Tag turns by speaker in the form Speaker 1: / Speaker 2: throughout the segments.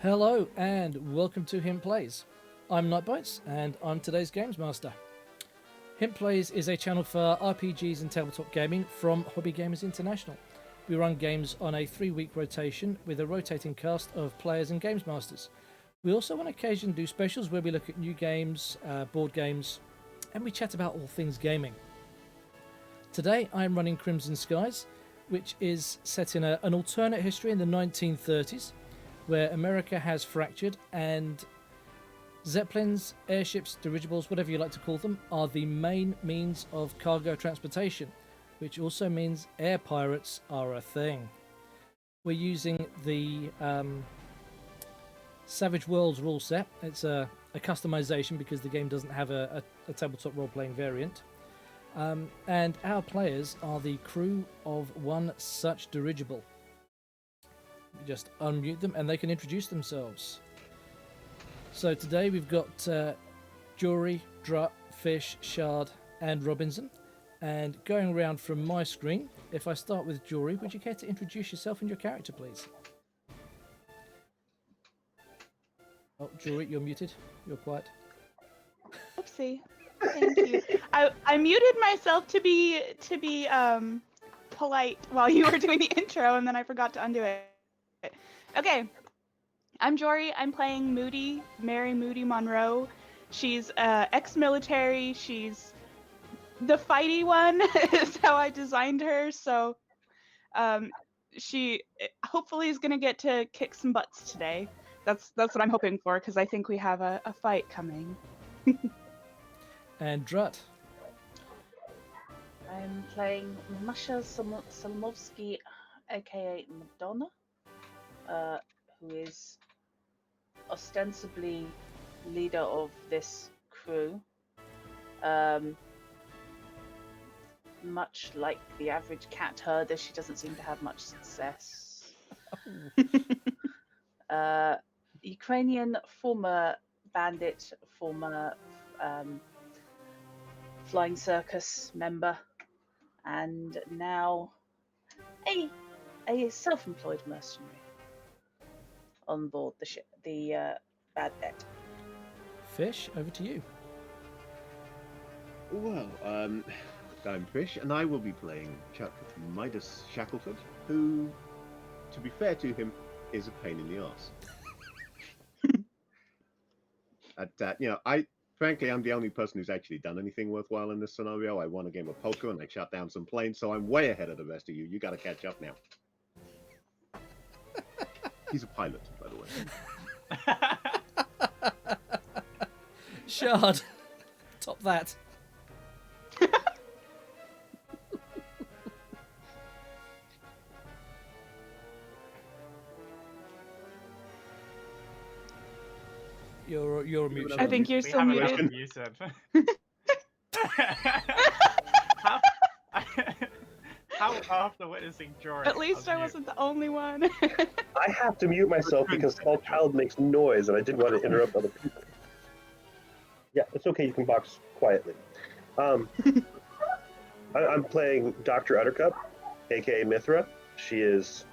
Speaker 1: Hello and welcome to Hint Plays. I'm Nightbites and I'm today's Games Master. Hint Plays is a channel for RPGs and tabletop gaming from Hobby Gamers International. We run games on a 3-week rotation with a rotating cast of players and games masters. We also on occasion do specials where we look at new games, board games, and we chat about all things gaming. Today I'm running Crimson Skies, which is set in an alternate history in the 1930s, where America has fractured and zeppelins, airships, dirigibles, whatever you like to call them, are the main means of cargo transportation, which also means air pirates are a thing. We're using the Savage Worlds rule set. It's a customization because the game doesn't have a tabletop role-playing variant. And our players are the crew of one such dirigible. You just unmute them and they can introduce themselves. So today we've got Jory, Drut, Fish, Shard and Robinson. And going around from my screen, if I start with Jory, would you care to introduce yourself and your character, please? Oh, Jory, you're muted. You're quiet.
Speaker 2: Oopsie. Thank you. I muted myself to be polite while you were doing the intro, and then I forgot to undo it. Okay, I'm Jory. I'm playing Moody, Mary Moody Monroe. She's ex-military. She's the fighty one, is how I designed her. So she hopefully is gonna get to kick some butts today. That's what I'm hoping for, because I think we have a fight coming.
Speaker 1: And Drut.
Speaker 3: I'm playing Masha Salmovsky, aka Madonna, who is ostensibly leader of this crew. Much like the average cat herder, she doesn't seem to have much success. Ukrainian former bandit, former flying circus member, and now a self-employed mercenary on board the ship, the Bad Net.
Speaker 1: Fish, over to you.
Speaker 4: Well, I'm Fish, and I will be playing Chuck Midas Shackleford, who, to be fair to him, is a pain in the arse. Frankly, I'm the only person who's actually done anything worthwhile in this scenario. I won a game of poker and I shut down some planes, so I'm way ahead of the rest of you. You got to catch up now. He's a pilot, by the way.
Speaker 1: Shard, top that. You're muted.
Speaker 2: I think you're
Speaker 5: We
Speaker 2: still
Speaker 5: haven't
Speaker 2: muted.
Speaker 5: heard you said. how after witnessing Jory?
Speaker 2: At least I wasn't the only one.
Speaker 6: I have to mute myself because small child makes noise and I didn't want to interrupt other people. Yeah, it's okay, you can box quietly. I'm playing Dr. Uttercup, aka Mithra. She is...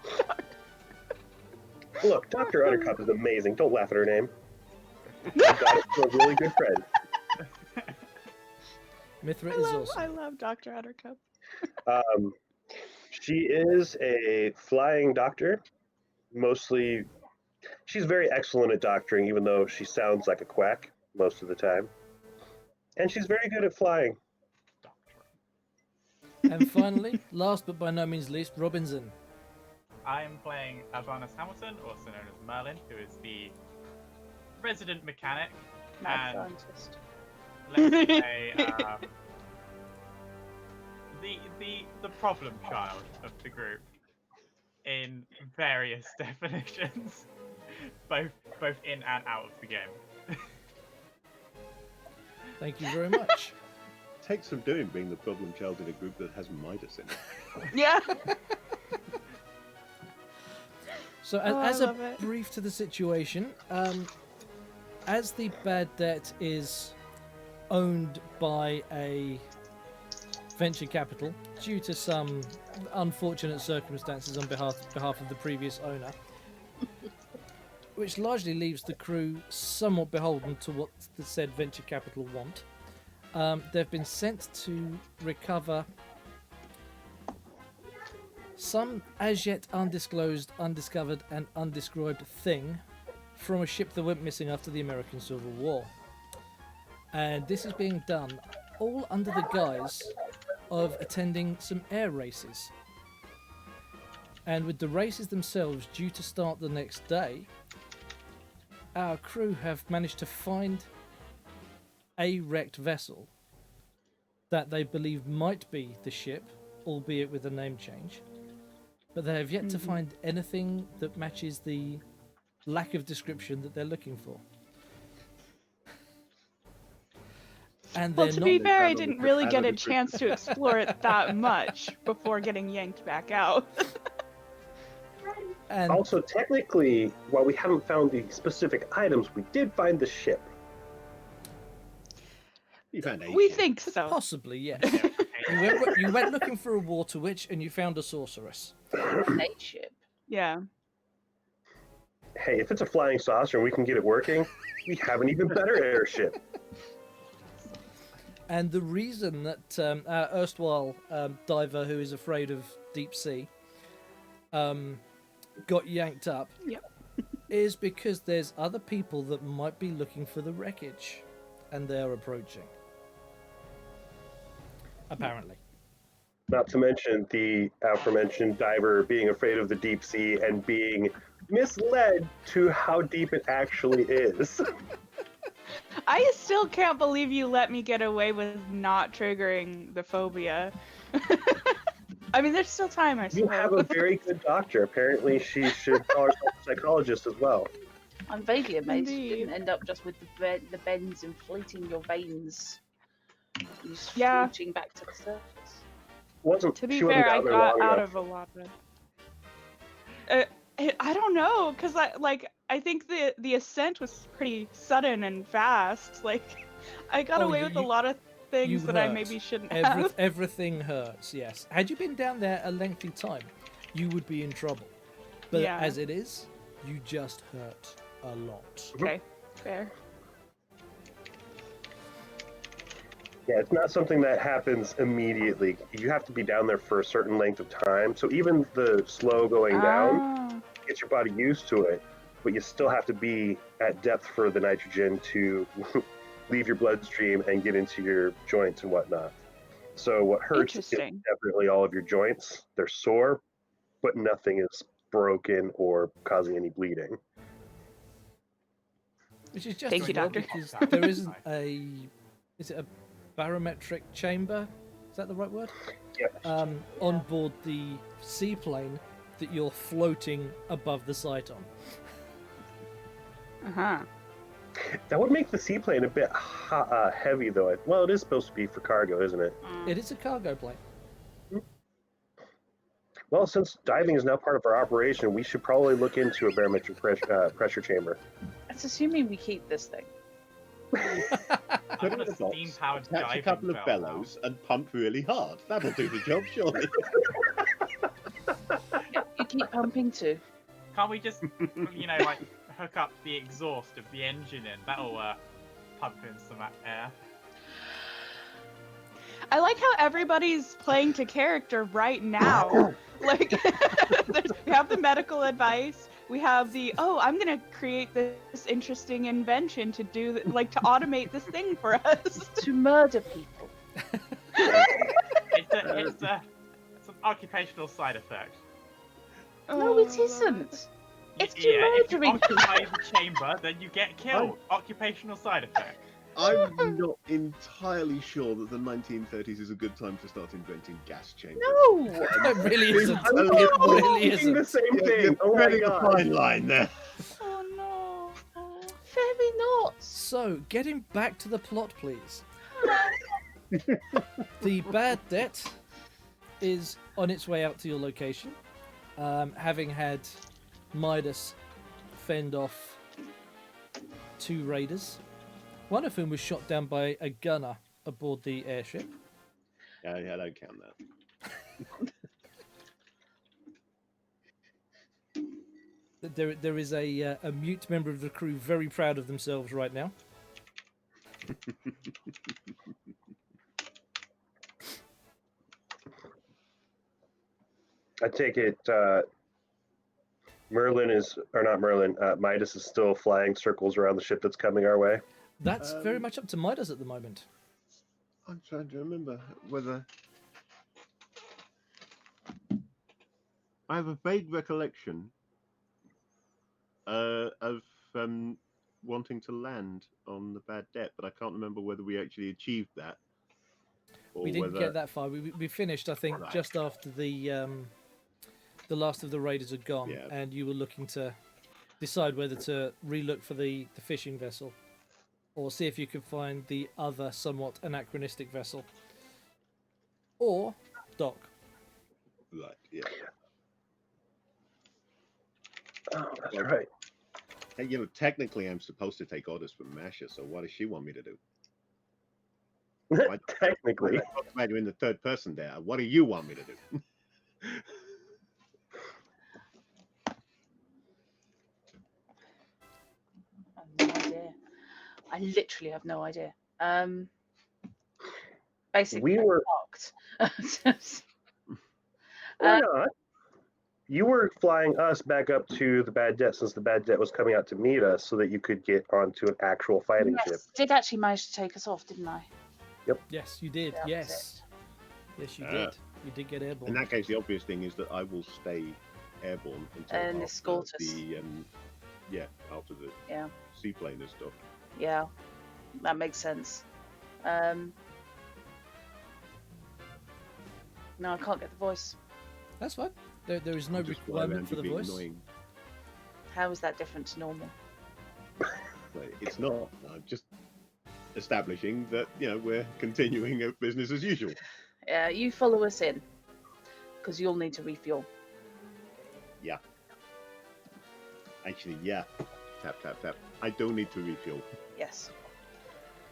Speaker 6: Look, Dr. Uttercup is amazing. Don't laugh at her name. I got it for a really good friend.
Speaker 1: Mithra is awesome.
Speaker 2: I love Dr. Uttercup.
Speaker 6: She is a flying doctor. Mostly, she's very excellent at doctoring, even though she sounds like a quack most of the time. And she's very good at flying.
Speaker 1: And finally, last but by no means least, Robinson.
Speaker 5: I'm playing Alvanus Hamilton, also known as Merlin, who is the resident mechanic
Speaker 3: Mad
Speaker 5: and
Speaker 3: scientist.
Speaker 5: let's say the problem child of the group in various definitions, both in and out of the game.
Speaker 1: Thank you very much.
Speaker 4: Takes some doing being the problem child in a group that has Midas in it.
Speaker 2: Yeah.
Speaker 1: So
Speaker 2: Oh,
Speaker 1: as
Speaker 2: I
Speaker 1: a
Speaker 2: love it.
Speaker 1: brief to the situation, as the Bad Debt is owned by a venture capital due to some unfortunate circumstances on behalf of the previous owner, which largely leaves the crew somewhat beholden to what the said venture capital want. They've been sent to recover some as yet undisclosed, undiscovered, and undescribed thing from a ship that went missing after the American Civil War. And this is being done all under the guise of attending some air races. And with the races themselves due to start the next day, our crew have managed to find a wrecked vessel that they believe might be the ship, albeit with a name change. But they have yet to find anything that matches the lack of description that they're looking for. And
Speaker 2: Well,
Speaker 1: they're
Speaker 2: to
Speaker 1: not...
Speaker 2: be fair, I
Speaker 4: found on the
Speaker 2: didn't really get a
Speaker 4: description.
Speaker 2: chance to explore it that much before getting yanked back out.
Speaker 1: And
Speaker 6: Also, technically, while we haven't found the specific items, we did find the ship.
Speaker 4: You found a
Speaker 2: We
Speaker 4: ship.
Speaker 2: think so.
Speaker 1: possibly, yes.
Speaker 5: Yeah, okay.
Speaker 1: You went looking for a water witch and you found a sorceress.
Speaker 3: A ship.
Speaker 2: Yeah.
Speaker 6: Hey, if it's a flying saucer and we can get it working, we have an even better airship.
Speaker 1: And the reason that our erstwhile diver, who is afraid of deep sea, got yanked up
Speaker 2: Yep.
Speaker 1: is because there's other people that might be looking for the wreckage, and they are approaching. Apparently.
Speaker 6: Not to mention the aforementioned diver being afraid of the deep sea and being misled to how deep it actually is.
Speaker 2: I still can't believe you let me get away with not triggering the phobia. I mean, there's still time, I
Speaker 6: You have a
Speaker 2: suppose.
Speaker 6: very good doctor. Apparently, she should call herself a psychologist as well.
Speaker 3: I'm vaguely amazed you
Speaker 2: Indeed.
Speaker 3: didn't end up just with the bends inflating your veins. You just
Speaker 2: Yeah.
Speaker 3: floating back to the surface.
Speaker 6: Wasn't
Speaker 2: To be
Speaker 6: she wasn't
Speaker 2: fair, I
Speaker 6: down there
Speaker 2: got
Speaker 6: long
Speaker 2: out
Speaker 6: enough.
Speaker 2: of a lot of it. I don't know, cause I think the ascent was pretty sudden and fast. Like, I got
Speaker 1: Oh,
Speaker 2: away
Speaker 1: you-
Speaker 2: with a
Speaker 1: you-
Speaker 2: lot of things
Speaker 1: you
Speaker 2: that I
Speaker 1: hurt.
Speaker 2: maybe shouldn't have.
Speaker 1: Everything hurts, yes. Had you been down there a lengthy time, you would be in trouble. But
Speaker 2: Yeah.
Speaker 1: as it is, you just hurt a lot.
Speaker 2: Okay, fair.
Speaker 6: Yeah, it's not something that happens immediately. You have to be down there for a certain length of time. So even the slow going down
Speaker 2: Ah,
Speaker 6: gets your body used to it, but you still have to be at depth for the nitrogen to leave your bloodstream and get into your joints and whatnot. So what hurts is
Speaker 2: interesting.
Speaker 6: definitely all of your joints. They're sore, but nothing is broken or causing any bleeding.
Speaker 1: Which is just
Speaker 2: Thank
Speaker 1: as
Speaker 2: you,
Speaker 1: well
Speaker 2: doctor.
Speaker 1: because there isn't a... Is it a barometric chamber? Is that the right word?
Speaker 6: Yeah.
Speaker 1: On board the seaplane that you're floating above the site on.
Speaker 2: Uh-huh.
Speaker 6: That would make the seaplane a bit heavy, though. Well, it is supposed to be for cargo, isn't it?
Speaker 1: It is a cargo plane.
Speaker 6: Well, since diving is now part of our operation, we should probably look into a barometric pressure chamber.
Speaker 3: That's assuming we keep this thing.
Speaker 4: Put
Speaker 5: I
Speaker 4: it in
Speaker 5: want
Speaker 4: a
Speaker 5: a
Speaker 4: box,
Speaker 5: steam-powered
Speaker 4: attach a
Speaker 5: diving
Speaker 4: couple of
Speaker 5: bell
Speaker 4: bellows, and pump really hard. That'll do the job, surely.
Speaker 3: You keep pumping too.
Speaker 5: now. Can't we just, like, hook up the exhaust of the engine in? That'll pump in some air.
Speaker 2: I like how everybody's playing to character right now. Like, we have the medical advice. We have the, I'm gonna create this interesting invention to do, to automate this thing for us.
Speaker 3: To murder people.
Speaker 5: It's an occupational side effect.
Speaker 3: No, it isn't. It's to
Speaker 5: If you
Speaker 3: murdering
Speaker 5: occupy the chamber, then you get killed. Occupational side effect.
Speaker 4: I'm not entirely sure that the 1930s is a good time to start inventing gas chambers.
Speaker 3: No!
Speaker 1: It really isn't.
Speaker 6: I'm
Speaker 1: It really
Speaker 6: thinking the
Speaker 1: isn't.
Speaker 6: same
Speaker 4: Yeah,
Speaker 6: thing.
Speaker 4: you're
Speaker 6: Oh my
Speaker 4: treading a
Speaker 6: god.
Speaker 4: fine line there.
Speaker 2: Oh no.
Speaker 3: Very not.
Speaker 1: So, getting back to the plot, please. The bad debt is on its way out to your location, having had Midas fend off 2 raiders, one of whom was shot down by a gunner aboard the airship.
Speaker 4: Yeah, I don't count that.
Speaker 1: There is a mute member of the crew very proud of themselves right now.
Speaker 6: I take it Merlin is, or not Merlin, Midas is still flying circles around the ship that's coming our way.
Speaker 1: That's very much up to Midas at the moment.
Speaker 4: I'm trying to remember whether I have a vague recollection of wanting to land on the Bad Debt, but I can't remember whether we actually achieved that. Or
Speaker 1: We didn't
Speaker 4: whether...
Speaker 1: get that far. We finished, I think,
Speaker 4: Right.
Speaker 1: just after the last of the raiders had gone,
Speaker 4: Yeah.
Speaker 1: and you were looking to decide whether to relook for the fishing vessel, or see if you could find the other somewhat anachronistic vessel, or dock.
Speaker 4: Right, yeah.
Speaker 6: Oh, that's
Speaker 4: Well,
Speaker 6: right.
Speaker 4: Hey, technically I'm supposed to take orders from Masha, so what does she want me to do? Why-
Speaker 6: Technically.
Speaker 4: I talk about you in the third person there. What do you want me to do?
Speaker 3: I have no idea. I literally have no idea. Basically,
Speaker 6: We
Speaker 3: I'm
Speaker 6: were,
Speaker 3: fucked.
Speaker 6: or not. You were flying us back up to the Bad Debt since the Bad Debt was coming out to meet us so that you could get onto an actual fighting ship.
Speaker 3: Yes, did actually manage to take us off, didn't I?
Speaker 1: Yes, you did.
Speaker 3: That was
Speaker 1: Yes, yes, you
Speaker 4: Ah.
Speaker 1: did. You did get airborne.
Speaker 4: In that case, the obvious thing is that I will stay airborne until
Speaker 3: And
Speaker 4: after
Speaker 3: escort us.
Speaker 4: the after the
Speaker 3: Yeah.
Speaker 4: seaplane and stuff.
Speaker 3: Yeah, that makes sense. No, I can't get the voice.
Speaker 1: That's fine. There is no
Speaker 4: I'll just fly
Speaker 1: requirement
Speaker 4: around
Speaker 1: for
Speaker 4: you
Speaker 1: the
Speaker 4: being
Speaker 1: voice.
Speaker 4: annoying.
Speaker 3: How is that different to normal?
Speaker 4: But it's not. I'm just establishing that we're continuing a business as usual.
Speaker 3: Yeah, you follow us in, because you'll need to refuel.
Speaker 4: Actually, yeah. Tap tap tap. I don't need to refuel.
Speaker 3: Yes.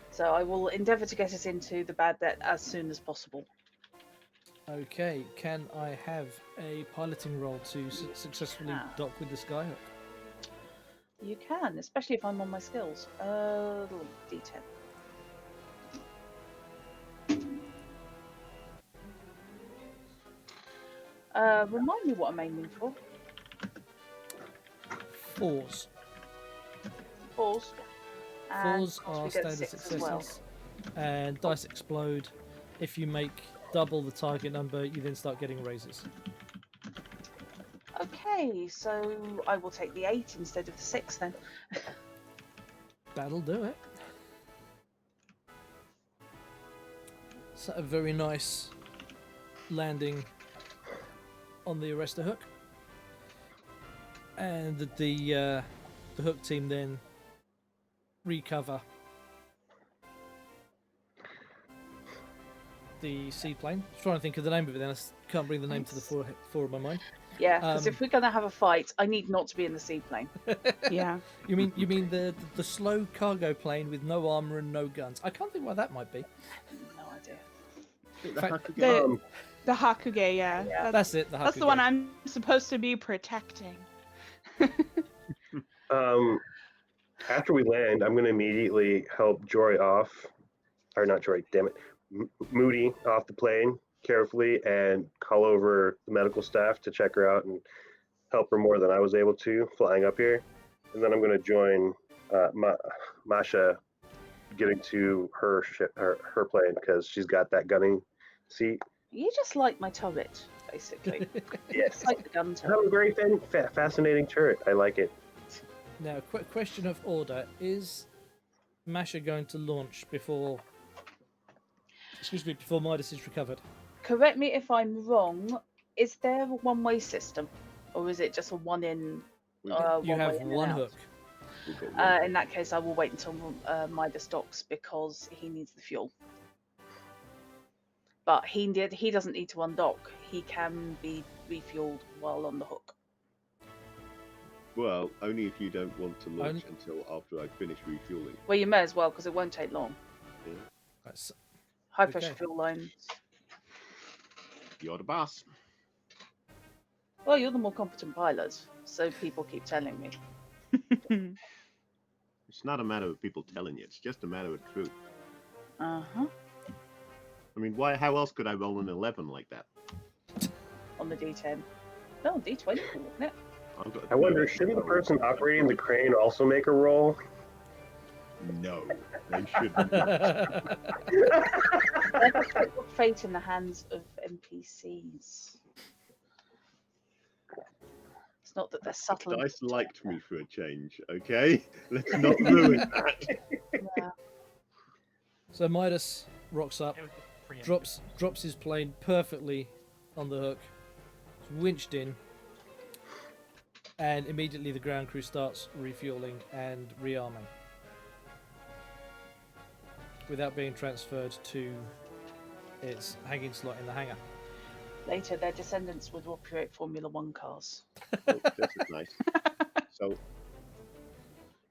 Speaker 3: So I will endeavour to get us into the Bad Debt as soon as possible.
Speaker 1: Okay, can I have a piloting roll to successfully
Speaker 3: Ah.
Speaker 1: dock with the Skyhook?
Speaker 3: You can, especially if I'm on my skills. D10. Remind me what I'm aiming for.
Speaker 1: 4s.
Speaker 3: 4s. And
Speaker 1: 4s
Speaker 3: of course
Speaker 1: are
Speaker 3: we get
Speaker 1: standard
Speaker 3: 6 as well.
Speaker 1: successes, and dice explode. If you make double the target number, you then start getting raises.
Speaker 3: Okay, so I will take the 8 instead of the 6 then.
Speaker 1: That'll do it. So a very nice landing on the arrestor hook, and the hook team then recover the seaplane. I was trying to think of the name of it, then I can't bring the name to the fore of my mind.
Speaker 3: Yeah, because
Speaker 1: Um,
Speaker 3: if we're going to have a fight, I need not to be in the seaplane.
Speaker 2: Yeah.
Speaker 1: You mean the slow cargo plane with no armor and no guns? I can't think why that might be.
Speaker 3: No idea.
Speaker 2: The Hakuge, yeah.
Speaker 3: Yeah.
Speaker 1: That's it.
Speaker 2: That's the one I'm supposed to be protecting.
Speaker 6: After we land, I'm going to immediately help Jory off, or not Jory, damn it, Moody off the plane carefully and call over the medical staff to check her out and help her more than I was able to flying up here. And then I'm going to join Masha getting to her ship, her plane, because she's got that gunning seat.
Speaker 3: You just like my turret, basically.
Speaker 6: Yes.
Speaker 3: It's like the gun
Speaker 6: I
Speaker 3: turret.
Speaker 6: have a very fascinating turret. I like it.
Speaker 1: Now, quick question of order: is Masha going to launch before? Excuse me, before Midas is recovered?
Speaker 3: Correct me if I'm wrong. Is there a one-way system, or is it just a one-in?
Speaker 4: We've
Speaker 1: You
Speaker 3: one
Speaker 1: have
Speaker 3: way in and
Speaker 1: one
Speaker 3: out?
Speaker 1: hook.
Speaker 4: got one.
Speaker 3: In that case, I will wait until Midas docks because he needs the fuel. But he doesn't need to undock. He can be refueled while on the hook.
Speaker 4: Well, only if you don't want to launch
Speaker 1: Only-
Speaker 4: until after I finish refueling.
Speaker 3: Well, you may as well because it won't take long.
Speaker 1: That's-
Speaker 3: High pressure
Speaker 1: Okay.
Speaker 3: fuel lines.
Speaker 4: You're the boss.
Speaker 3: Well, you're the more competent pilot, so people keep telling me.
Speaker 4: It's not a matter of people telling you. It's just a matter of truth.
Speaker 3: Uh-huh.
Speaker 4: I mean, why? How else could I roll an 11 like that?
Speaker 3: On the D10. No, D20, wasn't it?
Speaker 6: I wonder, shouldn't the person operating the crane also make a roll?
Speaker 4: No, they shouldn't.
Speaker 3: Let us put your fate in the hands of NPCs. It's not that they're subtle.
Speaker 4: Dice liked me for a change, okay? Let's not ruin that.
Speaker 3: Yeah.
Speaker 1: So Midas rocks up,
Speaker 5: It was just preemptive.
Speaker 1: drops his plane perfectly on the hook, it's winched in, and immediately the ground crew starts refueling and rearming without being transferred to its hanging slot in the hangar.
Speaker 3: Later, their descendants would operate Formula One cars.
Speaker 4: Oh, this is nice. So,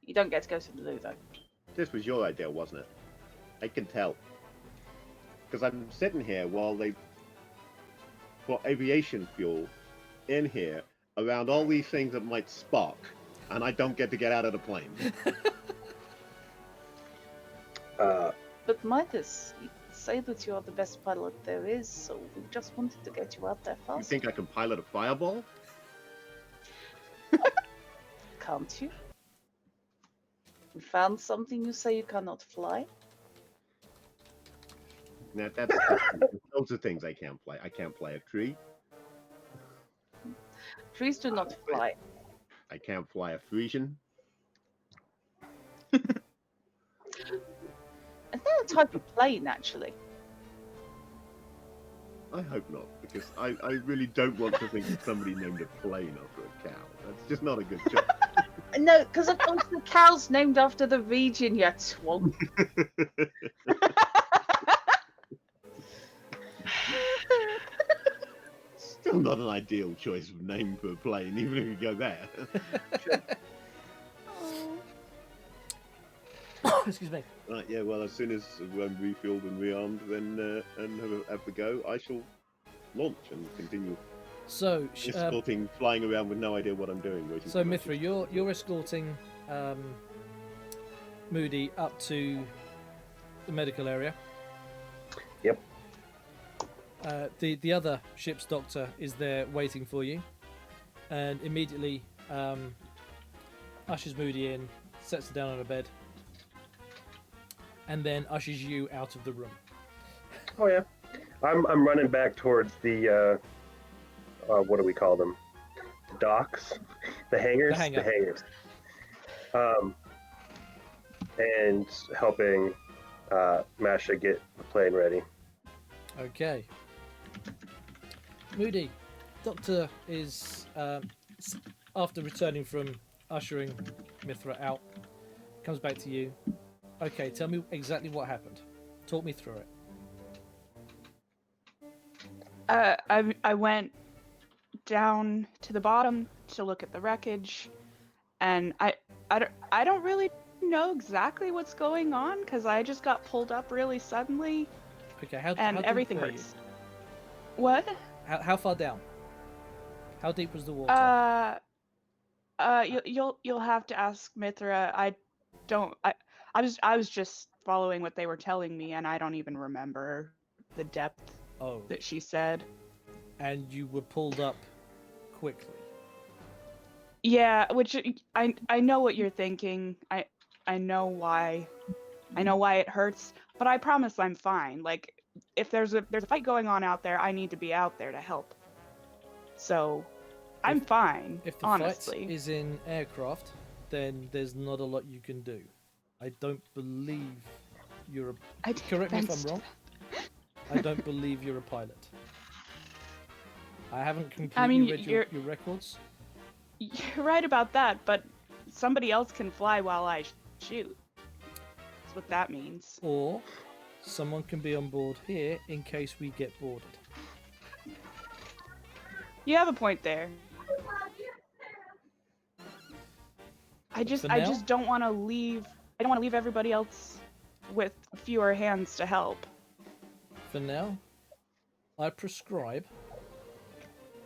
Speaker 3: You don't get to go to the loo, though.
Speaker 4: this was your idea, wasn't it? I can tell. Because I'm sitting here while they put aviation fuel in here around all these things that might spark, and I don't get to get out of the plane.
Speaker 3: But Midas, you say that you are the best pilot there is, so we just wanted to get you out there
Speaker 4: You
Speaker 3: fast.
Speaker 4: think I can pilot a fireball?
Speaker 3: Can't you? We found something you say you cannot fly?
Speaker 4: Now, that's loads of things I can't play. I can't fly a tree.
Speaker 3: Trees do not fly.
Speaker 4: I can't fly a Frisian.
Speaker 3: Is that a type of plane, actually?
Speaker 4: I hope not, because I really don't want to think of somebody named a plane after a cow. That's just not a good choice.
Speaker 3: No, because of course the cow's named after the region, you twonk.
Speaker 4: Still not an ideal choice of name for a plane, even if you go there.
Speaker 1: Excuse me.
Speaker 4: Right, yeah, well, as soon as I'm refueled and rearmed, then and have a go, I shall launch and continue
Speaker 1: So,
Speaker 4: escorting, flying around with no idea what I'm doing. Waiting
Speaker 1: so
Speaker 4: for my
Speaker 1: Mithra, you're escorting Moody up to the medical area.
Speaker 6: Yep.
Speaker 1: The other ship's doctor is there waiting for you, and immediately ushers Moody in, sets her down on a bed, and then ushers you out of the room.
Speaker 6: Oh yeah, I'm running back towards the what do we call them? The docks, the hangars,
Speaker 1: The hangar.
Speaker 6: the hangars. And helping Masha get the plane ready.
Speaker 1: Okay. Moody, Doctor is after returning from ushering Mithra out, comes back to you. Okay, tell me exactly what happened. Talk me through it.
Speaker 2: I went down to the bottom to look at the wreckage, and I don't really know exactly what's going on because I just got pulled up really suddenly,
Speaker 1: Okay, how
Speaker 2: and
Speaker 1: deep
Speaker 2: everything
Speaker 1: were you?
Speaker 2: hurts. What?
Speaker 1: How far down? How deep was the water?
Speaker 2: You'll have to ask Mithra. I was just following what they were telling me, and I don't even remember the depth
Speaker 1: Oh,
Speaker 2: that she said.
Speaker 1: and you were pulled up quickly.
Speaker 2: Yeah, which I know what you're thinking. I know why. I know why it hurts, but I promise I'm fine. Like if there's a fight going on out there, I need to be out there to help. So I'm fine,
Speaker 1: If the
Speaker 2: honestly.
Speaker 1: fight is in aircraft, then there's not a lot you can do. I don't believe you're a...
Speaker 2: I did
Speaker 1: Correct me if I'm
Speaker 2: best.
Speaker 1: wrong. I don't believe you're a pilot. I haven't completely read your records.
Speaker 2: You're right about that, but somebody else can fly while I shoot. That's what that means.
Speaker 1: Or someone can be on board here in case we get boarded.
Speaker 2: You have a point there. I
Speaker 1: For
Speaker 2: just
Speaker 1: now?
Speaker 2: don't want to leave. I don't want to leave everybody else with fewer hands to help.
Speaker 1: For now, I prescribe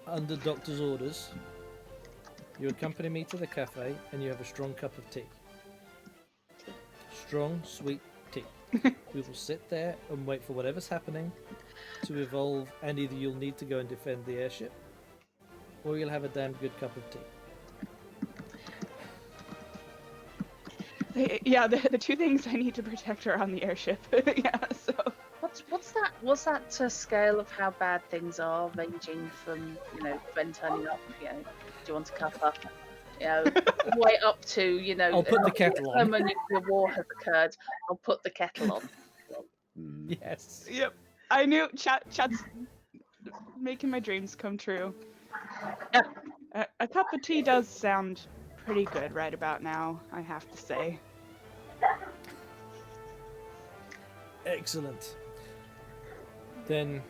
Speaker 1: under doctor's orders, you accompany me to the cafe and you have a strong cup of tea. Strong, sweet tea. We will sit there and wait for whatever's happening to evolve, and either you'll need to go and defend the airship, or you'll have a damn good cup of tea.
Speaker 2: Yeah, the two things I need to protect are on the airship. Yeah, so.
Speaker 3: What's that scale of how bad things are, ranging from, friend turning up, do you want to cuff up, way up to,
Speaker 1: I'll put the kettle on.
Speaker 3: When nuclear war has occurred, I'll put the kettle on.
Speaker 1: Yes.
Speaker 2: Yep. I knew Chad's making my dreams come true. A cup of tea does sound pretty good right about now, I have to say.
Speaker 1: Excellent. Then,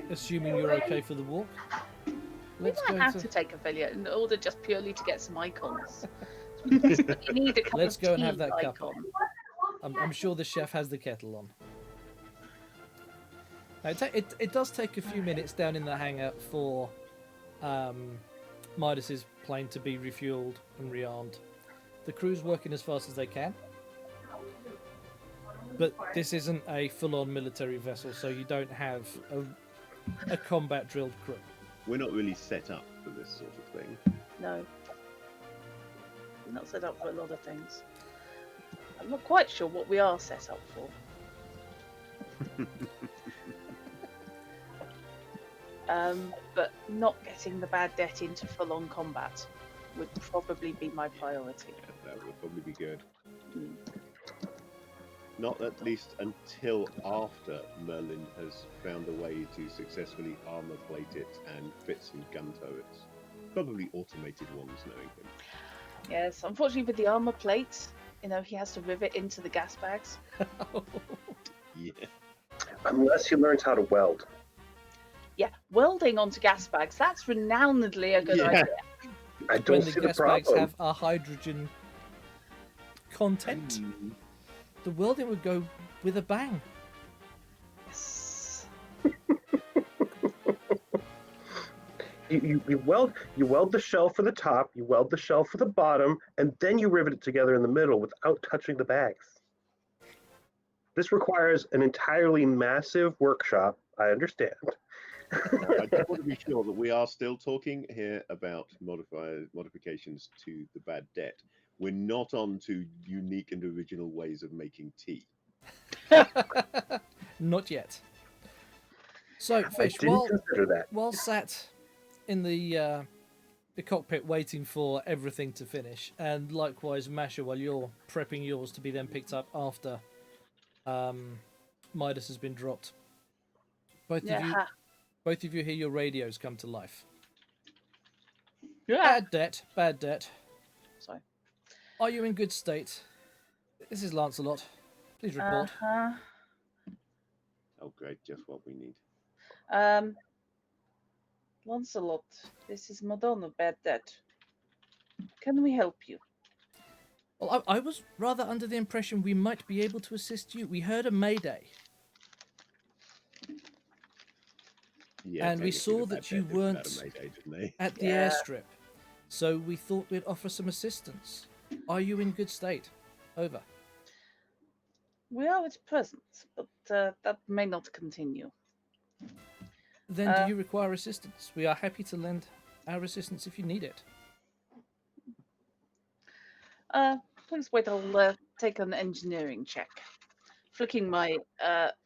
Speaker 1: assuming you're okay for the walk, let's
Speaker 3: We
Speaker 1: go
Speaker 3: might have
Speaker 1: to...
Speaker 3: to take Ophelia in order just purely to get some icons. You need a cup
Speaker 1: Let's
Speaker 3: of
Speaker 1: go and
Speaker 3: tea
Speaker 1: have that cup
Speaker 3: icon.
Speaker 1: on. I'm sure the chef has the kettle on. Now, it does take a few minutes down in the hangar for Midas's plane to be refueled and rearmed. The crew's working as fast as they can. But this isn't a full-on military vessel, so you don't have a combat-drilled crew.
Speaker 4: We're not really set up for this sort of thing.
Speaker 3: No. We're not set up for a lot of things. I'm not quite sure what we are set up for. But not getting the bad debt into full-on combat would probably be my priority.
Speaker 4: Yeah, that would probably be good.
Speaker 3: Mm.
Speaker 4: Not at least until after Merlin has found a way to successfully armor plate it and fit some gun turrets. Probably automated ones, knowing him.
Speaker 3: Yes, unfortunately with the armor plate, he has to rivet into the gas bags.
Speaker 4: Yeah.
Speaker 6: Unless he learns how to weld.
Speaker 3: Yeah, welding onto gas bags, that's renownedly a good idea.
Speaker 6: I
Speaker 1: When
Speaker 6: don't
Speaker 1: the
Speaker 6: see the
Speaker 1: gas bags
Speaker 6: problem.
Speaker 1: have a hydrogen content, the welding would go with a bang.
Speaker 3: Yes.
Speaker 6: You weld the shell for the top, you weld the shell for the bottom, and then you rivet it together in the middle without touching the bags. This requires an entirely massive workshop, I understand.
Speaker 4: I just want to be sure that we are still talking here about modifications to the bad debt. We're not on to unique and original ways of making tea.
Speaker 1: Not yet. So,
Speaker 6: I
Speaker 1: Fish,
Speaker 6: didn't consider that.
Speaker 1: while sat in the cockpit waiting for everything to finish, and likewise, Masha, while you're prepping yours to be then picked up after Midas has been dropped, both of you hear your radios come to life.
Speaker 3: Yeah.
Speaker 1: Bad debt.
Speaker 3: Sorry.
Speaker 1: Are you in good state? This is Lancelot. Please report.
Speaker 4: Oh, great, just what we need.
Speaker 3: Lancelot, this is Madonna Bad Debt. Can we help you?
Speaker 1: Well, I was rather under the impression we might be able to assist you. We heard a mayday.
Speaker 4: Yeah,
Speaker 1: And we saw that you weren't at the airstrip, so we thought we'd offer some assistance. Are you in good state? Over.
Speaker 3: We are at present, but that may not continue.
Speaker 1: Then do you require assistance? We are happy to lend our assistance if you need it.
Speaker 3: Please wait, I'll take an engineering check. Flicking my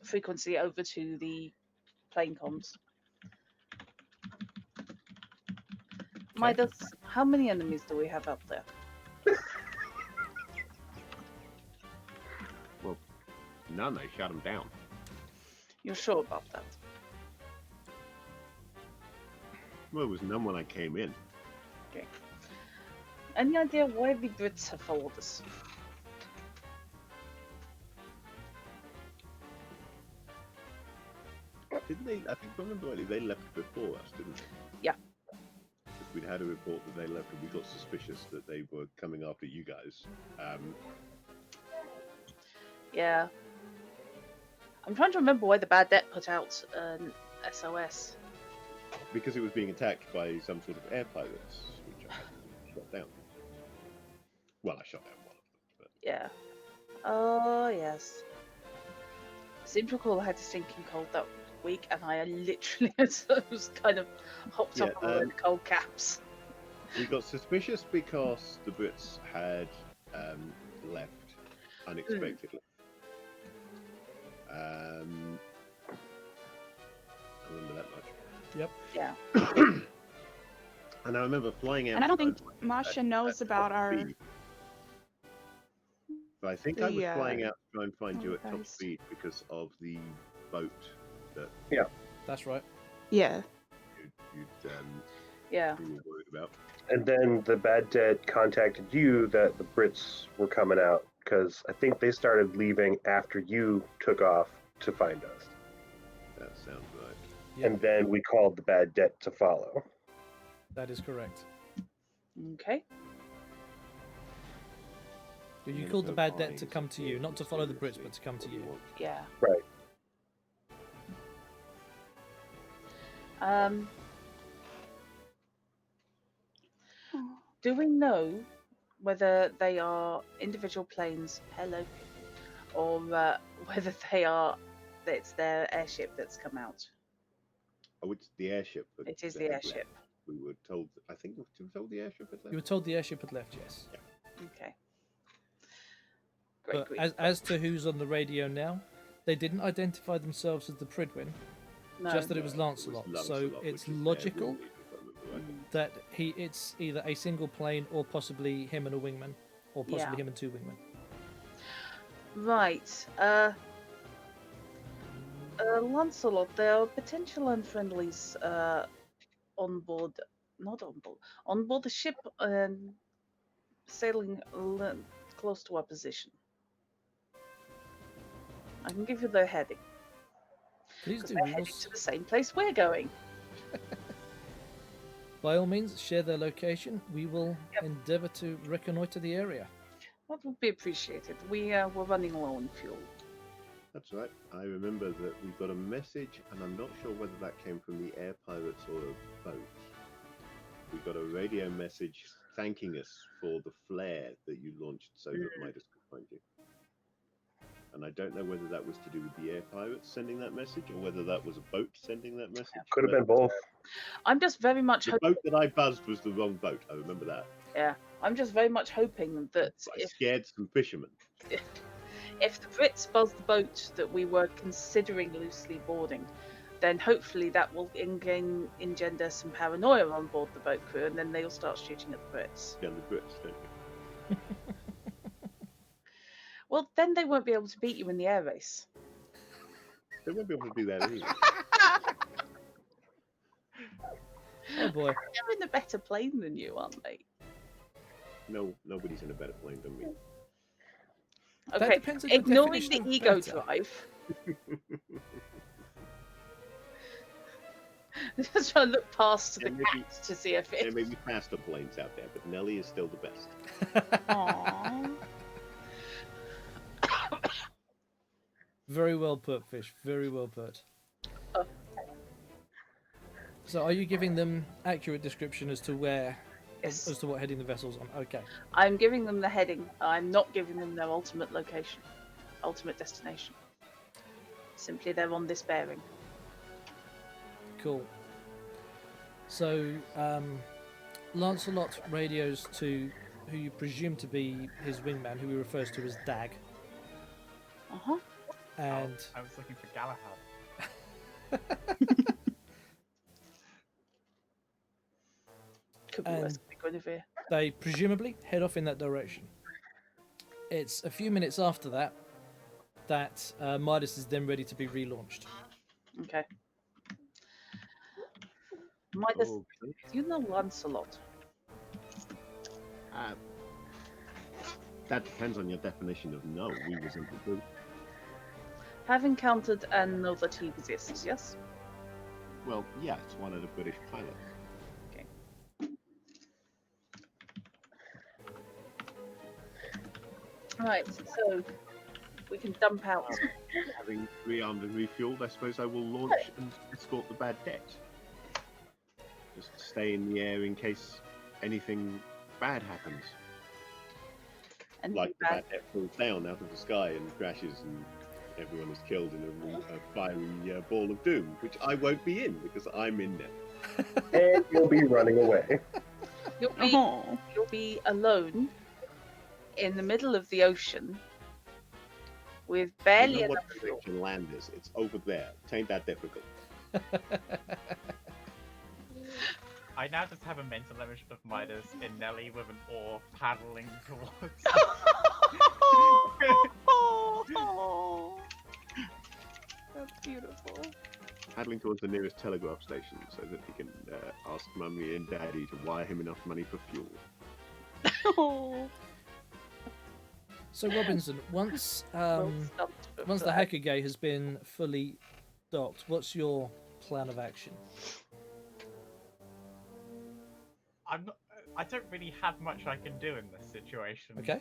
Speaker 3: frequency over to the plane comms. Midas, how many enemies do we have up there?
Speaker 4: Well, none. They shut them down.
Speaker 3: You're sure about that?
Speaker 4: Well, there was none when I came in.
Speaker 3: Okay. Any idea why the Brits have followed us?
Speaker 4: Didn't they? I think, if I remember rightly, they left before us, didn't they?
Speaker 3: Yeah.
Speaker 4: We'd had a report that they left, and we got suspicious that they were coming after you guys.
Speaker 3: Yeah. I'm trying to remember why the Bad Debt put out an SOS.
Speaker 4: because it was being attacked by some sort of air pirates, which I had to shot down. Well, I shot down one of them, but
Speaker 3: Yeah. Oh, yes. I seem to recall I had a stinking cold that week, and I literally was kind of hopped
Speaker 4: Yeah,
Speaker 3: up on cold caps.
Speaker 4: we got suspicious because the Brits had left unexpectedly. I remember that much.
Speaker 1: Yep.
Speaker 3: Yeah.
Speaker 4: And I remember flying out.
Speaker 2: And I don't think Masha knows about our.
Speaker 4: speed. But I think I was
Speaker 2: the,
Speaker 4: flying out to try and find you at top
Speaker 2: guys.
Speaker 4: speed because of the boat that
Speaker 1: That's right.
Speaker 2: Yeah.
Speaker 4: you'd
Speaker 3: Yeah.
Speaker 4: you were worried about.
Speaker 6: And then the bad debt contacted you that the Brits were coming out because I think they started leaving after you took off to find us.
Speaker 4: That sounds right.
Speaker 1: Yep.
Speaker 6: And then we called the bad debt to follow.
Speaker 1: That is correct.
Speaker 3: Okay.
Speaker 1: You
Speaker 4: You're
Speaker 1: called the
Speaker 4: gonna
Speaker 1: bad
Speaker 4: go
Speaker 1: debt to
Speaker 4: buying
Speaker 1: come to you, not to
Speaker 4: some
Speaker 1: follow the Brits,
Speaker 4: seriously
Speaker 1: but to come to
Speaker 4: what
Speaker 1: you.
Speaker 4: want.
Speaker 3: Yeah.
Speaker 6: Right.
Speaker 3: Do we know whether they are individual planes? Hello. Or whether it's their airship that's come out?
Speaker 4: Oh, it's the airship. that
Speaker 3: It is
Speaker 4: they
Speaker 3: the
Speaker 4: had left.
Speaker 3: airship.
Speaker 4: We were told. I think we were told the airship had
Speaker 1: You
Speaker 4: left.
Speaker 1: were told the airship had left, yes.
Speaker 3: Okay. Great.
Speaker 1: But
Speaker 3: Great.
Speaker 1: as to who's on the radio now, they didn't identify themselves as the Pridwin,
Speaker 3: No.
Speaker 1: just that it was
Speaker 4: It was
Speaker 1: Lancelot. So
Speaker 4: Lancelot,
Speaker 1: it's
Speaker 4: which is their
Speaker 1: logical
Speaker 4: wingman, if I remember right.
Speaker 1: that it's either a single plane or possibly him and a wingman, or possibly
Speaker 3: Yeah.
Speaker 1: him and two wingmen.
Speaker 3: Right. Lancelot, there are potential unfriendlies on board. Not on board. On board the ship, sailing close to our position. I can give you their heading.
Speaker 1: Please
Speaker 3: Because
Speaker 1: do.
Speaker 3: they're
Speaker 1: We will,
Speaker 3: heading to the same place we're going.
Speaker 1: by all means, share their location. We will endeavour to reconnoitre the area.
Speaker 3: That would be appreciated. We're running low on fuel.
Speaker 4: That's right. I remember that we got a message, and I'm not sure whether that came from the air pirates or a boat. We got a radio message thanking us for the flare that you launched so that Midas could find you. And I don't know whether that was to do with the air pirates sending that message or whether that was a boat sending that message.
Speaker 6: Could have
Speaker 4: but,
Speaker 6: been both.
Speaker 3: I'm just very much
Speaker 4: The
Speaker 3: hoping.
Speaker 4: boat that I buzzed was the wrong boat. I remember that.
Speaker 3: Yeah, I'm just very much hoping that
Speaker 4: But I scared some fishermen.
Speaker 3: if the Brits buzzed the boat that we were considering loosely boarding, then hopefully that will engender some paranoia on board the boat crew, and then they'll start shooting at the Brits.
Speaker 4: Yeah, the Brits, don't you?
Speaker 3: Well, then they won't be able to beat you in the air race.
Speaker 4: They won't be able to do that either.
Speaker 1: Oh boy.
Speaker 3: They're in a better plane than you, aren't they?
Speaker 4: No, nobody's in a better plane than me.
Speaker 1: That
Speaker 3: Okay,
Speaker 1: depends on your
Speaker 3: ignoring
Speaker 1: definition
Speaker 3: the
Speaker 1: of
Speaker 3: ego
Speaker 1: better.
Speaker 3: drive. Just trying to look past
Speaker 4: Yeah,
Speaker 3: the
Speaker 4: maybe-
Speaker 3: cats to see if
Speaker 4: There
Speaker 3: it.
Speaker 4: may be faster planes out there, but Nelly is still the best.
Speaker 3: Aww.
Speaker 1: Very well put, Fish. Very well put.
Speaker 3: Oh.
Speaker 1: So, are you giving them accurate description as to where,
Speaker 3: Yes.
Speaker 1: as to what heading the vessel's on? Okay.
Speaker 3: I'm giving them the heading. I'm not giving them their ultimate location, ultimate destination. Simply, they're on this bearing.
Speaker 1: Cool. So, Lancelot radios to who you presume to be his wingman, who he refers to as Dag,
Speaker 3: Uh huh.
Speaker 1: and
Speaker 5: I was looking for Galahad.
Speaker 3: Could be worse. Could be Guinevere.
Speaker 1: they presumably head off in that direction. It's a few minutes after that that Midas is then ready to be relaunched.
Speaker 3: Okay. Midas,
Speaker 4: Okay.
Speaker 3: you know Lancelot.
Speaker 4: That depends on your definition of no. We was in the group.
Speaker 3: Have encountered and know that he exists, yes?
Speaker 4: Well, yeah, it's one of the British pilots.
Speaker 3: Right, so we can dump out.
Speaker 4: Having rearmed and refueled, I suppose I will launch and escort the bad debt. Just stay in the air in case anything bad happens.
Speaker 3: And
Speaker 4: Like the
Speaker 3: bad.
Speaker 4: bat that falls down out of the sky and crashes and everyone is killed in a fiery ball of doom, which I won't be in because I'm in there.
Speaker 6: And you'll be running away.
Speaker 2: Oh.
Speaker 3: You'll be alone in the middle of the ocean with
Speaker 4: You
Speaker 3: barely
Speaker 4: know what
Speaker 3: enough fuel.
Speaker 4: direction land is? It's over there. It ain't that difficult.
Speaker 5: I now just have a mental image of Midas in Nelly with an oar paddling towards.
Speaker 2: That's beautiful.
Speaker 4: Paddling towards the nearest telegraph station so that he can ask Mummy and Daddy to wire him enough money for fuel.
Speaker 2: Oh.
Speaker 1: So Robinson, once
Speaker 3: Well stumped, but
Speaker 1: once the
Speaker 3: glad.
Speaker 1: hacker gate has been fully docked, what's your plan of action?
Speaker 5: I don't really have much I can do in this situation.
Speaker 1: Okay.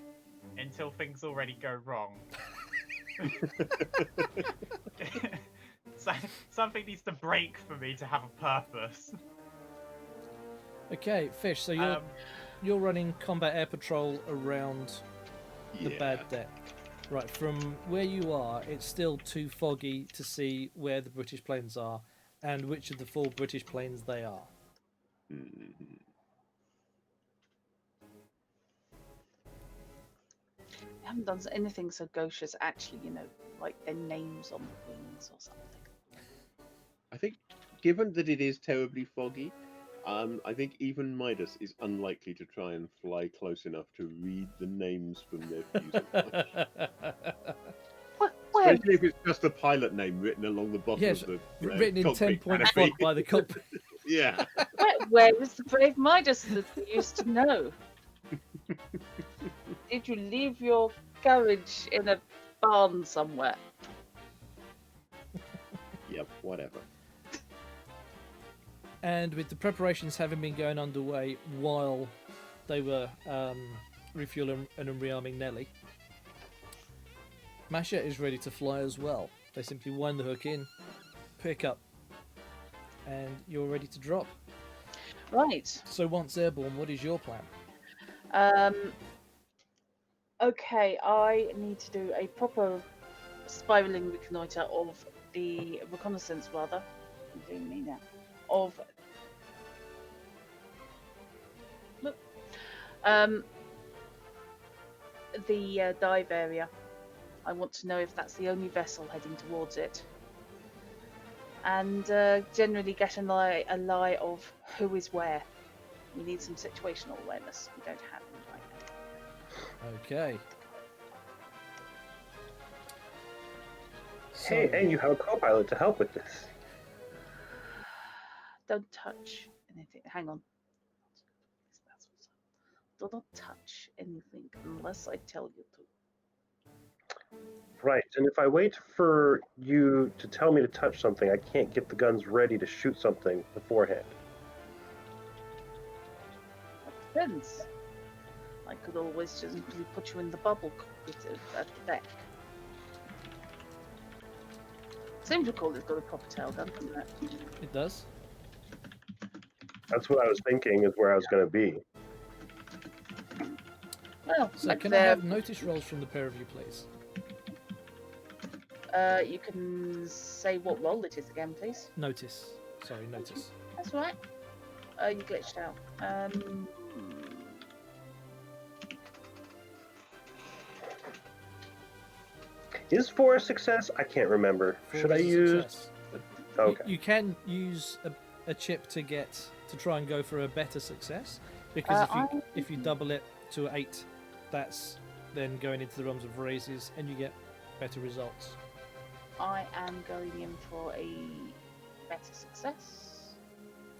Speaker 5: Until things already go wrong. So, something needs to break for me to have a purpose.
Speaker 1: Okay, Fish. So you're running combat air patrol around the bad deck. Right, from where you are, it's still too foggy to see where the British planes are and which of the 4 British planes they are.
Speaker 4: Mhm.
Speaker 3: I haven't done anything so gauche as actually, like their names on the wings or something.
Speaker 4: I think, given that it is terribly foggy, I think even Midas is unlikely to try and fly close enough to read the names from their fuselage.
Speaker 3: Where?
Speaker 4: Especially if it's just a pilot name written along the bottom
Speaker 1: Yes,
Speaker 4: of the
Speaker 1: written in
Speaker 4: cockpit
Speaker 1: 10-point
Speaker 4: canopy.
Speaker 1: font by the cockpit.
Speaker 4: Yeah.
Speaker 3: Where is the brave Midas that we used to know? Did you leave your carriage in a barn somewhere?
Speaker 4: Yep, whatever.
Speaker 1: And with the preparations having been going underway while they were refueling and rearming Nelly, Masha is ready to fly as well. They simply wind the hook in, pick up, and you're ready to drop.
Speaker 3: Right.
Speaker 1: So once airborne, what is your plan?
Speaker 3: Okay, I need to do a proper spiraling reconnoiter of the reconnaissance, rather. I'm doing me now. Of look, the dive area. I want to know if that's the only vessel heading towards it, and generally get a lie of who is where. We need some situational awareness. We don't have it right now.
Speaker 1: Okay. So,
Speaker 6: Hey, and you have a co-pilot to help with this.
Speaker 3: Don't touch anything. Hang on. Do not touch anything unless I tell you to.
Speaker 6: Right, and if I wait for you to tell me to touch something, I can't get the guns ready to shoot something beforehand.
Speaker 3: That depends. I could always just simply put you in the bubble cockpit at the deck. Seems to call it's got a proper tail gun, doesn't it?
Speaker 1: it does.
Speaker 6: That's what I was thinking is where I was going to be.
Speaker 3: Well,
Speaker 1: So
Speaker 3: like
Speaker 1: can I have notice rolls from the pair of you, please?
Speaker 3: you can say what role it is again, please.
Speaker 1: Notice. Sorry, notice.
Speaker 3: That's right. You glitched out.
Speaker 6: Is 4 a success? I can't remember.
Speaker 1: Four
Speaker 6: Should I
Speaker 1: is a
Speaker 6: use?
Speaker 1: success.
Speaker 6: Okay.
Speaker 1: You can use a chip to try and go for a better success, because if you double it to 8, that's then going into the realms of raises, and you get better results.
Speaker 3: I am going in for a better success.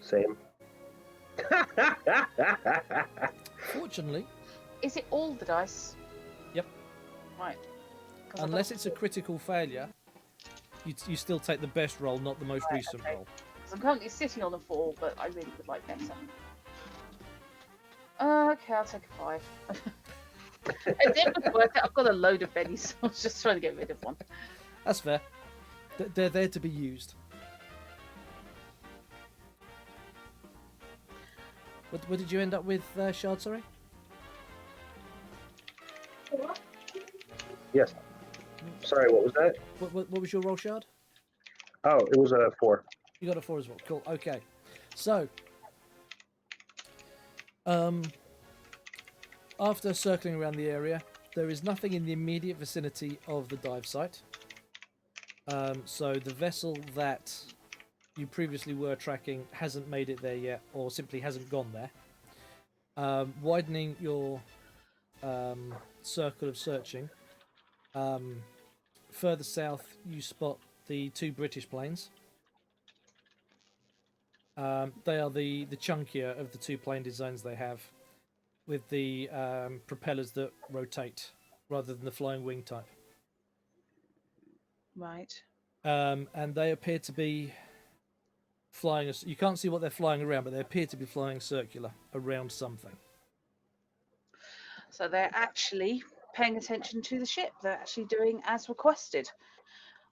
Speaker 6: Same.
Speaker 1: Fortunately,
Speaker 3: Is it all the dice?
Speaker 1: Yep.
Speaker 3: Right. 'Cause I
Speaker 1: unless
Speaker 3: got-
Speaker 1: it's a critical failure, you still take the best roll, not the most recent
Speaker 3: okay.
Speaker 1: roll.
Speaker 3: 'cause I'm currently sitting on a 4, but I really would like better. Okay, I'll take a 5. It didn't work out. I've got a load of bennies, so I was just trying to get rid of one.
Speaker 1: That's fair. They're there to be used. What did you end up with, Shard? Sorry.
Speaker 6: Yes. Sorry, what was that?
Speaker 1: What was your roll, Shard?
Speaker 6: Oh, it was a 4.
Speaker 1: You got a 4 as well. Cool. Okay. So, after circling around the area, there is nothing in the immediate vicinity of the dive site. So the vessel that you previously were tracking hasn't made it there yet, or simply hasn't gone there. Widening your circle of searching, further south you spot the 2 British planes. They are the chunkier of the 2 plane designs they have, with the propellers that rotate rather than the flying wing type.
Speaker 3: Right.
Speaker 1: And they appear to be flying. You can't see what they're flying around, but they appear to be flying circular around something.
Speaker 3: So they're actually paying attention to the ship. They're actually doing as requested.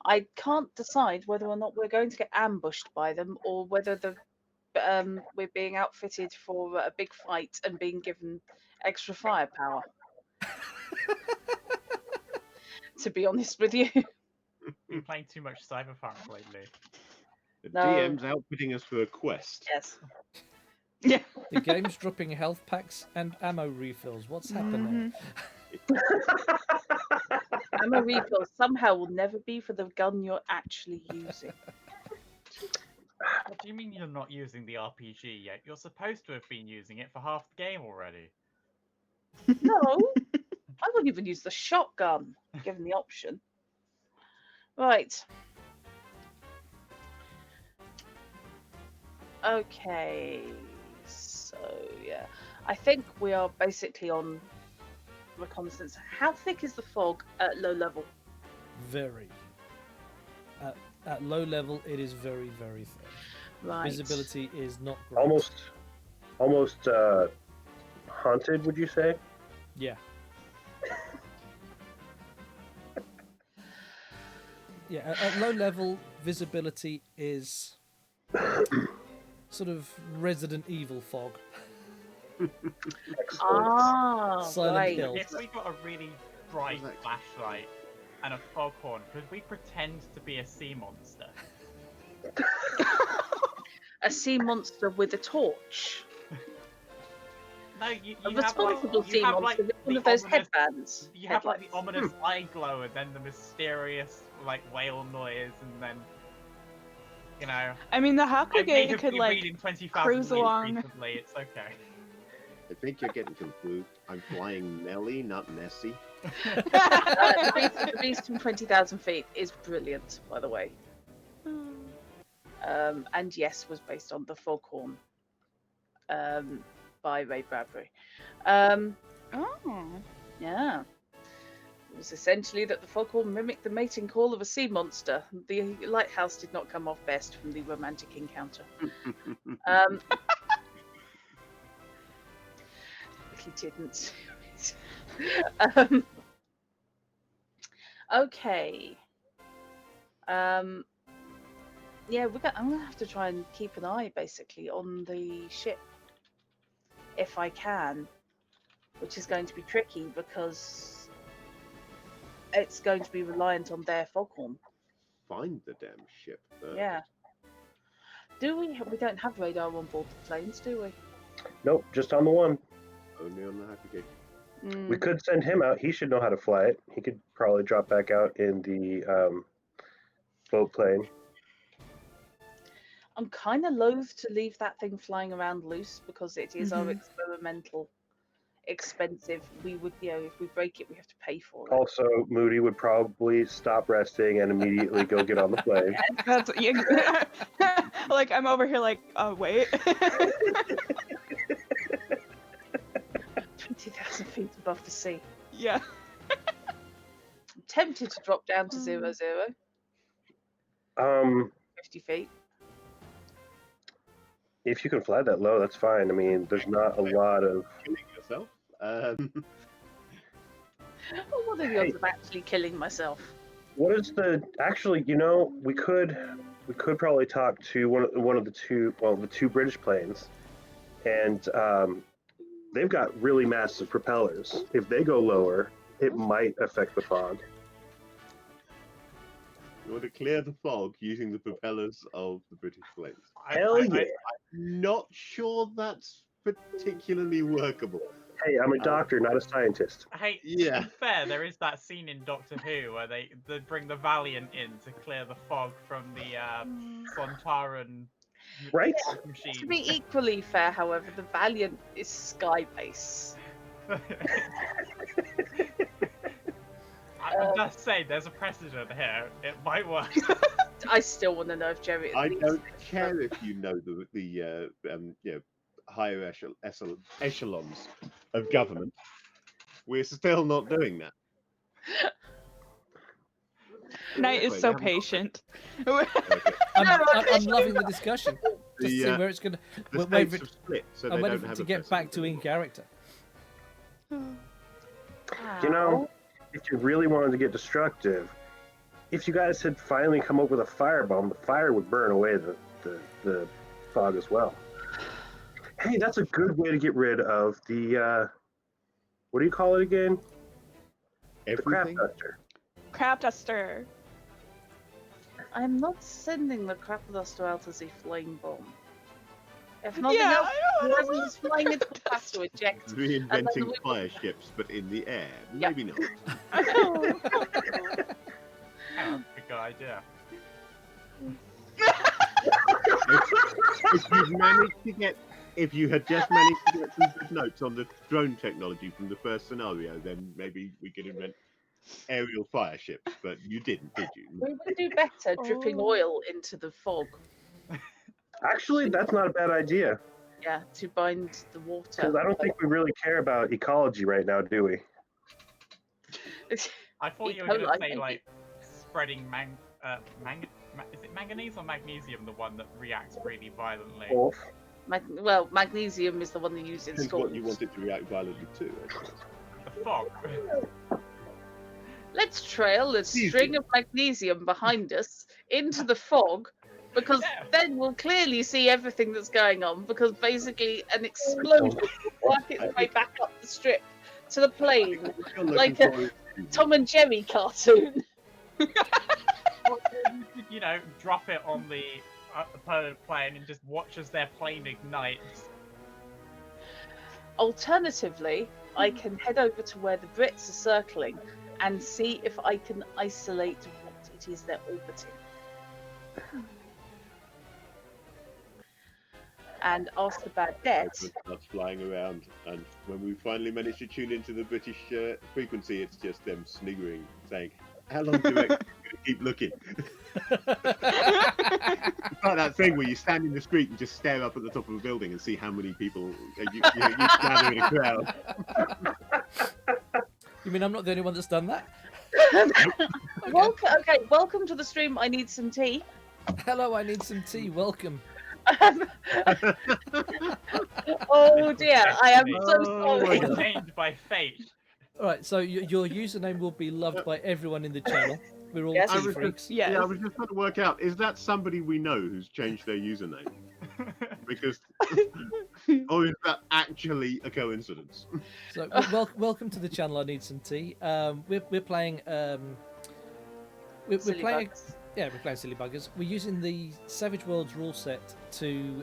Speaker 3: I can't decide whether or not we're going to get ambushed by them, or whether we're being outfitted for a big fight and being given extra firepower. To be honest with you.
Speaker 5: Been playing too much Cyberpunk lately.
Speaker 4: The
Speaker 3: No.
Speaker 4: DM's outfitting us for a quest.
Speaker 3: Yes.
Speaker 2: Yeah.
Speaker 1: The game's dropping health packs and ammo refills. What's happening?
Speaker 3: Ammo refill somehow will never be for the gun you're actually using.
Speaker 5: What do you mean you're not using the RPG yet? You're supposed to have been using it for half the game already.
Speaker 3: No, I wouldn't even use the shotgun, given the option. Right. Okay. So, yeah. I think we are basically on reconnaissance. How thick is the fog at low level?
Speaker 1: Very. At low level, it is very, very thin.
Speaker 3: Right.
Speaker 1: Visibility is not great.
Speaker 6: Almost haunted, would you say?
Speaker 1: Yeah. Yeah, at low level, visibility is sort of Resident Evil fog.
Speaker 3: Ah,
Speaker 1: Silent
Speaker 3: right.
Speaker 1: Hill.
Speaker 5: If we got a really bright
Speaker 4: Exactly.
Speaker 5: flashlight and a foghorn, could we pretend to be a sea monster?
Speaker 3: A sea monster with a torch.
Speaker 5: No, you
Speaker 3: A
Speaker 5: have like,
Speaker 3: responsible sea
Speaker 5: you have
Speaker 3: monster
Speaker 5: like
Speaker 3: with one
Speaker 5: the
Speaker 3: of those
Speaker 5: ominous,
Speaker 3: headbands.
Speaker 5: you have like the
Speaker 3: Headlights.
Speaker 5: ominous eye glow and then the mysterious like whale noise and then you know.
Speaker 2: I mean, the
Speaker 5: I may
Speaker 2: Hakuge
Speaker 5: have
Speaker 2: could
Speaker 5: been
Speaker 2: like
Speaker 5: reading 20,000
Speaker 2: cruise
Speaker 5: Leagues
Speaker 2: along.
Speaker 5: recently, it's okay.
Speaker 4: I think you're getting confused. I'm flying Nelly, not Nessie.
Speaker 3: The Beast from 20,000 Feet is brilliant, by the way. And yes, was based on The Foghorn by Ray Bradbury.
Speaker 2: Oh.
Speaker 3: Yeah. It was essentially that the foghorn mimicked the mating call of a sea monster. The lighthouse did not come off best from the romantic encounter. He didn't. Okay. Yeah, I'm gonna have to try and keep an eye, basically, on the ship, if I can, which is going to be tricky because it's going to be reliant on their foghorn.
Speaker 4: Find the damn ship.
Speaker 3: Yeah. Do we? We don't have radar on board the planes, do we?
Speaker 6: Nope, just on the one.
Speaker 4: Only on the Hakuge.
Speaker 6: We could send him out. He should know how to fly it. He could probably drop back out in the boat plane.
Speaker 3: I'm kind of loath to leave that thing flying around loose because it is our
Speaker 2: Mhm.
Speaker 3: experimental, expensive. We would, if we break it, we have to pay for it.
Speaker 6: Also, Moody would probably stop resting and immediately go get on the plane.
Speaker 2: That's yeah. Like I'm over here like, oh wait.
Speaker 3: 20,000 feet above the sea.
Speaker 2: Yeah.
Speaker 3: I'm tempted to drop down to 0, 50 feet.
Speaker 6: If you can fly that low, that's fine. I mean, there's not a lot of.
Speaker 4: Killing yourself?
Speaker 3: Well, what are the odds of actually killing myself?
Speaker 6: What is the actually? You know, we could probably talk to one of the two. Well, the two British planes, and they've got really massive propellers. If they go lower, it might affect the fog.
Speaker 4: You want to clear the fog using the propellers of the British planes.
Speaker 6: Hell yeah!
Speaker 4: I'm not sure that's particularly workable.
Speaker 6: Hey, I'm a doctor, not a scientist.
Speaker 5: Hey,
Speaker 4: Yeah.
Speaker 5: to be fair, there is that scene in Doctor Who where they bring the Valiant in to clear the fog from the Sontaran
Speaker 6: Right?
Speaker 5: machine.
Speaker 3: To be equally fair, however, the Valiant is Skybase.
Speaker 5: I'm just saying, there's a precedent here. It might work.
Speaker 3: I still want to know if Jerry.
Speaker 4: I don't care if you know the you know, higher echelons of government. We're still not doing that.
Speaker 2: Knight is
Speaker 4: Wait,
Speaker 2: so
Speaker 4: we haven't got-
Speaker 2: patient.
Speaker 4: Okay.
Speaker 1: I'm loving the discussion. Just to see
Speaker 4: The,
Speaker 1: where it's going
Speaker 4: the
Speaker 1: to. Wait
Speaker 4: states
Speaker 1: for
Speaker 4: have split, so
Speaker 1: I'm
Speaker 4: they
Speaker 1: waiting
Speaker 4: don't
Speaker 1: for it
Speaker 4: have
Speaker 1: to
Speaker 4: a
Speaker 1: get back
Speaker 4: precedent.
Speaker 1: to in character.
Speaker 6: You know, if you really wanted to get destructive, if you guys had finally come up with a firebomb, the fire would burn away the fog as well. Hey, that's a good way to get rid of the, what do you call it again? The crap
Speaker 4: Everything.
Speaker 6: duster.
Speaker 2: Crap duster.
Speaker 3: I'm not sending the crap duster out as a flame bomb. If nothing
Speaker 2: Yeah,
Speaker 3: else,
Speaker 2: I know.
Speaker 3: whoever's flying into the path to eject.
Speaker 4: Reinventing
Speaker 3: we-
Speaker 4: fire ships, but in the air.
Speaker 3: Yeah.
Speaker 4: Maybe not.
Speaker 5: Yeah, that's a good idea.
Speaker 4: If you had just managed to get some good notes on the drone technology from the first scenario, then maybe we could invent aerial fire ships. But you didn't, did you?
Speaker 3: We would do better dripping
Speaker 2: Oh.
Speaker 3: oil into the fog.
Speaker 6: Actually, that's not a bad idea,
Speaker 3: Yeah, to bind the water.
Speaker 6: because I don't think we really care about ecology right now, do we?
Speaker 5: I thought you were
Speaker 3: Because
Speaker 5: going
Speaker 3: I
Speaker 5: to say,
Speaker 3: think
Speaker 5: like, spreading is it manganese or magnesium, the one that reacts really violently?
Speaker 6: Wolf.
Speaker 3: Well, magnesium is the one they use in
Speaker 4: Depends what you
Speaker 3: schools.
Speaker 4: want it to react violently to. I suppose.
Speaker 5: The fog.
Speaker 3: Let's trail a
Speaker 4: Easy.
Speaker 3: string of magnesium behind us into the fog, because
Speaker 5: Yeah.
Speaker 3: then we'll clearly see everything that's going on, because basically an explosion will work its way back up the strip to the plane.
Speaker 4: Still
Speaker 3: Like
Speaker 4: looking for-
Speaker 3: Tom and Jerry cartoon.
Speaker 5: You know, drop it on the opponent plane and just watch as their plane ignites.
Speaker 3: Alternatively, I can head over to where the Brits are circling and see if I can isolate what it is they're orbiting. And ask the bad dead.
Speaker 4: Starts flying around, and when we finally manage to tune into the British frequency, it's just them sniggering, saying, "How long do you reckon we're going to keep looking?" It's like that thing where you stand in the street and just stare up at the top of a building and see how many people you gather in a crowd.
Speaker 1: You mean I'm not the only one that's done that?
Speaker 3: Welcome to the stream. I need some tea.
Speaker 1: Hello, I need some tea. Welcome.
Speaker 3: Oh dear, I am so
Speaker 4: Oh,
Speaker 3: sorry.
Speaker 4: my
Speaker 5: Ordained by fate.
Speaker 1: All right, so your username will be loved by everyone in the channel. We're all
Speaker 3: Yes.
Speaker 4: I
Speaker 1: tea
Speaker 4: was
Speaker 1: freaks.
Speaker 2: Yes.
Speaker 4: Yeah, I was just trying to work out, is that somebody we know who's changed their username? Because, or is that actually a coincidence?
Speaker 1: So welcome to the channel. I need some tea. We're playing. We're
Speaker 3: Silly
Speaker 1: playing.
Speaker 3: bugs.
Speaker 1: Yeah, we're playing Silly Buggers. We're using the Savage Worlds rule set to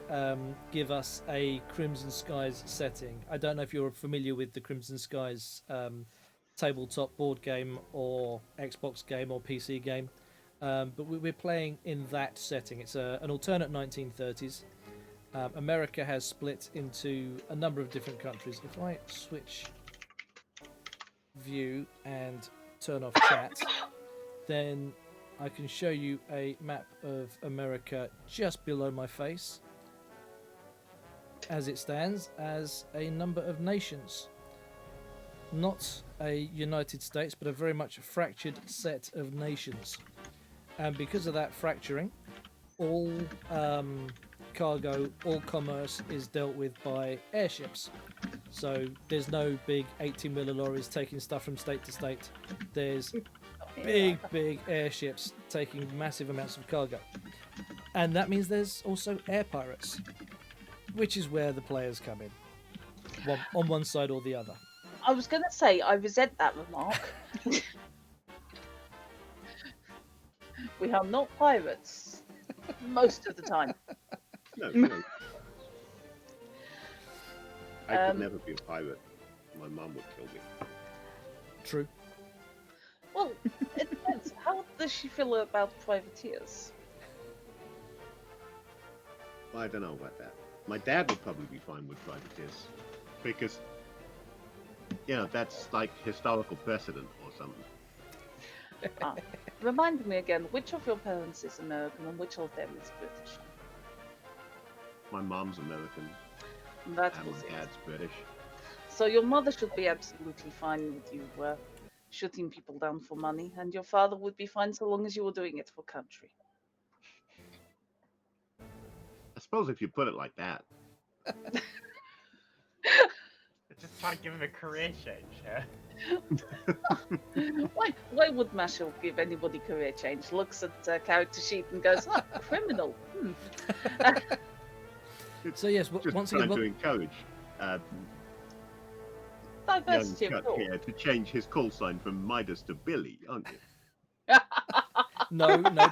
Speaker 1: give us a Crimson Skies setting. I don't know if you're familiar with the Crimson Skies tabletop board game or Xbox game or PC game, but we're playing in that setting. It's an alternate 1930s. America has split into a number of different countries. If I switch view and turn off chat, then I can show you a map of America just below my face as it stands as a number of nations. Not a United States, but a very much fractured set of nations. And because of that fracturing, all cargo, all commerce is dealt with by airships. So there's no big 18-wheeler lorries taking stuff from state to state. There's big airships taking massive amounts of cargo. And that means there's also air pirates. which is where the players come in, on one side or the other.
Speaker 3: I was going to say, I resent that remark. We are not pirates. Most of the time.
Speaker 4: No, no. I could
Speaker 3: Um,
Speaker 4: never be a pirate. My mum would kill me.
Speaker 1: True.
Speaker 3: Well, it depends. How does she feel about privateers?
Speaker 4: I don't know about that. My dad would probably be fine with privateers. Because, that's like historical precedent or something.
Speaker 3: Remind me again, which of your parents is American and which of them is British?
Speaker 4: My mom's American
Speaker 3: That
Speaker 4: and
Speaker 3: was
Speaker 4: my
Speaker 3: it.
Speaker 4: dad's British.
Speaker 3: So your mother should be absolutely fine with you shooting people down for money, and your father would be fine so long as you were doing it for country.
Speaker 4: I suppose if you put it like that.
Speaker 5: Just trying to give him a career change, yeah?
Speaker 3: Why would Marshall give anybody career change? Looks at the character sheet and goes, "Oh, criminal."
Speaker 1: So yes,
Speaker 4: Just
Speaker 1: once
Speaker 4: trying
Speaker 1: again,
Speaker 4: to encourage young
Speaker 3: Diversity of
Speaker 4: Chuck
Speaker 3: thought.
Speaker 4: here to change his call sign from Midas to Billy, aren't you?
Speaker 1: no,
Speaker 2: Oh no!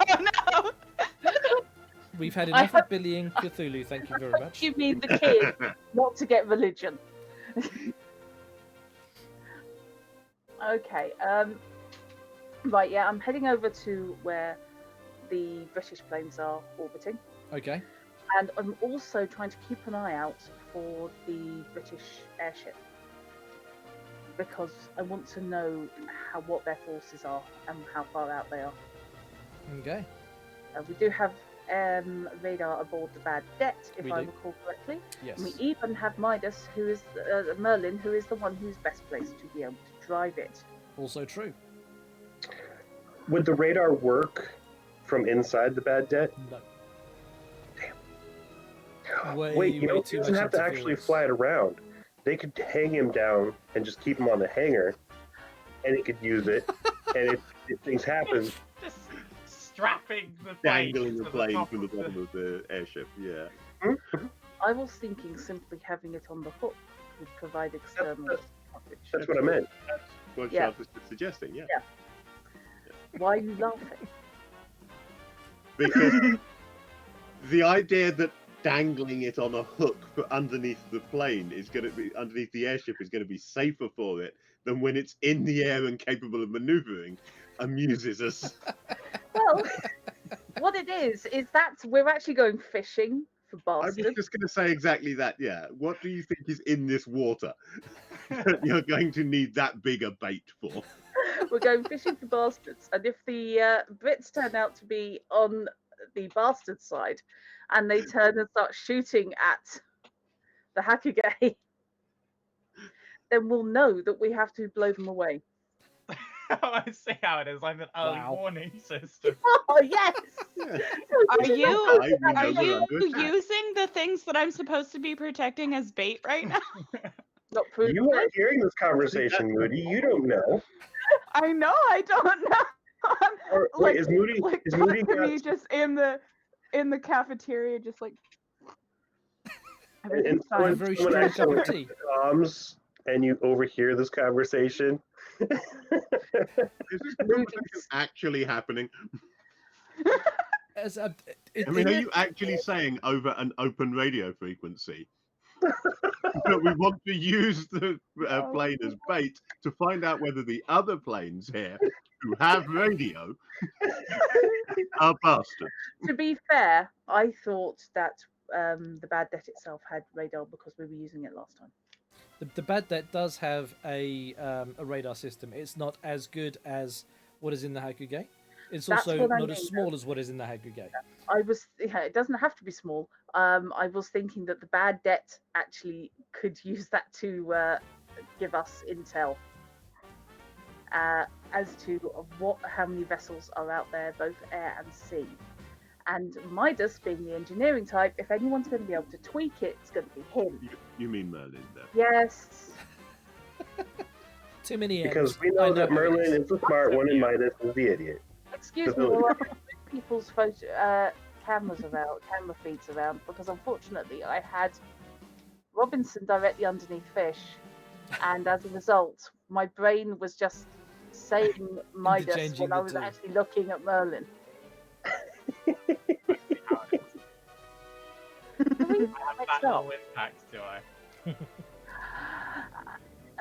Speaker 1: we've had
Speaker 3: I
Speaker 1: enough of Billy and Cthulhu. Thank you very much.
Speaker 3: You mean the kid, not to get religion. Okay. Right. Yeah, I'm heading over to where the British planes are orbiting,
Speaker 1: Okay.
Speaker 3: and I'm also trying to keep an eye out for the British airship because I want to know what their forces are and how far out they are.
Speaker 1: Okay.
Speaker 3: We do have radar aboard the Bad Debt, if
Speaker 1: We
Speaker 3: I
Speaker 1: do.
Speaker 3: recall correctly.
Speaker 1: Yes.
Speaker 3: We even have Midas, who is Merlin, who is the one who's best placed to be able to drive it.
Speaker 1: Also true.
Speaker 6: Would the radar work from inside the Bad Debt?
Speaker 1: No.
Speaker 6: Damn.
Speaker 1: Way,
Speaker 6: Wait,
Speaker 1: way
Speaker 6: he
Speaker 1: too
Speaker 6: doesn't
Speaker 1: much
Speaker 6: have to actually
Speaker 1: interference.
Speaker 6: fly it around. They could hang him down and just keep him on the hanger, and he could use it. And if things happen,
Speaker 5: Just strapping the plane
Speaker 4: Dangling
Speaker 5: to
Speaker 4: the plane
Speaker 5: top
Speaker 4: from the
Speaker 5: of
Speaker 4: bottom of the airship, yeah.
Speaker 3: I was thinking simply having it on the hook would provide external coverage.
Speaker 6: that's what I meant.
Speaker 4: What
Speaker 3: Yeah.
Speaker 4: Charles was suggesting, yeah.
Speaker 3: Why are you laughing?
Speaker 4: Because the idea that dangling it on a hook for underneath the plane is going to be underneath the airship is going to be safer for it than when it's in the air and capable of maneuvering amuses us.
Speaker 3: Well, what it is that we're actually going fishing for
Speaker 4: I was
Speaker 3: bastards.
Speaker 4: just going to say exactly that, yeah. What do you think is in this water that you're going to need that big a bait for?
Speaker 3: We're going fishing for bastards, and if the Brits turn out to be on the bastard side, and they turn and start shooting at the Hakugei, then we'll know that we have to blow them away.
Speaker 5: I see how it is, like an early
Speaker 1: Wow.
Speaker 5: warning system.
Speaker 3: Oh yes!
Speaker 4: Yeah.
Speaker 2: Are you
Speaker 4: I
Speaker 2: are
Speaker 4: remember
Speaker 2: you
Speaker 4: under attack.
Speaker 2: using the things that I'm supposed to be protecting as bait right now?
Speaker 3: Not proven.
Speaker 6: You are hearing this conversation, Moody. You don't know.
Speaker 2: I know I don't know.
Speaker 6: Or,
Speaker 2: Like-
Speaker 6: wait, is Moody?
Speaker 2: Like
Speaker 6: Is Moody
Speaker 2: cut to me
Speaker 6: got?
Speaker 2: just in the cafeteria, just like
Speaker 6: And
Speaker 2: everything's
Speaker 1: A
Speaker 6: someone-
Speaker 2: fine.
Speaker 1: very
Speaker 6: someone
Speaker 1: strong cup
Speaker 6: actually
Speaker 1: of tea.
Speaker 6: comms, and you overhear this conversation.
Speaker 4: Is this conversation actually happening?
Speaker 1: As
Speaker 4: I mean, are you actually saying over an open radio frequency that we want to use the plane as bait to find out whether the other planes here who have radio are bastards?
Speaker 3: To be fair, I thought that the Bad Debt itself had radar because we were using it last time.
Speaker 1: the Bad Debt does have a radar system. It's not as good as what is in the Hakugei. It's
Speaker 3: That's
Speaker 1: also
Speaker 3: what I
Speaker 1: not as
Speaker 3: mean.
Speaker 1: small as what is in the Hakugei.
Speaker 3: It doesn't have to be small. I was thinking that the Bad Debt actually could use that to give us intel as to how many vessels are out there, both air and sea. And Midas, being the engineering type, if anyone's going to be able to tweak it, it's going to be him.
Speaker 4: You mean Merlin, though?
Speaker 3: Yes.
Speaker 1: Too many
Speaker 6: Because
Speaker 1: M's.
Speaker 6: we
Speaker 1: I
Speaker 6: know that
Speaker 1: how it
Speaker 6: Merlin
Speaker 1: is.
Speaker 6: is the smart one and Midas is the idiot.
Speaker 3: Excuse me, while I move people's camera feeds around, because unfortunately I had Robinson directly underneath Fish, and as a result, my brain was just saying Midas
Speaker 1: Interchanging
Speaker 3: when I
Speaker 1: the
Speaker 3: was
Speaker 1: two.
Speaker 3: actually looking at Merlin.
Speaker 5: I have that little impact, do I?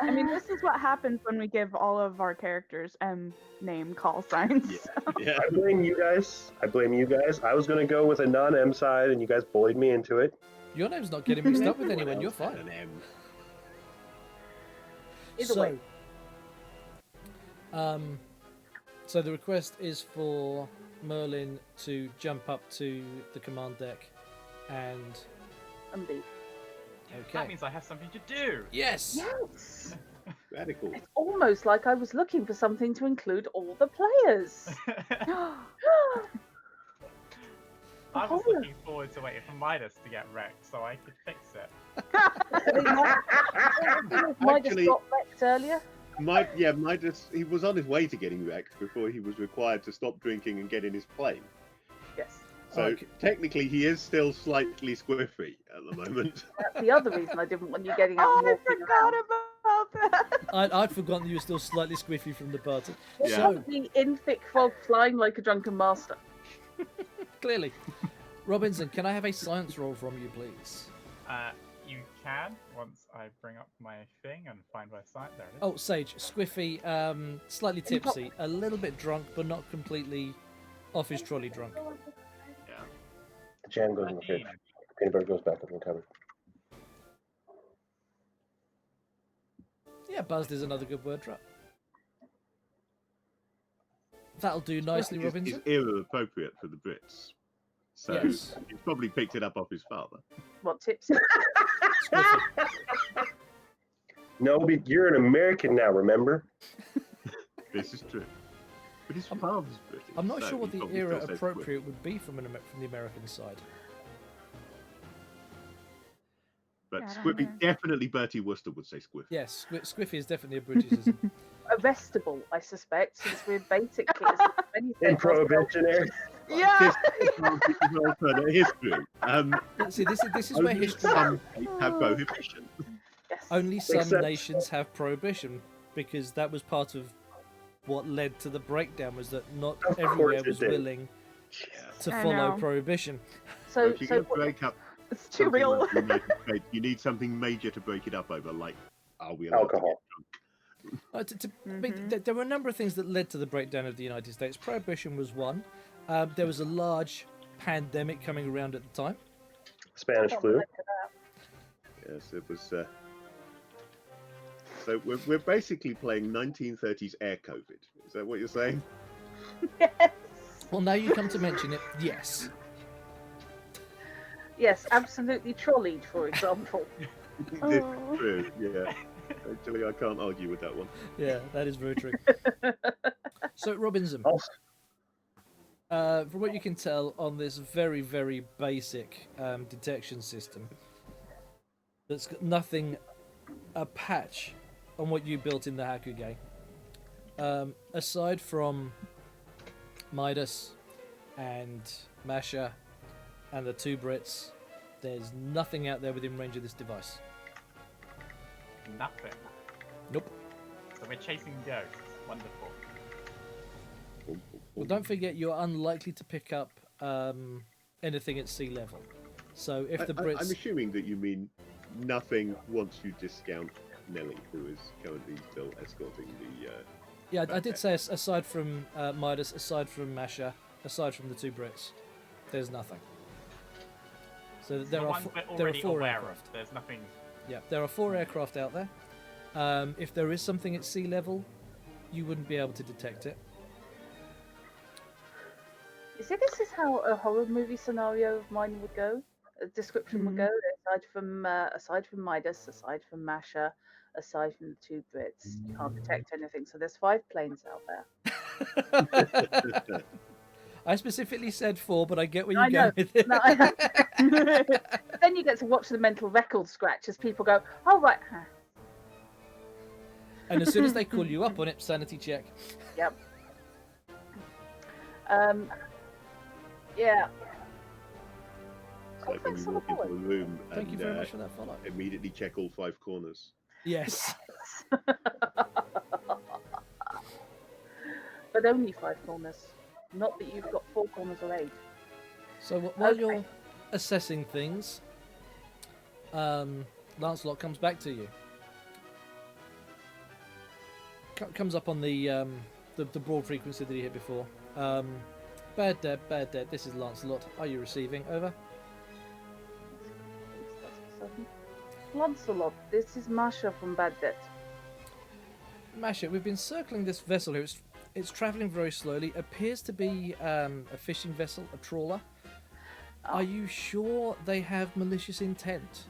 Speaker 2: I mean, this is what happens when we give all of our characters name call signs.
Speaker 4: Yeah.
Speaker 6: I blame you guys. I was gonna go with a non-M side, and you guys bullied me into it.
Speaker 1: Your name's not getting mixed up with anyone. You're
Speaker 4: Else had
Speaker 1: fine.
Speaker 4: an M.
Speaker 3: Either way.
Speaker 1: So the request is for Merlin to jump up to the command deck, and
Speaker 3: Indeed.
Speaker 5: That
Speaker 1: okay.
Speaker 5: means I have something to do.
Speaker 1: Yes.
Speaker 3: Yes.
Speaker 4: Radical.
Speaker 3: It's almost like I was looking for something to include all the players.
Speaker 5: I was
Speaker 3: Oh.
Speaker 5: looking forward to waiting for Midas to get wrecked so I could fix it.
Speaker 3: Midas
Speaker 4: Actually-
Speaker 3: got wrecked earlier.
Speaker 4: Midas, he was on his way to getting wrecked before he was required to stop drinking and get in his plane.
Speaker 3: Yes.
Speaker 4: So
Speaker 1: Okay.
Speaker 4: technically, he is still slightly squiffy at the moment.
Speaker 3: That's the other reason I didn't want you getting out
Speaker 2: Oh,
Speaker 3: and
Speaker 2: I
Speaker 3: walking
Speaker 2: forgot
Speaker 3: around.
Speaker 2: about that.
Speaker 1: I'd forgotten you were still slightly squiffy from the party.
Speaker 4: Yeah.
Speaker 1: So
Speaker 3: The in thick fog flying like a drunken master.
Speaker 1: clearly, Robinson, can I have a science roll from you, please?
Speaker 5: You can once I bring up my thing and find where site there it is.
Speaker 1: Oh, Sage, squiffy, slightly tipsy, a little bit drunk, but not completely off his trolley drunk.
Speaker 5: Yeah.
Speaker 6: Jam goes in the fridge.
Speaker 5: 13.
Speaker 6: Peanut butter goes back up in the cupboard.
Speaker 1: Yeah, buzzed is another good word trap. That'll do nicely,
Speaker 4: It's
Speaker 1: Robinson.
Speaker 4: era appropriate for the Brits. So
Speaker 1: Yes.
Speaker 4: he's probably picked it up off his father.
Speaker 3: What tips?
Speaker 1: Squiffy.
Speaker 6: No, but you're an American now, remember?
Speaker 4: This is true. But his father's British.
Speaker 1: I'm not
Speaker 4: so
Speaker 1: sure what
Speaker 4: he
Speaker 1: the
Speaker 4: probably
Speaker 1: era
Speaker 4: still says
Speaker 1: appropriate would be from from the American side.
Speaker 4: But
Speaker 2: Yeah, I don't
Speaker 4: Squiffy,
Speaker 2: know.
Speaker 4: definitely Bertie Wooster would say Squiff.
Speaker 1: Yes, squiffy is definitely a Britishism.
Speaker 3: Arrestable, I suspect, since we're basically as many
Speaker 6: In
Speaker 3: said ourselves.
Speaker 6: prohibitionary.
Speaker 2: Yeah.
Speaker 4: This is alternate history.
Speaker 1: See, this is where
Speaker 4: Only
Speaker 1: history.
Speaker 4: some states have prohibition.
Speaker 3: Yes.
Speaker 1: Only some
Speaker 6: Except-
Speaker 1: nations have prohibition, because that was part of what led to the breakdown. Was that not
Speaker 6: Of course
Speaker 1: everywhere
Speaker 6: it
Speaker 1: was
Speaker 6: did.
Speaker 1: willing
Speaker 4: Yeah.
Speaker 1: to
Speaker 2: I
Speaker 1: follow
Speaker 2: know.
Speaker 1: prohibition.
Speaker 3: So,
Speaker 4: if you're going to break up
Speaker 2: It's too
Speaker 4: something
Speaker 2: real.
Speaker 4: like the United States, you need something major to break it up over, like, are we allowed
Speaker 6: Alcohol.
Speaker 1: I mean, there were a number of things that led to the breakdown of the United States. Prohibition was one. There was a large pandemic coming around at the time.
Speaker 6: Spanish flu.
Speaker 4: to get drunk? Yes, it was. So we're basically playing 1930s air COVID. Is that what you're saying?
Speaker 3: yes.
Speaker 1: Well, now you come to mention it, yes.
Speaker 3: Yes, absolutely trolleyed, for example.
Speaker 4: This
Speaker 2: Oh.
Speaker 4: is true. Yeah. Actually, I can't argue with that one.
Speaker 1: Yeah, that is very true. So, Robinson,
Speaker 6: Also,
Speaker 1: from what you can tell on this very, very basic detection system, that's got nothing, a patch on what you built in the Hakuge. Aside from Midas and Masha and the two Brits, there's nothing out there within range of this device.
Speaker 5: Nothing.
Speaker 1: Nope.
Speaker 5: So we're chasing ghosts. Wonderful.
Speaker 1: Well, don't forget, you're unlikely to pick up anything at sea level. So if the Brits...
Speaker 4: I'm assuming that you mean nothing once you discount Nelly, who is currently still escorting the.
Speaker 1: Yeah, I did say aside from Midas, aside from Masha, aside from the two Brits, there's nothing. So there
Speaker 5: the
Speaker 1: are
Speaker 5: ones we're
Speaker 1: there are
Speaker 5: already
Speaker 1: 4
Speaker 5: aware
Speaker 1: aircraft.
Speaker 5: of. There's nothing.
Speaker 1: Yeah, there are 4 aircraft out there. If there is something at sea level, you wouldn't be able to detect it.
Speaker 3: You see, this is how a horror movie scenario of mine would go. A description would go aside from Midas, aside from Masha, aside from the two Brits, you can't detect anything. So there's 5 planes out there.
Speaker 1: I specifically said 4, but I get where
Speaker 3: I
Speaker 1: you're
Speaker 3: know.
Speaker 1: going with it.
Speaker 3: No, But then you get to watch the mental record scratch as people go, "Oh right, huh,
Speaker 1: And as soon as they call you up on it, sanity check.
Speaker 3: yep." Yeah.
Speaker 4: It's like when
Speaker 3: thanks
Speaker 4: you
Speaker 3: for the
Speaker 4: walk into a
Speaker 3: follow.
Speaker 4: room
Speaker 1: Thank you
Speaker 4: and
Speaker 1: very much for that follow.
Speaker 4: immediately check all 5 corners.
Speaker 1: Yes.
Speaker 3: But only 5 corners. Not that you've got 4 corners or 8.
Speaker 1: So while
Speaker 3: Okay.
Speaker 1: you're assessing things, Lancelot comes back to you. Comes up on the broad frequency that he hit before. Bad dead. This is Lancelot. Are you receiving? Over.
Speaker 3: Lancelot, this is Masha from Bad Debt.
Speaker 1: Masha, we've been circling this vessel here. It's travelling very slowly. Appears to be a fishing vessel, a trawler. Are you sure they have malicious intent?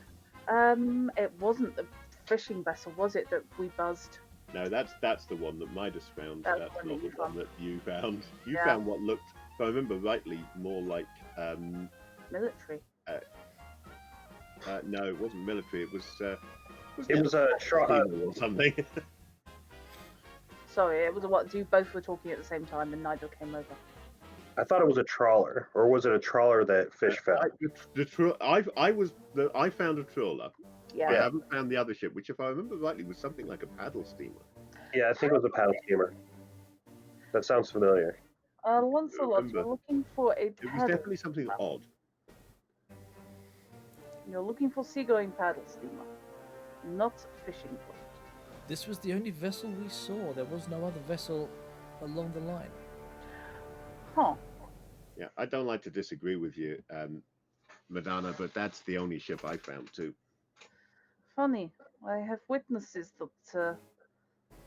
Speaker 3: It wasn't the fishing vessel, was it, that we buzzed?
Speaker 4: No, that's the one that Midas found.
Speaker 3: That's
Speaker 4: That's
Speaker 3: one
Speaker 4: not
Speaker 3: that you
Speaker 4: the one
Speaker 3: found.
Speaker 4: that you found. You
Speaker 3: Yeah.
Speaker 4: found what looked, if I remember rightly, more like
Speaker 3: Military.
Speaker 4: no, it wasn't military. It was
Speaker 6: It was a
Speaker 4: steamer or something.
Speaker 3: Sorry, it was a what? You both were talking at the same time and Nigel came over.
Speaker 6: I thought it was a trawler, or was it a trawler that fish found?
Speaker 4: I found a trawler.
Speaker 3: Yeah.
Speaker 4: I haven't found the other ship, which, if I remember rightly, was something like a paddle steamer.
Speaker 6: Yeah, I think it was a paddle steamer. That sounds familiar.
Speaker 3: Lancelot,
Speaker 4: remember.
Speaker 3: you're looking for a
Speaker 4: It was
Speaker 3: paddle.
Speaker 4: definitely something odd.
Speaker 3: You're looking for seagoing paddle steamer, not fishing boat.
Speaker 1: This was the only vessel we saw. There was no other vessel along the line.
Speaker 3: Huh.
Speaker 4: Yeah, I don't like to disagree with you, Madonna, but that's the only ship I found too.
Speaker 3: Funny. I have witnesses that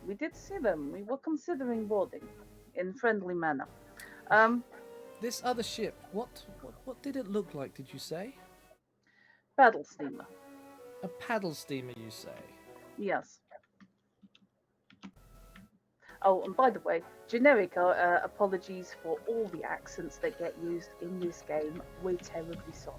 Speaker 3: we did see them. We were considering boarding in friendly manner.
Speaker 1: This other ship, what did it look like, did you say?
Speaker 3: Paddle steamer.
Speaker 1: A paddle steamer, you say?
Speaker 3: Yes. Oh, and by the way, generic apologies for all the accents that get used in this game. We're terribly sorry.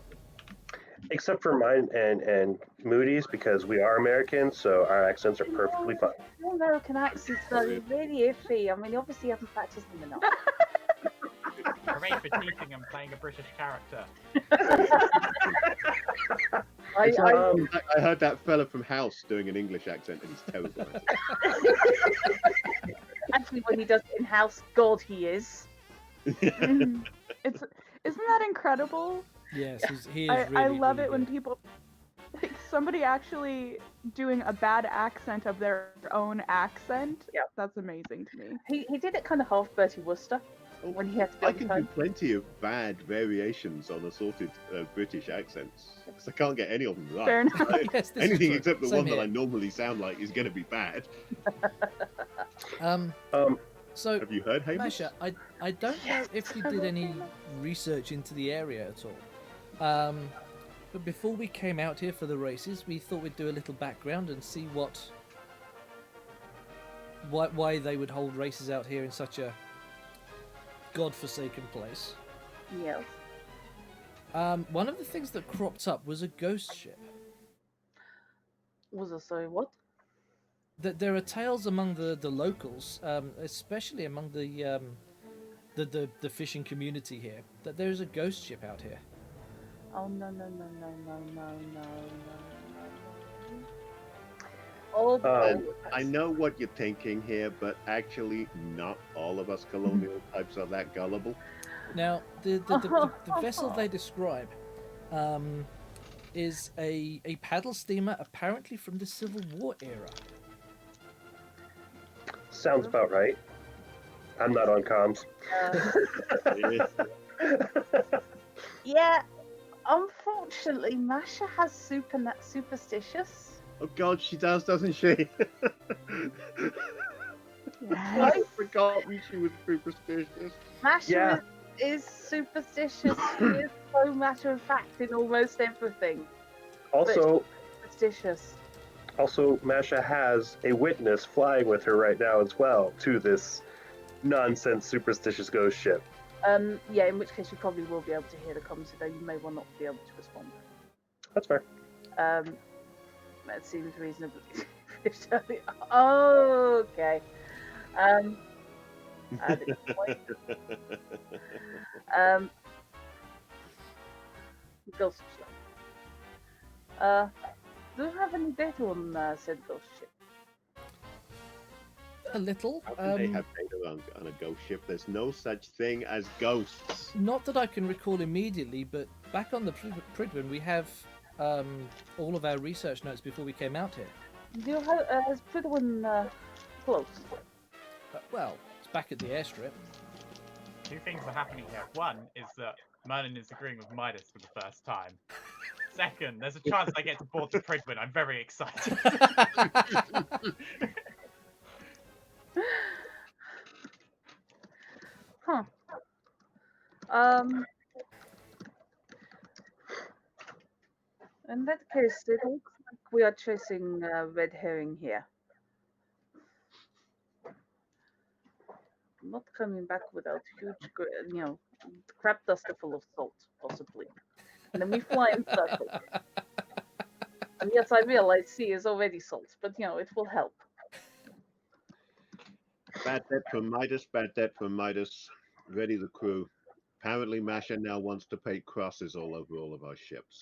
Speaker 6: Except for mine and Moody's, because we are Americans, so our accents are perfectly fine.
Speaker 3: Your American accents are really iffy. I mean, obviously you haven't practiced them enough.
Speaker 5: Hooray for teaching and playing a British character.
Speaker 3: I
Speaker 4: heard that fella from House doing an English accent, and he's terrible at it.
Speaker 3: actually, when he does it in-house, God, he is.
Speaker 2: Isn't that incredible?
Speaker 1: Yes, he is really,
Speaker 2: I love
Speaker 1: really
Speaker 2: it when
Speaker 1: good.
Speaker 2: people, like, somebody actually doing a bad accent of their own accent.
Speaker 3: Yeah.
Speaker 2: That's amazing to me.
Speaker 3: He did it kind of half Bertie Wooster when he had to
Speaker 4: I
Speaker 3: build
Speaker 4: can
Speaker 3: his
Speaker 4: do
Speaker 3: home.
Speaker 4: plenty of bad variations on assorted British accents, because I can't get any of them right.
Speaker 2: Fair enough.
Speaker 1: Yes, this is
Speaker 4: Anything
Speaker 1: true.
Speaker 4: except the
Speaker 1: Same
Speaker 4: one that
Speaker 1: here.
Speaker 4: I normally sound like is going to be bad.
Speaker 1: So,
Speaker 4: Have you heard Hamish?
Speaker 1: Masha, I don't know if you did any research into the area at all. But before we came out here for the races, we thought we'd do a little background and see why they would hold races out here in such a godforsaken place.
Speaker 3: Yes.
Speaker 1: One of the things that cropped up was a ghost ship.
Speaker 3: Was it sorry? What?
Speaker 1: That there are tales among the locals, especially among the fishing community here, that there is a ghost ship out here.
Speaker 3: Oh no. Oh,
Speaker 4: I know what you're thinking here, but actually, not all of us colonial types are that gullible.
Speaker 1: Now, the vessel they describe is a paddle steamer, apparently from the Civil War era.
Speaker 6: Sounds about right. I'm not on comms.
Speaker 3: yeah. Unfortunately, Masha has superstitious.
Speaker 4: Oh God, she does, doesn't she?
Speaker 2: Yes.
Speaker 4: I've forgotten she was superstitious.
Speaker 3: Masha
Speaker 6: Yeah.
Speaker 3: is superstitious. She is so matter of fact in almost everything.
Speaker 6: Also,
Speaker 3: Superstitious.
Speaker 6: Masha has a witness flying with her right now as well to this nonsense superstitious ghost ship.
Speaker 3: Yeah, in which case you probably will be able to hear the comms, though you may well not be able to respond.
Speaker 6: That's fair.
Speaker 3: That seems reasonably. Okay. At this point. ghost ship. Do you have any data on said ghost ship?
Speaker 1: A little.
Speaker 4: How can they have data on a ghost ship? There's no such thing as ghosts.
Speaker 1: Not that I can recall immediately, but back on the Pridwen, we have all of our research notes before we came out here.
Speaker 3: Do you have has Pridwen closed?
Speaker 1: Well, it's back at the airstrip.
Speaker 5: Two things are happening here. One is that Merlin is agreeing with Midas for the first time. Second, there's a chance I get to board the Pridwen. I'm very excited.
Speaker 3: Huh. In that case, it looks like we are chasing red herring here. Not coming back without huge, crap duster full of salt, possibly. And then we fly in circles. And yes, I realize sea is already salt, but it will help.
Speaker 4: Bad debt from Midas, bad debt from Midas. Ready the crew. Apparently Masha now wants to paint crosses all over all of our ships.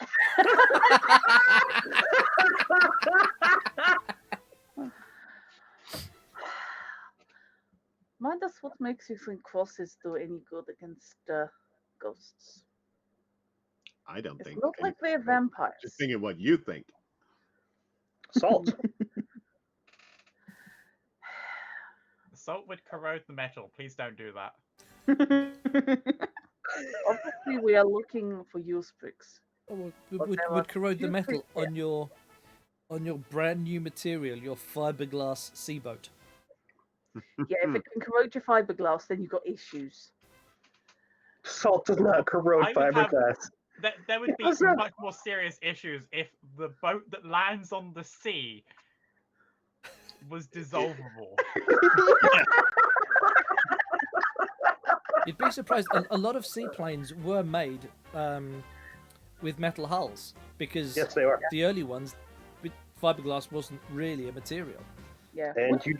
Speaker 3: Midas, what makes you think crosses do any good against ghosts?
Speaker 4: I don't
Speaker 3: It's
Speaker 4: think.
Speaker 3: not like they're vampires.
Speaker 4: Just thinking what you think.
Speaker 6: Salt.
Speaker 5: The salt would corrode the metal. Please don't do that.
Speaker 3: Obviously, we are looking for use bricks.
Speaker 1: Oh,
Speaker 3: But there are
Speaker 1: would corrode the
Speaker 3: few
Speaker 1: metal
Speaker 3: tricks here.
Speaker 1: on your brand new material, your fiberglass seaboat.
Speaker 3: Yeah, if it can corrode your fiberglass, then you've got issues.
Speaker 6: Salt does not corrode
Speaker 5: I would have-
Speaker 6: fiberglass.
Speaker 5: There would be
Speaker 6: How's that?
Speaker 5: much more serious issues if the boat that lands on the sea was dissolvable.
Speaker 1: You'd be surprised. A lot of seaplanes were made with metal hulls because
Speaker 6: Yes, they are.
Speaker 1: the early ones, fiberglass wasn't really a material.
Speaker 3: Yeah.
Speaker 6: And you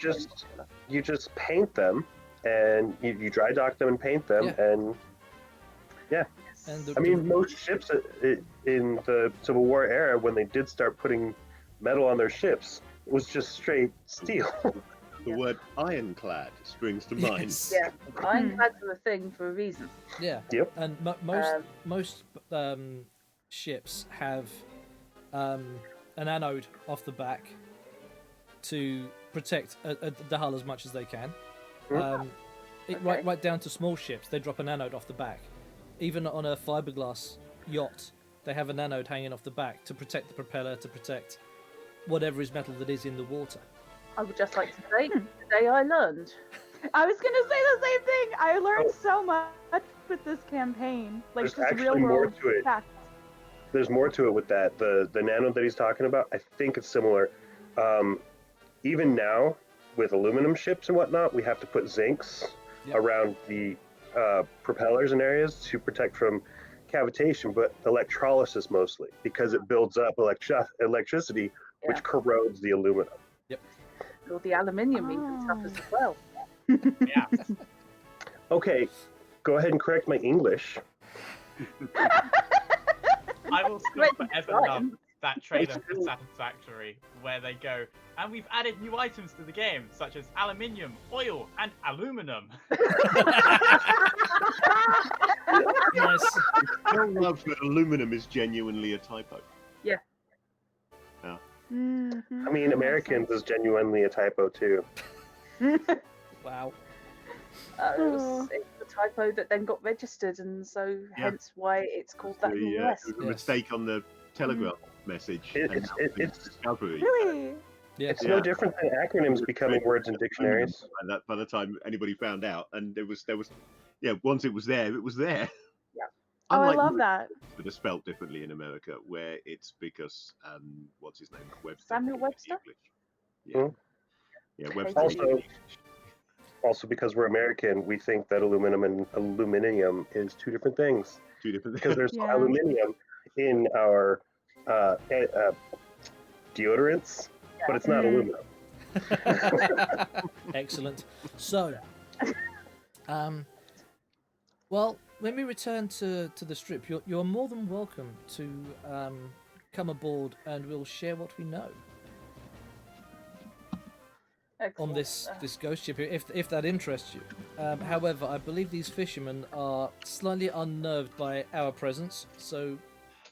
Speaker 6: just paint them, and you dry dock them and paint them,
Speaker 1: Yeah.
Speaker 6: and
Speaker 1: And the,
Speaker 6: I mean, most ships in the Civil War era, when they did start putting metal on their ships, it was just straight steel.
Speaker 4: The word ironclad springs to mind.
Speaker 1: Yes.
Speaker 3: Yeah, ironclads are a thing for a reason.
Speaker 1: Yeah.
Speaker 6: Yep.
Speaker 1: And most ships have an anode off the back to protect the hull as much as they can.
Speaker 6: Mhm.
Speaker 1: Right down to small ships, they drop an anode off the back. Even on a fiberglass yacht, they have an anode hanging off the back to protect the propeller, to protect whatever is metal that is in the water.
Speaker 3: I would just like to say, today I learned.
Speaker 2: I was gonna say the same thing. I learned so much with this campaign, like
Speaker 6: There's
Speaker 2: just
Speaker 6: actually
Speaker 2: real
Speaker 6: more
Speaker 2: world
Speaker 6: to it.
Speaker 2: facts.
Speaker 6: There's more to it with that. The nano that he's talking about, I think it's similar. Even now, with aluminum ships and whatnot, we have to put zincs
Speaker 1: Yep.
Speaker 6: around the propellers and areas to protect from cavitation, but electrolysis mostly, because it builds up electricity, which
Speaker 3: Yeah.
Speaker 6: corrodes the aluminum.
Speaker 3: Well, the aluminium even suffers as well.
Speaker 5: Yeah.
Speaker 6: Okay, go ahead and correct my English.
Speaker 5: I will still
Speaker 3: Great
Speaker 5: forever
Speaker 3: design.
Speaker 5: love that trailer for Satisfactory where they go, and we've added new items to the game, such as aluminium, oil, and aluminum.
Speaker 1: Nice.
Speaker 4: I don't love that aluminum is genuinely a typo.
Speaker 2: Mhm.
Speaker 6: I mean, Americans is genuinely a typo too.
Speaker 1: Wow.
Speaker 3: It's a typo that then got registered, and so
Speaker 4: Yeah.
Speaker 3: hence why it's called that in the
Speaker 4: It
Speaker 3: US.
Speaker 4: was a
Speaker 1: Yes.
Speaker 4: mistake on the telegraph message.
Speaker 6: It-
Speaker 4: and
Speaker 6: it's-
Speaker 4: now
Speaker 6: it-
Speaker 4: it's
Speaker 6: it's-
Speaker 4: discovery.
Speaker 2: Really?
Speaker 1: Yes.
Speaker 6: It's no different than acronyms becoming words in dictionaries.
Speaker 4: And that by the time anybody found out, and there was, once it was there, it was there.
Speaker 3: Yeah.
Speaker 2: Oh, I
Speaker 4: Unlike
Speaker 2: love
Speaker 4: most
Speaker 2: that.
Speaker 4: that are spelt differently in America, where it's because what's his name? Webster.
Speaker 3: Samuel Webster?
Speaker 4: English. Yeah.
Speaker 6: Hmm.
Speaker 4: Yeah, Webster.
Speaker 6: Also- Also, because we're American, we think that aluminum and aluminium is two different things.
Speaker 4: Two different
Speaker 6: Because there's
Speaker 2: Yeah.
Speaker 6: aluminium in our deodorants, but it's not
Speaker 2: Mhm.
Speaker 6: aluminum.
Speaker 1: Excellent. So, well, when we return to the strip, you're more than welcome to come aboard, and we'll share what we know on
Speaker 3: Excellent.
Speaker 1: this ghost ship here, if that interests you. However, I believe these fishermen are slightly unnerved by our presence, so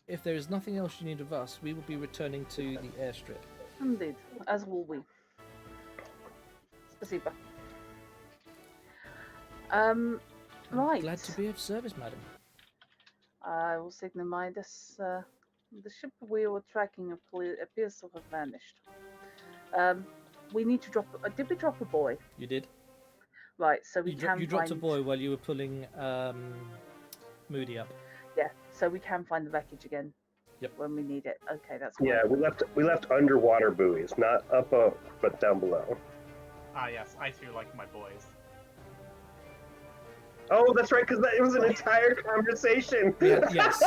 Speaker 1: if there is nothing else you need of us, we will be returning to the airstrip.
Speaker 3: Indeed, as will we. Spasiba. Right.
Speaker 1: Glad to be of service, madam.
Speaker 3: I will signal Midas. The ship we were tracking appears to have vanished. We need to drop. Did we drop a buoy?
Speaker 1: You did.
Speaker 3: Right, so we
Speaker 1: You,
Speaker 3: can
Speaker 1: you dropped a
Speaker 3: find-
Speaker 1: buoy while you were pulling Moody up.
Speaker 3: Yeah, so we can find the wreckage again.
Speaker 1: Yep.
Speaker 3: When we need it. Okay, that's
Speaker 6: Yeah,
Speaker 3: fine.
Speaker 6: we left underwater buoys, not up, but down below.
Speaker 5: Ah, yes, I too like my boys.
Speaker 6: Oh, that's right, because it was an entire conversation.
Speaker 1: Yeah, yes.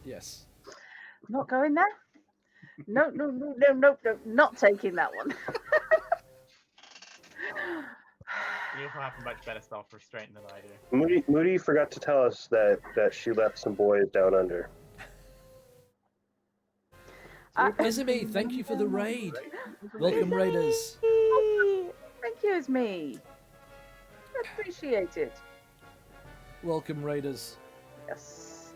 Speaker 1: Yes.
Speaker 3: Not going there. No, not taking that one.
Speaker 5: You have much better self-restraint than I do.
Speaker 6: Moody forgot to tell us that she left some boys down under.
Speaker 1: Izumi, thank you for the raid. Welcome, raiders.
Speaker 3: Thank you, it's me. Appreciate it.
Speaker 1: Welcome, raiders.
Speaker 3: Yes.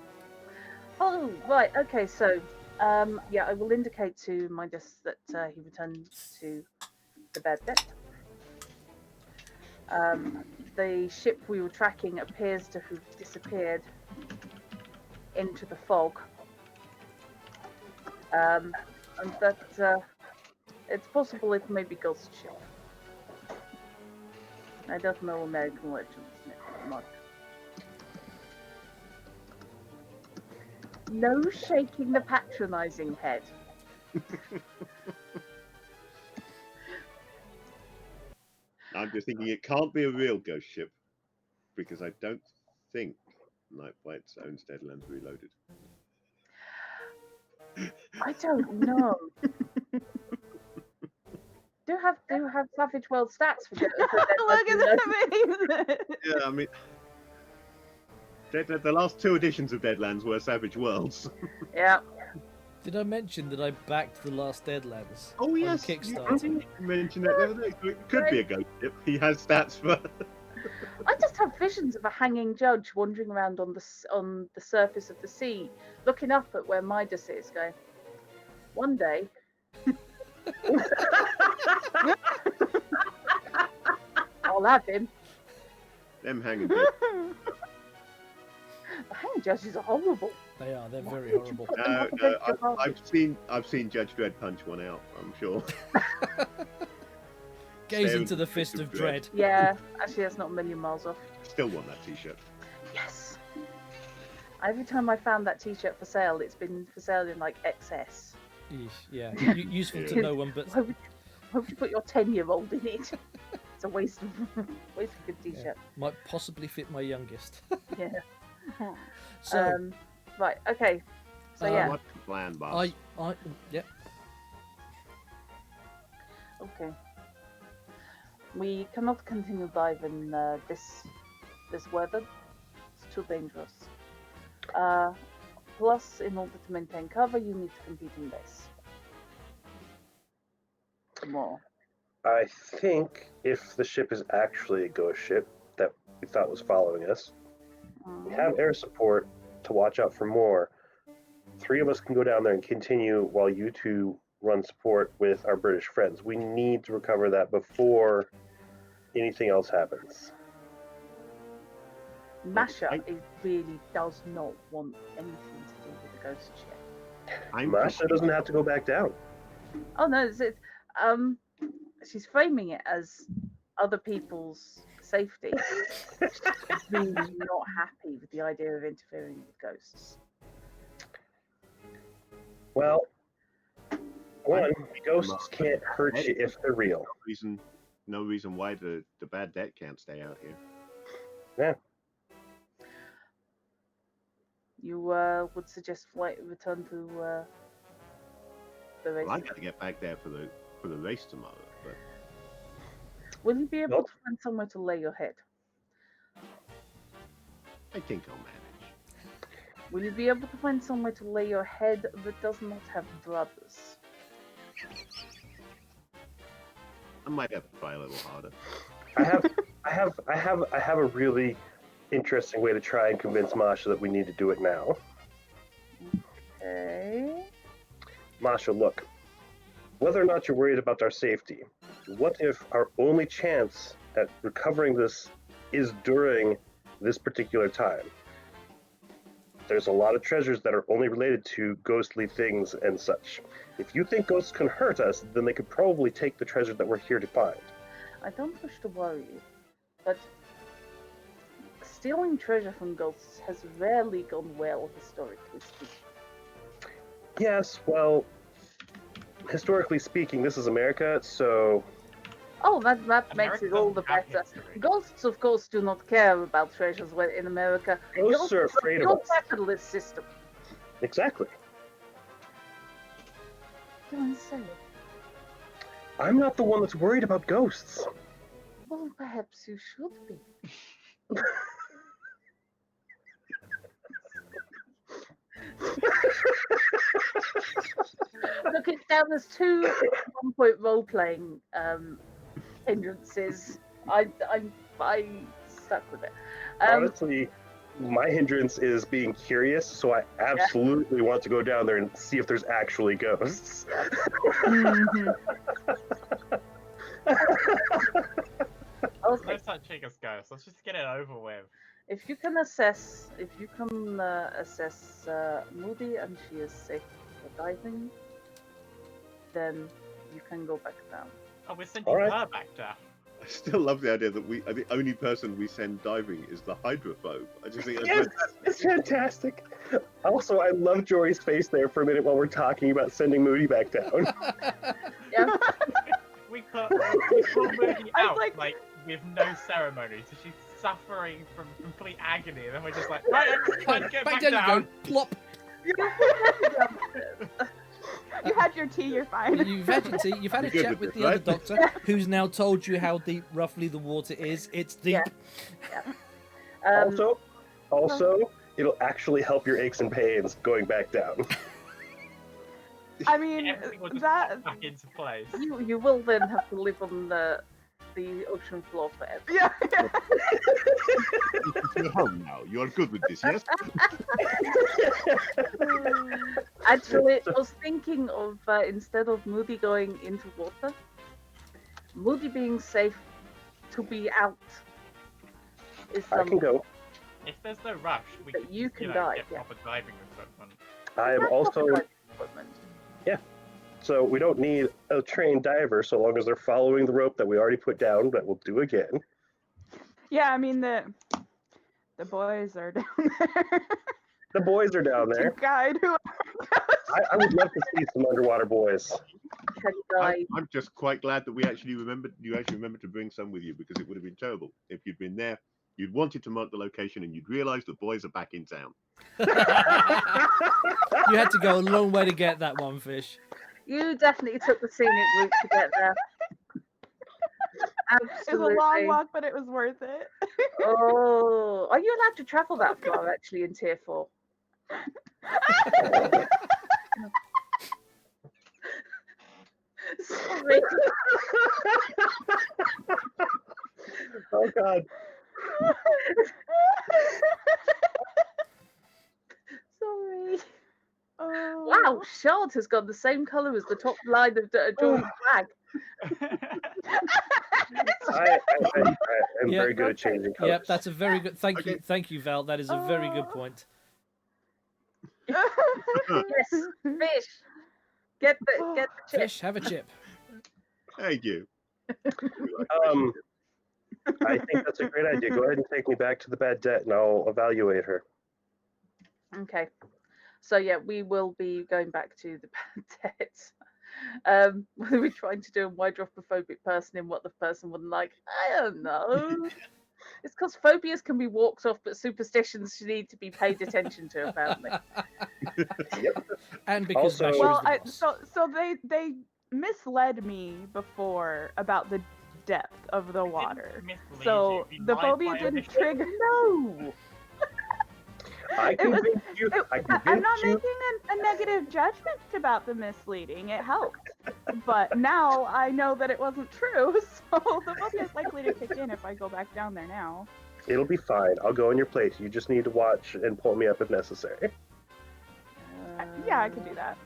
Speaker 3: Oh, right. Okay, so, yeah, I will indicate to Midas that he returned to the bed deck. The ship we were tracking appears to have disappeared into the fog. And that it's possible it may be ghost ship. I don't know American legends much. No shaking the patronizing head.
Speaker 4: I'm just thinking it can't be a real ghost ship because I don't think Nightblights owns Deadlands Reloaded.
Speaker 3: I don't know. do have Savage World stats for
Speaker 2: Look at that.
Speaker 4: Yeah, I mean, the last two editions of Deadlands were Savage Worlds.
Speaker 3: Yeah.
Speaker 1: Did I mention that I backed the last Deadlands?
Speaker 4: Oh
Speaker 1: on
Speaker 4: yes,
Speaker 1: Kickstarter.
Speaker 4: you mentioned that the other day. So it could be a ghost ship. He has stats for.
Speaker 3: I just have visions of a hanging judge wandering around on the surface of the sea, looking up at where Midas is, going, one day. I'll have him.
Speaker 4: Them hanging.
Speaker 3: The hanging judges are horrible.
Speaker 1: They are. They're
Speaker 3: Why
Speaker 1: very
Speaker 3: would you
Speaker 1: horrible.
Speaker 3: put them
Speaker 4: No,
Speaker 3: up
Speaker 4: no,
Speaker 3: against your heart?
Speaker 4: I've seen Judge Dredd punch one out. I'm sure.
Speaker 1: Gaze
Speaker 4: Staring
Speaker 1: into the
Speaker 4: at the
Speaker 1: fist
Speaker 4: fist
Speaker 1: of
Speaker 4: of
Speaker 1: dread.
Speaker 3: Yeah, actually, that's not a million miles off.
Speaker 4: Still want that T-shirt.
Speaker 3: Yes. Every time I found that T-shirt for sale, it's been for sale in like XS.
Speaker 1: Eesh, yeah, useful to
Speaker 4: Yeah.
Speaker 1: no one, but
Speaker 3: Why would you put your 10-year-old in it? It's a waste of a good
Speaker 1: yeah,
Speaker 3: T-shirt.
Speaker 1: might possibly fit my youngest.
Speaker 3: Yeah.
Speaker 1: So
Speaker 3: Right. Okay. So yeah.
Speaker 4: What's the plan, boss?
Speaker 1: yeah.
Speaker 3: Okay. We cannot continue diving this weather. It's too dangerous. Plus, in order to maintain cover, you need to compete in this. More.
Speaker 6: I think if the ship is actually a ghost ship that we thought was following us, we have air support to watch out for more. 3 of us can go down there and continue while you two run support with our British friends. We need to recover that before anything else happens.
Speaker 3: Masha really does not want anything to do with the ghost ship.
Speaker 6: Masha doesn't have to go back down.
Speaker 3: Oh no, she's framing it as other people's safety. She's really not happy with the idea of interfering with ghosts.
Speaker 6: Well, one, ghosts can't hurt you if they're real.
Speaker 4: No reason why the bad debt can't stay out here.
Speaker 6: Yeah.
Speaker 3: You would suggest flight return to the race?
Speaker 4: Well, I got to get back there for the race tomorrow. But
Speaker 3: Will you be able
Speaker 6: Nope.
Speaker 3: to find somewhere to lay your head?
Speaker 4: I think I'll manage.
Speaker 3: Will you be able to find somewhere to lay your head that does not have brothers?
Speaker 4: I might have to try a little harder.
Speaker 6: I have a really interesting way to try and convince Masha that we need to do it now.
Speaker 3: Okay.
Speaker 6: Masha, look. Whether or not you're worried about our safety, what if our only chance at recovering this is during this particular time? There's a lot of treasures that are only related to ghostly things and such. If you think ghosts can hurt us, then they could probably take the treasure that we're here to find.
Speaker 3: I don't wish to worry you, but stealing treasure from ghosts has rarely gone well, historically speaking.
Speaker 6: Yes, well, historically speaking, this is America, so
Speaker 3: Oh, that makes it
Speaker 5: America
Speaker 3: all the
Speaker 5: doesn't have
Speaker 3: better.
Speaker 5: history.
Speaker 3: Ghosts, of course, do not care about treasures in America.
Speaker 6: ghosts are afraid of
Speaker 3: Your
Speaker 6: us.
Speaker 3: capitalist system.
Speaker 6: Exactly.
Speaker 3: You're insane.
Speaker 6: I'm not the one that's worried about ghosts.
Speaker 3: Well, perhaps you should be. Look, it's down there's two 1-point role-playing hindrances. I stuck with it.
Speaker 6: Honestly, my hindrance is being curious, so I absolutely want to go down there and see if there's actually ghosts.
Speaker 2: Mhm.
Speaker 3: Okay,
Speaker 5: No such thing as ghosts. Let's just get it over with.
Speaker 3: if you can assess, Moody and she is safe for diving, then you can go back down.
Speaker 5: Oh, we're sending
Speaker 6: Alright.
Speaker 5: her back down.
Speaker 4: I still love the idea that the only person we send diving is the hydrophobe. I just think that's
Speaker 6: Yes, it's fantastic. Also, I love Jory's face there for a minute while we're talking about sending Moody back down.
Speaker 3: Yeah.
Speaker 5: We put Moody
Speaker 2: I was
Speaker 5: out
Speaker 2: like-
Speaker 5: like with no ceremony, so she's suffering from complete agony, and then we're just like, right, everyone, get back
Speaker 1: down
Speaker 5: down.
Speaker 1: you go. Plop.
Speaker 2: You had your tea, you're fine.
Speaker 1: You've had your tea. You've had a
Speaker 4: You're good
Speaker 1: chat
Speaker 4: with
Speaker 1: with
Speaker 4: this,
Speaker 1: the other
Speaker 4: right?
Speaker 1: doctor, who's now told you how deep, roughly, the water is. It's deep.
Speaker 3: Yeah.
Speaker 6: Also, it'll actually help your aches and pains going back down.
Speaker 2: I mean,
Speaker 5: Everything will just
Speaker 2: that
Speaker 5: pop back into place.
Speaker 3: You will then have to live on the ocean floor forever.
Speaker 2: yeah.
Speaker 4: You're home now. You're good with this, yes?
Speaker 3: Actually, I was thinking of instead of Moody going into water, Moody being safe to be out is
Speaker 6: I can go.
Speaker 5: If there's no rush, we
Speaker 3: But
Speaker 5: can
Speaker 3: you
Speaker 5: just,
Speaker 3: can
Speaker 5: know,
Speaker 3: dive,
Speaker 5: get
Speaker 3: yeah.
Speaker 5: proper diving equipment.
Speaker 6: I am also,
Speaker 3: Equipment.
Speaker 6: so we don't need a trained diver so long as they're following the rope that we already put down, that we'll do again.
Speaker 2: Yeah, I mean the boys are down there
Speaker 6: The boys are down
Speaker 2: to
Speaker 6: there.
Speaker 2: guide who.
Speaker 6: I would love to see some underwater boys.
Speaker 3: Can dive.
Speaker 4: I'm just quite glad that you actually remembered to bring some with you, because it would have been terrible if you'd been there, you'd wanted to mark the location, and you'd realised the boys are back in town.
Speaker 1: You had to go a long way to get that one, Fish.
Speaker 3: You definitely took the scenic route to get there.
Speaker 2: It was
Speaker 3: Absolutely.
Speaker 2: a long walk, but it was worth it.
Speaker 3: Oh, are you allowed to travel that far actually in Tier 4? Sorry.
Speaker 6: Oh god.
Speaker 3: Sorry.
Speaker 2: Oh.
Speaker 3: Wow, Shard has got the same colour as the top line of Jory's flag.
Speaker 6: I'm
Speaker 1: Yep.
Speaker 6: very good at changing colors.
Speaker 1: Yep, that's a very good.
Speaker 4: Okay.
Speaker 1: Thank you, Val. That is a very good
Speaker 2: Oh.
Speaker 1: point.
Speaker 3: Yes, fish. Get the chip.
Speaker 1: Fish, have a chip.
Speaker 4: Thank you.
Speaker 6: I think that's a great idea. Go ahead and take me back to the bad debt, and I'll evaluate her.
Speaker 3: Okay. So yeah, we will be going back to the bad debts. What are we trying to do? Why dropophobic person in what the person wouldn't like? I don't know. It's because phobias can be walked off, but superstitions need to be paid attention to. Apparently.
Speaker 1: And because
Speaker 6: Also-
Speaker 1: Basher
Speaker 2: Well,
Speaker 1: is the boss.
Speaker 2: so they misled me before about the depth of the water.
Speaker 5: Mislead
Speaker 2: So
Speaker 5: you. We
Speaker 2: the
Speaker 5: lied
Speaker 2: phobia
Speaker 5: by
Speaker 2: didn't
Speaker 5: omission.
Speaker 2: trigger.
Speaker 3: No.
Speaker 6: I
Speaker 2: It was-
Speaker 6: convinced you. I
Speaker 2: I'm
Speaker 6: convinced
Speaker 2: not
Speaker 6: you.
Speaker 2: making a negative judgment about the misleading. It helped. But now I know that it wasn't true, so the phobia is likely to kick in if I go back down there now.
Speaker 6: It'll be fine. I'll go in your place. You just need to watch and pull me up if necessary.
Speaker 2: Yeah, I could do that.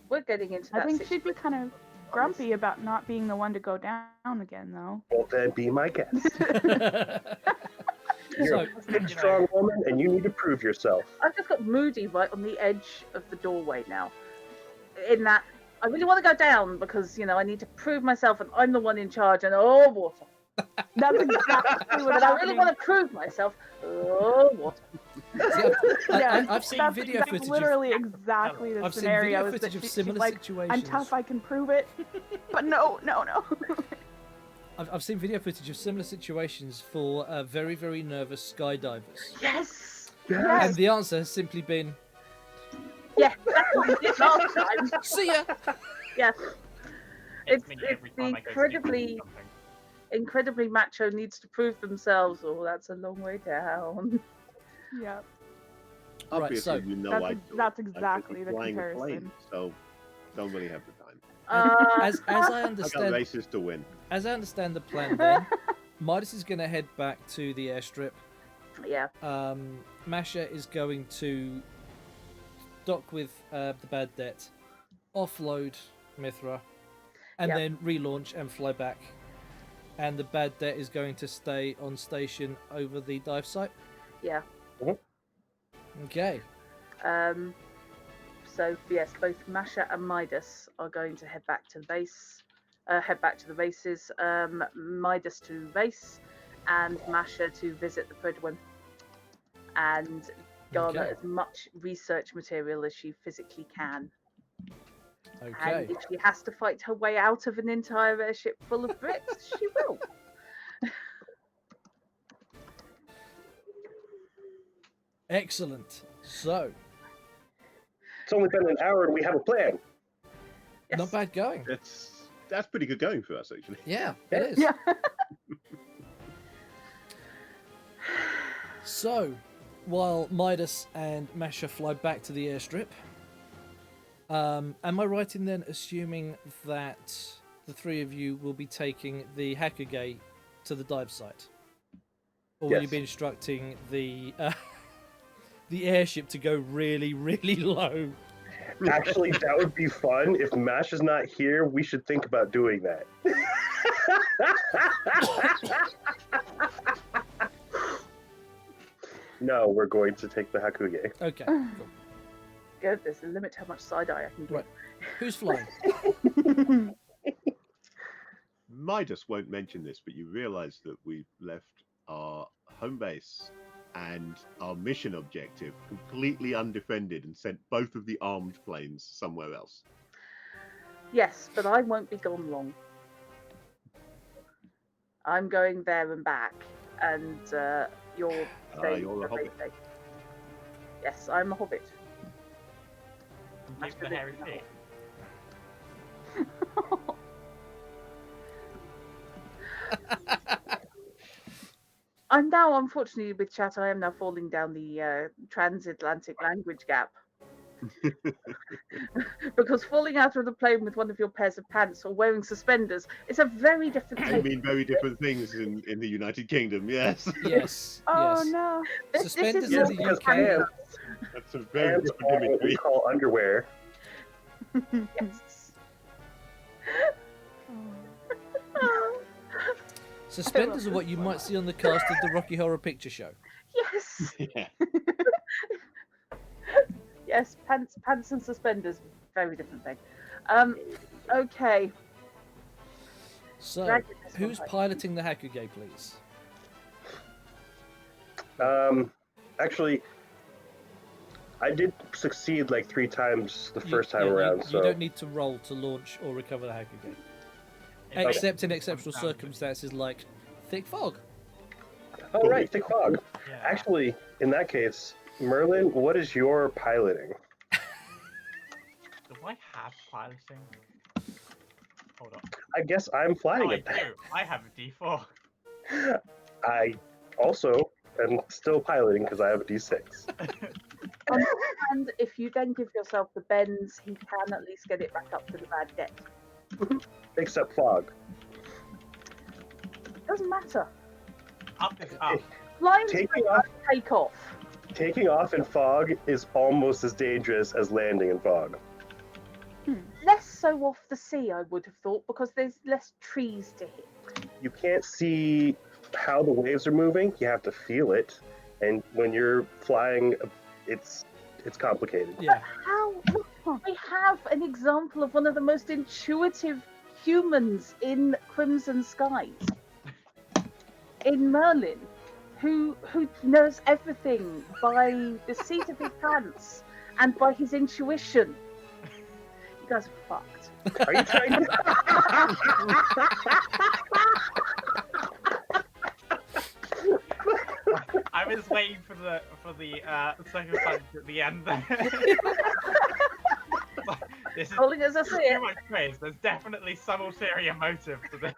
Speaker 3: We're getting into that
Speaker 2: I think she'd be
Speaker 3: situation.
Speaker 2: kind of grumpy about not being the one to go down again, though.
Speaker 6: Well, then be my guest. You're
Speaker 1: So-
Speaker 6: a big, strong woman, and you need to prove yourself.
Speaker 3: I've just got Moody right on the edge of the doorway now. In that, I really want to go down because, I need to prove myself and I'm the one in charge and oh, water.
Speaker 2: That's exactly what
Speaker 3: But I really want to prove myself. Oh, water.
Speaker 1: I've seen
Speaker 2: that's,
Speaker 1: video
Speaker 2: that's
Speaker 1: footage.
Speaker 2: literally exactly the
Speaker 1: I've seen
Speaker 2: scenario.
Speaker 1: video
Speaker 2: is that
Speaker 1: footage of
Speaker 2: she's
Speaker 1: similar
Speaker 2: like,
Speaker 1: situations.
Speaker 2: I'm tough, I can prove it. But no.
Speaker 1: I've seen video footage of similar situations for very, very nervous skydivers.
Speaker 3: Yes!
Speaker 2: Yes.
Speaker 1: And the answer has simply been,
Speaker 3: Yeah, that's what we did last time.
Speaker 1: see ya!
Speaker 3: Yes.
Speaker 5: It's
Speaker 3: It's,
Speaker 5: me
Speaker 3: it's
Speaker 5: every time I go to do
Speaker 3: incredibly,
Speaker 5: something.
Speaker 3: incredibly macho needs to prove themselves. Oh, that's a long way down.
Speaker 2: Yeah.
Speaker 4: Obviously,
Speaker 1: so-
Speaker 4: you know
Speaker 2: That's,
Speaker 4: I
Speaker 2: ex-
Speaker 4: don't.
Speaker 2: that's
Speaker 4: I'm busy
Speaker 2: exactly the
Speaker 4: flying a
Speaker 2: comparison.
Speaker 4: plane, so don't really have the time.
Speaker 1: As I
Speaker 4: I got
Speaker 1: understand,
Speaker 4: races to win.
Speaker 1: as I understand the plan, then Midas is going to head back to the airstrip.
Speaker 3: Yeah.
Speaker 1: Masha is going to dock with the Bad Det, offload Mithra, and
Speaker 3: Yep.
Speaker 1: then relaunch and fly back. And the Bad Det is going to stay on station over the dive site.
Speaker 3: Yeah.
Speaker 1: Okay.
Speaker 3: So yes, both Masha and Midas are going to head back to the base. Head back to the bases. Midas to base, and Masha to visit the Predwin, and garner
Speaker 1: Okay.
Speaker 3: as much research material as she physically can.
Speaker 1: Okay.
Speaker 3: And if she has to fight her way out of an entire airship full of Brits, she will.
Speaker 1: Excellent. So,
Speaker 6: It's only been an hour and we have a plan.
Speaker 3: Yes.
Speaker 1: not bad going.
Speaker 4: That's pretty good going for us, actually.
Speaker 1: Yeah, it is.
Speaker 2: Yeah.
Speaker 1: So, while Midas and Masha fly back to the airstrip, am I right in then assuming that the three of you will be taking the Hackagay to the dive site? Or will you
Speaker 6: Yes.
Speaker 1: be instructing the the airship to go really, really low?
Speaker 6: Actually, that would be fun. If Mash is not here, we should think about doing that. No, we're going to take the Hakuge.
Speaker 1: Okay, cool.
Speaker 3: Good. There's a limit to how much side eye I can get.
Speaker 1: Right. Who's flying?
Speaker 4: Midas won't mention this, but you realise that we've left our home base and our mission objective completely undefended and sent both of the armed planes somewhere else.
Speaker 3: Yes, but I won't be gone long. I'm going there and back, and you're staying
Speaker 4: you're a
Speaker 3: for
Speaker 4: hobbit.
Speaker 3: Day. Yes, I'm a hobbit.
Speaker 5: Keep the hairy feet.
Speaker 3: I'm now, unfortunately, with chat, I am now falling down the transatlantic language gap. Because falling out of the plane with one of your pairs of pants or wearing suspenders is a very different
Speaker 4: I
Speaker 3: thing.
Speaker 4: mean, very different things in the United Kingdom, yes.
Speaker 1: Yes.
Speaker 2: Oh
Speaker 1: yes.
Speaker 2: no.
Speaker 3: This
Speaker 1: Suspenders
Speaker 3: is
Speaker 1: in
Speaker 3: not
Speaker 1: the
Speaker 6: because
Speaker 1: UK.
Speaker 3: pants.
Speaker 4: That's a very
Speaker 6: Pants
Speaker 4: different
Speaker 6: are what we
Speaker 4: imagery.
Speaker 6: call underwear.
Speaker 3: Yes.
Speaker 1: Suspenders are what you might see on the cast of the Rocky Horror Picture Show.
Speaker 3: Yes.
Speaker 4: Yeah.
Speaker 3: Yes, pants and suspenders, very different thing. Okay.
Speaker 1: So,
Speaker 3: Dragging this one
Speaker 1: who's
Speaker 3: home.
Speaker 1: piloting the Hackagay, please?
Speaker 6: Actually, I did succeed like 3 times the first time
Speaker 1: yeah,
Speaker 6: around,
Speaker 1: you
Speaker 6: so
Speaker 1: don't need to roll to launch or recover the Hackagay. Except in exceptional circumstances like thick fog.
Speaker 6: oh right, thick fog.
Speaker 5: Yeah.
Speaker 6: Actually, in that case, Merlin, what is your piloting?
Speaker 5: Do I have piloting? Hold on.
Speaker 6: I guess I'm flying
Speaker 5: I
Speaker 6: it.
Speaker 5: do. I have a D4.
Speaker 6: I also I'm still piloting because I have a D6.
Speaker 3: And if you then give yourself the bends, he can at least get it back up to the bad depth.
Speaker 6: Except fog.
Speaker 3: Doesn't matter.
Speaker 5: Up is up.
Speaker 3: Flying
Speaker 6: Taking
Speaker 3: straight
Speaker 6: off-
Speaker 3: up, take off.
Speaker 6: Taking off in fog is almost as dangerous as landing in fog.
Speaker 3: Less so off the sea, I would have thought, because there's less trees to hit.
Speaker 6: You can't see how the waves are moving. You have to feel it, and when you're flying, it's complicated.
Speaker 1: Yeah.
Speaker 3: How? We have an example of one of the most intuitive humans in Crimson Skies, in Merlin, who knows everything by the seat of his pants and by his intuition. You guys are fucked.
Speaker 6: Are you trying to?
Speaker 5: I was waiting for the second punch at the end there. This is
Speaker 3: Calling as I see
Speaker 5: too
Speaker 3: it.
Speaker 5: much praise. There's definitely some ulterior motive to this.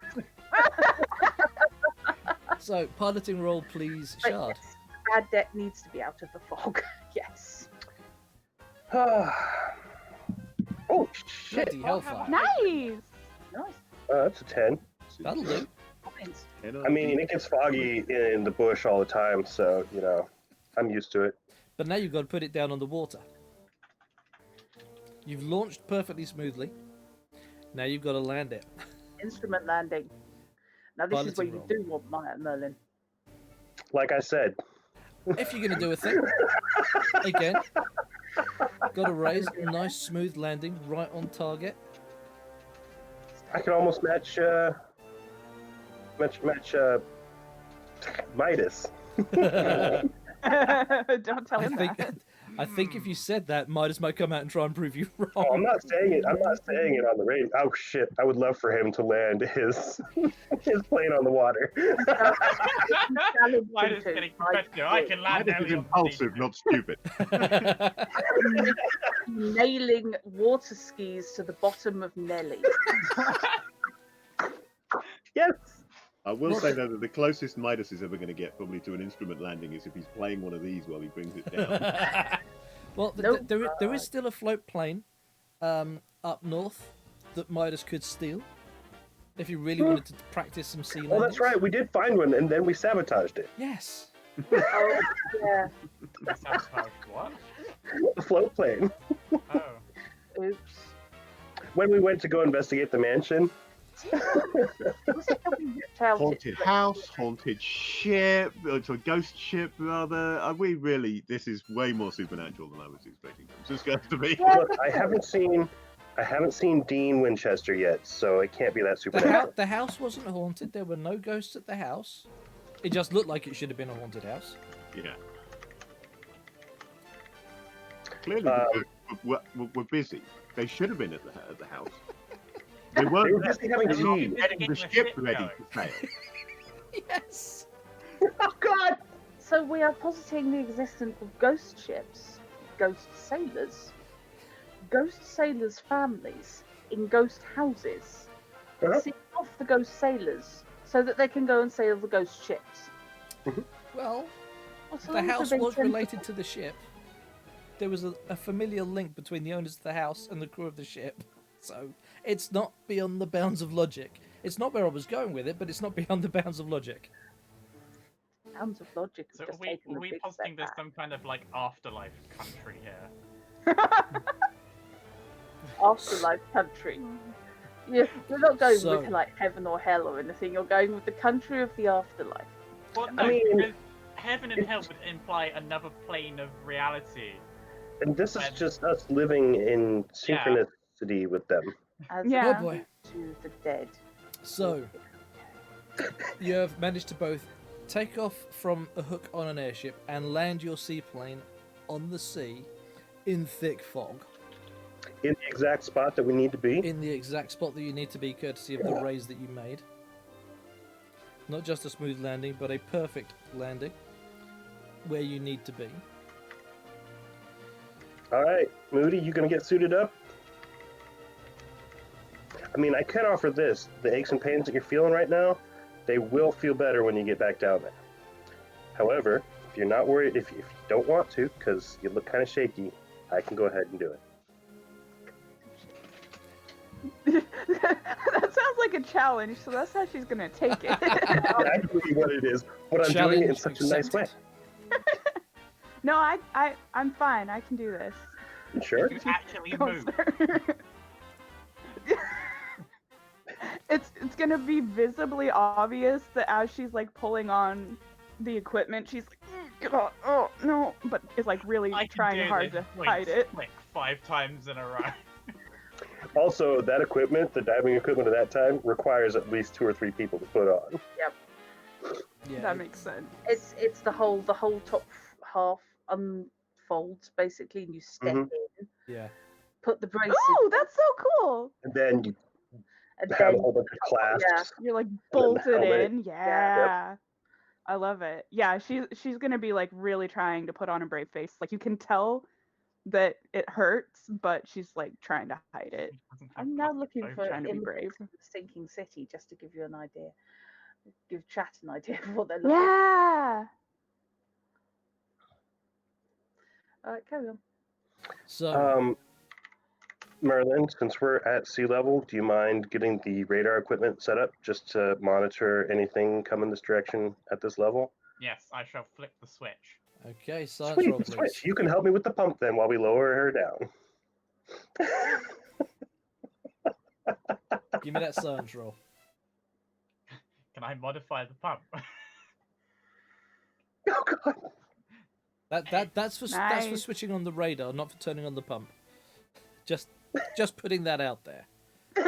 Speaker 1: So, piloting roll, please,
Speaker 3: But
Speaker 1: Shard.
Speaker 3: yes, bad debt needs to be out of the fog. Yes.
Speaker 6: Oh shit!
Speaker 1: Bloody hellfire.
Speaker 2: Nice.
Speaker 3: Nice.
Speaker 6: That's a 10.
Speaker 1: That'll do.
Speaker 3: Points.
Speaker 6: I mean, it gets foggy in the bush all the time, so I'm used to it.
Speaker 1: But now you've got to put it down on the water. You've launched perfectly smoothly. Now you've got to land it.
Speaker 3: Instrument landing. Now this is where
Speaker 1: Piloting
Speaker 3: you
Speaker 1: roll.
Speaker 3: do want Merlin.
Speaker 6: Like I said,
Speaker 1: If you're going to do a thing, again, got to raise a nice smooth landing right on target.
Speaker 6: I can almost match Midas.
Speaker 2: Don't tell him that.
Speaker 1: I think if you said that, Midas might come out and try and prove you wrong.
Speaker 6: Oh, I'm not saying it. I'm not saying it on the radio. Oh shit! I would love for him to land his plane on the water.
Speaker 5: Why does getting competitive? I can land
Speaker 4: Midas is
Speaker 5: only on the sea.
Speaker 4: impulsive, not stupid.
Speaker 3: Nailing water skis to the bottom of Nelly.
Speaker 6: Yes.
Speaker 4: I will say though that the closest Midas is ever going to get probably to an instrument landing is if he's playing one of these while he brings it down.
Speaker 1: Well,
Speaker 3: Nope.
Speaker 1: there is still a float plane up north that Midas could steal if you really wanted to practice some sea landings.
Speaker 6: Oh, that's right. We did find one, and then we sabotaged it.
Speaker 1: Yes.
Speaker 3: Oh, yeah.
Speaker 5: That sounds like what?
Speaker 6: The float plane.
Speaker 5: Oh.
Speaker 3: Oops.
Speaker 6: When we went to go investigate the mansion,
Speaker 3: Was it that we ripped out
Speaker 4: Haunted house, haunted ship, it's a ghost ship rather. We really, this is way more supernatural than I was expecting. It's just going to be.
Speaker 6: look, I haven't seen Dean Winchester yet, so it can't be that supernatural.
Speaker 1: The house wasn't haunted. There were no ghosts at the house. It just looked like it should have been a haunted house.
Speaker 4: Yeah. Clearly, we're busy. They should have been at the house. They
Speaker 6: They
Speaker 4: weren't
Speaker 6: were just having
Speaker 5: They're not
Speaker 6: tea.
Speaker 5: getting
Speaker 4: the
Speaker 5: the
Speaker 4: ship
Speaker 5: ship
Speaker 4: ready
Speaker 5: going.
Speaker 4: to sail.
Speaker 1: Yes.
Speaker 6: Oh God!
Speaker 3: So we are positing the existence of ghost ships, ghost sailors families in ghost houses,
Speaker 6: Uh-huh.
Speaker 3: seeing off the ghost sailors so that they can go and sail the ghost ships.
Speaker 1: Well,
Speaker 3: What's
Speaker 1: the
Speaker 3: wrong with
Speaker 1: house
Speaker 3: being
Speaker 1: was
Speaker 3: sensible?
Speaker 1: related to the ship. There was a familiar link between the owners of the house and the crew of the ship. So it's not beyond the bounds of logic. It's not where I was going with it, but it's not beyond the bounds of logic.
Speaker 3: Pounds of logic
Speaker 5: So
Speaker 3: have
Speaker 5: are
Speaker 3: just
Speaker 5: we,
Speaker 3: taken
Speaker 5: are
Speaker 3: a
Speaker 5: we
Speaker 3: big
Speaker 5: positing
Speaker 3: step
Speaker 5: there's
Speaker 3: back.
Speaker 5: some kind of like afterlife country here?
Speaker 3: Afterlife country. You're not going
Speaker 1: So-
Speaker 3: with like heaven or hell or anything. You're going with the country of the afterlife.
Speaker 5: Well, no,
Speaker 6: I mean,
Speaker 5: because heaven and hell would imply another plane of reality.
Speaker 6: And this is
Speaker 5: When-
Speaker 6: just us living in
Speaker 5: Yeah.
Speaker 6: synchronicity with them.
Speaker 3: As
Speaker 2: Yeah.
Speaker 1: Oh boy.
Speaker 3: to the dead.
Speaker 1: So you have managed to both take off from a hook on an airship and land your seaplane on the sea in thick fog,
Speaker 6: In the exact spot that we need to be.
Speaker 1: in the exact spot that you need to be, courtesy of the raise that you made. Not just a smooth landing, but a perfect landing where you need to be.
Speaker 6: All right, Moody, you gonna get suited up? I mean, I can offer this. The aches and pains that you're feeling right now, they will feel better when you get back down there. However, If you're not worried, if you don't want to, because you look kind of shaky, I can go ahead and do it.
Speaker 2: That sounds like a challenge, so that's how she's gonna take it.
Speaker 6: That's actually what it is, but I'm doing it in such a nice way.
Speaker 1: accepted.
Speaker 2: No, I'm fine. I can do this.
Speaker 6: You sure?
Speaker 5: You actually
Speaker 2: Go,
Speaker 5: move.
Speaker 2: sir. It's gonna be visibly obvious that as she's like pulling on the equipment, she's like, oh no, but it's like really
Speaker 5: I can
Speaker 2: trying
Speaker 5: do
Speaker 2: hard
Speaker 5: this
Speaker 2: to hide it.
Speaker 5: like 5 times in a row.
Speaker 6: Also, that equipment, the diving equipment at that time, requires at least 2 or 3 people to put on.
Speaker 1: Yeah,
Speaker 2: That makes sense.
Speaker 3: It's the whole top half unfolds basically, and you step
Speaker 6: Mhm.
Speaker 3: in,
Speaker 1: yeah.
Speaker 3: put the braces,
Speaker 2: Oh, that's so cool.
Speaker 6: And then you
Speaker 3: and
Speaker 6: have
Speaker 3: then
Speaker 6: a whole bunch of clasps.
Speaker 2: You're like
Speaker 6: then the
Speaker 2: bolted
Speaker 6: helmet.
Speaker 2: in. Yeah. I love it. Yeah, she's gonna be like really trying to put on a brave face. Like you can tell that it hurts, but she's like trying to hide it.
Speaker 3: I'm now looking for
Speaker 2: Trying to be
Speaker 3: images
Speaker 2: brave.
Speaker 3: of the sinking city just to give you an idea, give chat an idea of what they're looking.
Speaker 2: Yeah.
Speaker 3: Alright, carry on.
Speaker 1: So,
Speaker 6: Merlin, since we're at sea level, do you mind getting the radar equipment set up just to monitor anything coming this direction at this level?
Speaker 5: Yes, I shall flip the switch.
Speaker 1: okay, science
Speaker 6: Sweet,
Speaker 1: roll, please.
Speaker 6: switch. You can help me with the pump then while we lower her down.
Speaker 1: Give me that science roll.
Speaker 5: Can I modify the pump?
Speaker 6: Oh god.
Speaker 1: That's for
Speaker 2: Nice.
Speaker 1: switching on the radar, not for turning on the pump. Just putting that out there. There's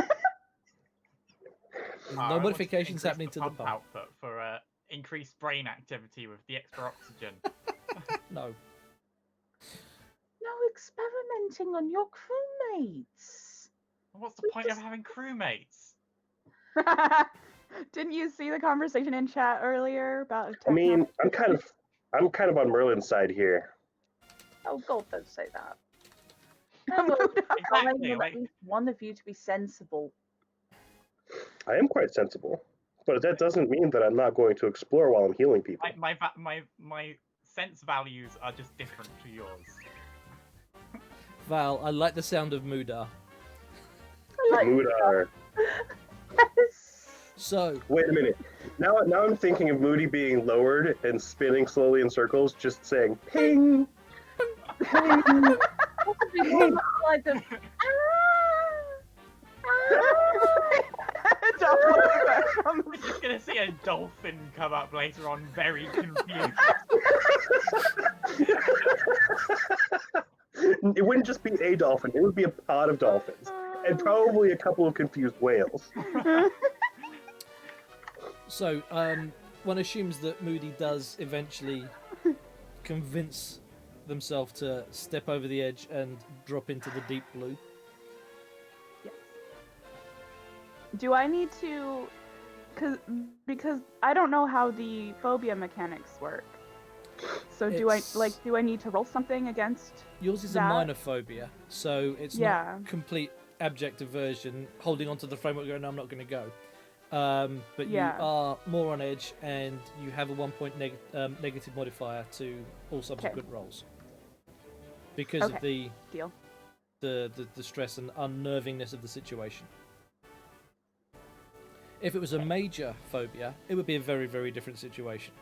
Speaker 5: I
Speaker 1: no
Speaker 5: want to
Speaker 1: modifications
Speaker 5: increase
Speaker 1: happening to the pump.
Speaker 5: output for increased brain activity with the extra oxygen.
Speaker 1: No.
Speaker 3: No experimenting on your crewmates.
Speaker 5: What's the point of having crewmates?
Speaker 2: Didn't you see the conversation in chat earlier about?
Speaker 6: I mean, I'm kind of on Merlin's side here.
Speaker 3: Oh God, don't say that.
Speaker 2: techno-
Speaker 3: I
Speaker 5: Exactly.
Speaker 3: want
Speaker 5: Like,
Speaker 3: at least one of you to be sensible.
Speaker 6: I am quite sensible, but that doesn't mean that I'm not going to explore while I'm healing people.
Speaker 5: my sense values are just different to yours.
Speaker 1: Val, I like the sound of Mudar.
Speaker 6: Mudar.
Speaker 1: So,
Speaker 6: Wait a minute. Now I'm thinking of Moody being lowered and spinning slowly in circles, just saying ping.
Speaker 3: Possibly more like the
Speaker 5: You're gonna see a dolphin come up later on, very confused.
Speaker 6: It wouldn't just be a dolphin, it would be a pod of dolphins. And probably a couple of confused whales.
Speaker 1: so one assumes that Moody does eventually convince themselves to step over the edge and drop into the deep blue.
Speaker 2: Do I need to? Because I don't know how the phobia mechanics work. So do I need to roll something against?
Speaker 1: Yours is a
Speaker 2: that?
Speaker 1: minor phobia, so it's
Speaker 2: Yeah.
Speaker 1: not complete abject aversion, holding onto the framework going, no, I'm not going to go. But
Speaker 2: Yeah.
Speaker 1: you are more on edge, and you have a 1 point negative modifier to all subsequent rolls. Because of the
Speaker 2: Deal.
Speaker 1: the stress and unnervingness of the situation. If it was a major phobia, it would be a very, very different situation.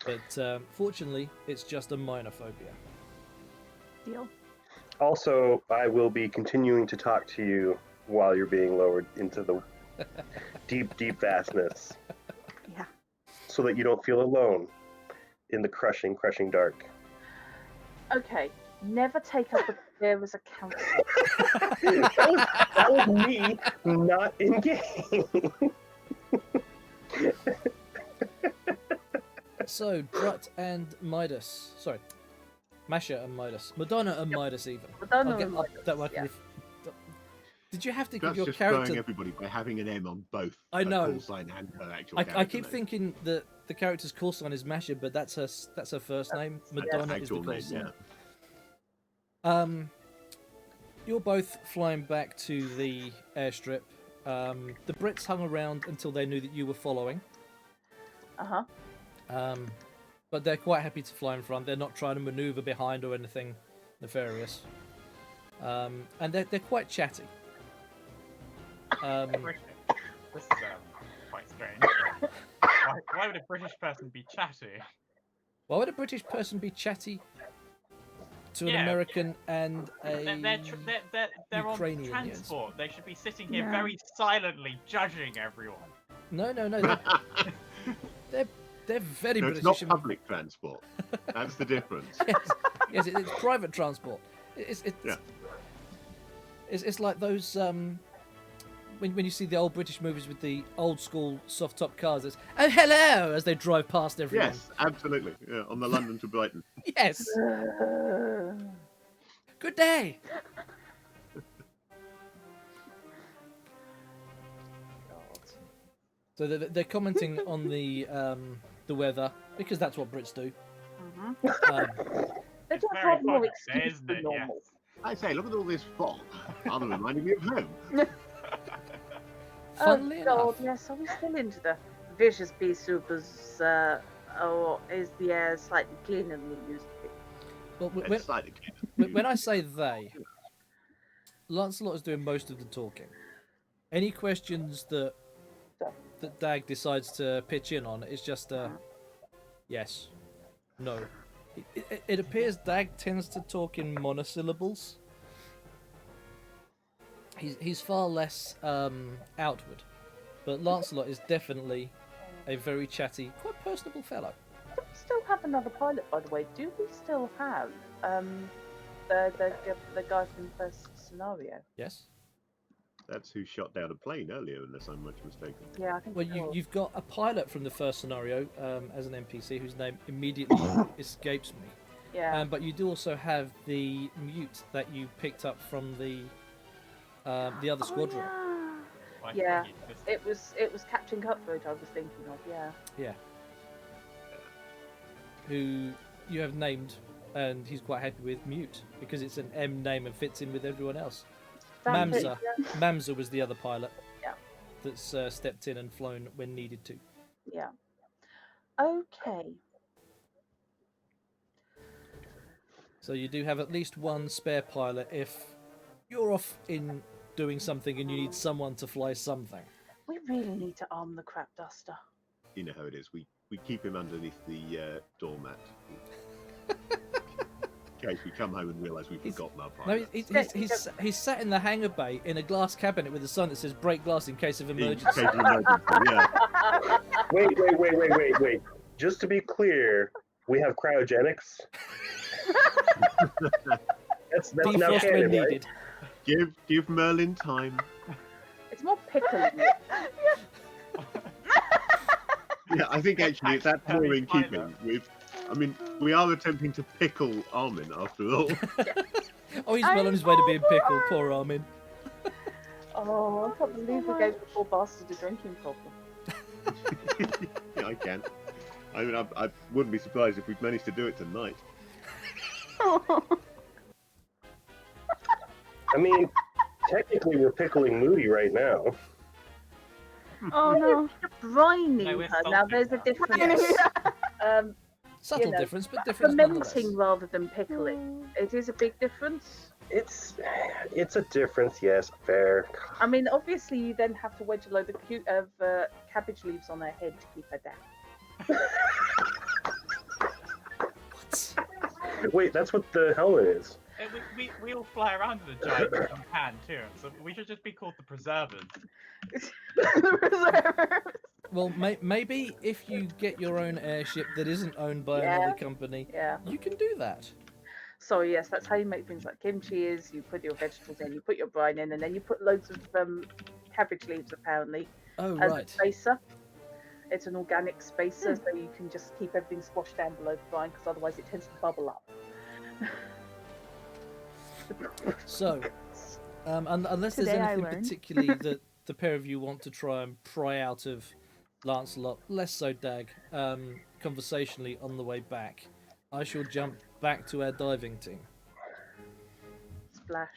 Speaker 1: But fortunately, it's just a minor phobia.
Speaker 2: Deal.
Speaker 6: Also, I will be continuing to talk to you while you're being lowered into the deep, deep vastness.
Speaker 2: Yeah.
Speaker 6: So that you don't feel alone in the crushing, crushing dark.
Speaker 3: okay. Never take up a career as a counselor.
Speaker 6: that was me not in game.
Speaker 1: So, Drut and Midas. Sorry. Masha and Midas. Madonna and Midas, even.
Speaker 3: Madonna
Speaker 1: I'll get
Speaker 3: and
Speaker 1: up
Speaker 3: Midas,
Speaker 1: that way I can
Speaker 3: yeah.
Speaker 1: Did you have to give
Speaker 4: That's
Speaker 1: your
Speaker 4: just
Speaker 1: character.
Speaker 4: throwing everybody by having an M on both.
Speaker 1: I
Speaker 4: her
Speaker 1: know.
Speaker 4: call sign and her actual
Speaker 1: I
Speaker 4: character
Speaker 1: keep
Speaker 4: name.
Speaker 1: thinking that the character's call sign is Masha, but that's her first name. Madonna is the
Speaker 4: Actual
Speaker 1: call
Speaker 4: name,
Speaker 1: sign.
Speaker 4: yeah.
Speaker 1: You're both flying back to the airstrip. The Brits hung around until they knew that you were following.
Speaker 3: Uh huh.
Speaker 1: But they're quite happy to fly in front. They're not trying to maneuver behind or anything nefarious. And they're quite chatty.
Speaker 5: British. This is quite strange. Why would a British person be chatty?
Speaker 1: Why would a British person be chatty to an
Speaker 5: Yeah.
Speaker 1: American and a
Speaker 5: They're on
Speaker 1: Ukrainian? Yes.
Speaker 5: transport. They should be sitting here
Speaker 2: Yeah.
Speaker 5: very silently judging everyone.
Speaker 1: No. They're very
Speaker 4: No,
Speaker 1: British.
Speaker 4: it's not
Speaker 1: and-
Speaker 4: public transport. That's the difference.
Speaker 1: Yes, it's private transport.
Speaker 4: Yeah.
Speaker 1: It's like those when you see the old British movies with the old school soft top cars. It's oh hello as they drive past everyone.
Speaker 4: Yes, absolutely. Yeah, on the London to Brighton.
Speaker 1: Yes. Good day. So they're commenting on the weather because that's what Brits do.
Speaker 3: Mhm. They
Speaker 5: It's
Speaker 3: don't
Speaker 5: very
Speaker 3: have more
Speaker 5: funny,
Speaker 3: excuse
Speaker 5: isn't
Speaker 3: than
Speaker 5: it?
Speaker 3: normal.
Speaker 5: Yes.
Speaker 4: I say, look at all this fog. Rather reminding me of home.
Speaker 1: Funnily
Speaker 3: Oh God,
Speaker 1: enough,
Speaker 3: yes. Are we still into the vicious bee supers, or is the air slightly cleaner than it used to be?
Speaker 1: well,
Speaker 4: It's slightly
Speaker 1: when I say they, Lancelot is doing most of the talking. Any questions that Dag decides to pitch in on is just a yes, no. It appears Dag tends to talk in monosyllables. He's far less outward, but Lancelot is definitely a very chatty, quite personable fellow.
Speaker 3: Do we still have another pilot, by the way? Do we still have the guy from the first scenario?
Speaker 1: Yes.
Speaker 4: That's who shot down a plane earlier, unless I'm much mistaken.
Speaker 3: Yeah, I think.
Speaker 1: Well,
Speaker 3: it was.
Speaker 1: you've got a pilot from the first scenario as an NPC whose name immediately escapes me.
Speaker 3: Yeah.
Speaker 1: But you do also have the mute that you picked up from the other squadron.
Speaker 3: Oh,
Speaker 5: Well, I
Speaker 3: Yeah.
Speaker 5: think it's just-
Speaker 3: yeah. It was Captain Cutthroat I was thinking of. Yeah.
Speaker 1: Who you have named, and he's quite happy with Mute because it's an M name and fits in with everyone else.
Speaker 3: Sounds
Speaker 1: Mamza.
Speaker 3: good,
Speaker 1: Mamza was the other pilot.
Speaker 3: Yeah.
Speaker 1: That's stepped in and flown when needed to.
Speaker 3: Yeah. Okay.
Speaker 1: So you do have at least one spare pilot if you're off in doing something and you need someone to fly something.
Speaker 3: We really need to arm the crap duster.
Speaker 4: You know how it is. We keep him underneath the doormat. In case we come home and realise we've
Speaker 1: He's-
Speaker 4: forgotten our
Speaker 1: No,
Speaker 4: pilot.
Speaker 1: he's sat in the hangar bay in a glass cabinet with a sign that says "break glass in case of
Speaker 4: In
Speaker 1: emergency."
Speaker 4: case of emergency, yeah.
Speaker 6: Wait. Just to be clear, we have cryogenics. that's now
Speaker 1: Defrost when
Speaker 6: canon, right?
Speaker 1: needed.
Speaker 4: Give Merlin time.
Speaker 3: It's more pickling.
Speaker 4: Yeah, I think actually that's more in
Speaker 5: Pilot.
Speaker 4: keeping with. I mean, we are attempting to pickle Armin after all.
Speaker 1: Oh, he's well on his way to being pickled. Poor Armin.
Speaker 3: Oh, I can't believe we gave the poor bastard a drinking problem.
Speaker 4: Yeah, I can. I mean, I wouldn't be surprised if we'd managed to do it tonight.
Speaker 6: I mean, technically, we're pickling Moody right now.
Speaker 2: Oh no.
Speaker 3: Brining
Speaker 5: No, we're
Speaker 3: her. Now
Speaker 5: salting
Speaker 3: there's a
Speaker 5: her.
Speaker 3: difference. Um,
Speaker 1: Subtle
Speaker 3: know,
Speaker 1: difference, but difference nonetheless.
Speaker 3: fermenting rather than pickling. It is a big difference.
Speaker 6: It's a difference, yes, fair.
Speaker 3: I mean, obviously, you then have to wedge a load of cabbage leaves on her head to keep her down.
Speaker 6: Wait, that's what the helmet is.
Speaker 5: We all fly around in a giant wooden pan too, so we should just be called the Preservers.
Speaker 2: The reserve.
Speaker 1: Well, maybe if you get your own airship that isn't owned by
Speaker 3: Yeah.
Speaker 1: another company,
Speaker 3: Yeah.
Speaker 1: you can do that.
Speaker 3: So yes, that's how you make things like kimchi is. You put your vegetables in, you put your brine in, and then you put loads of cabbage leaves apparently
Speaker 1: Oh,
Speaker 3: as
Speaker 1: right.
Speaker 3: a spacer. It's an organic spacer, so you can just keep everything squashed down below the brine, because otherwise it tends to bubble up.
Speaker 1: So, unless there's
Speaker 2: Today I
Speaker 1: anything
Speaker 2: learned.
Speaker 1: particularly that the pair of you want to try and pry out of Lancelot, less so Dag, conversationally on the way back, I shall jump back to our diving team.
Speaker 3: Splash.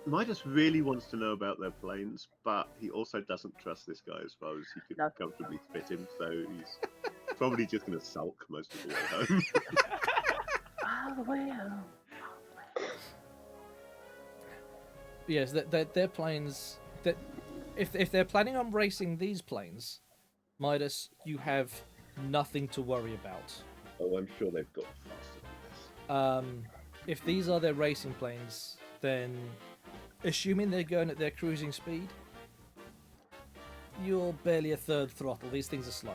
Speaker 4: Midas really wants to know about their planes, but he also doesn't trust this guy as far as he could
Speaker 3: No.
Speaker 4: comfortably fit him. So he's Probably just going to sulk most of the way home.
Speaker 3: All the way home.
Speaker 1: Yes, their planes. That if they're planning on racing these planes, Midas, you have nothing to worry about.
Speaker 4: Oh, I'm sure they've got faster than this.
Speaker 1: If these are their racing planes, then assuming they're going at their cruising speed, you're barely a third throttle. These things are slow.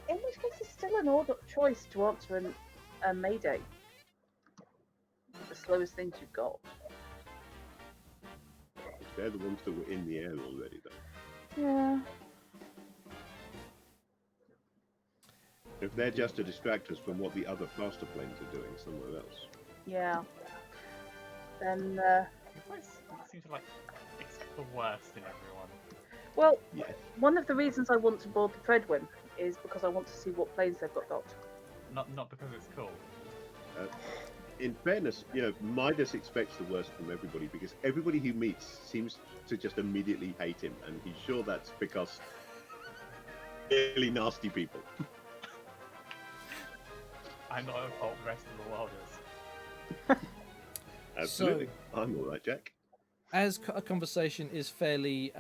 Speaker 3: In which case, it's still an odd choice to answer a Mayday. The slowest things you've got.
Speaker 4: They're the ones that were in the air already, though.
Speaker 2: Yeah.
Speaker 4: If they're just to distract us from what the other faster planes are doing somewhere else.
Speaker 3: Yeah. Then,
Speaker 5: It seems to like expect the worst in everyone.
Speaker 3: well,
Speaker 4: Yes.
Speaker 3: one of the reasons I want to board the Predwin is because I want to see what planes they've got docked.
Speaker 5: Not because it's cool.
Speaker 4: In fairness, Midas expects the worst from everybody because everybody he meets seems to just immediately hate him, and he's sure that's because really nasty people.
Speaker 5: I'm not at fault. The rest of the world is.
Speaker 4: Absolutely. I'm all right, Jack.
Speaker 1: As a conversation is fairly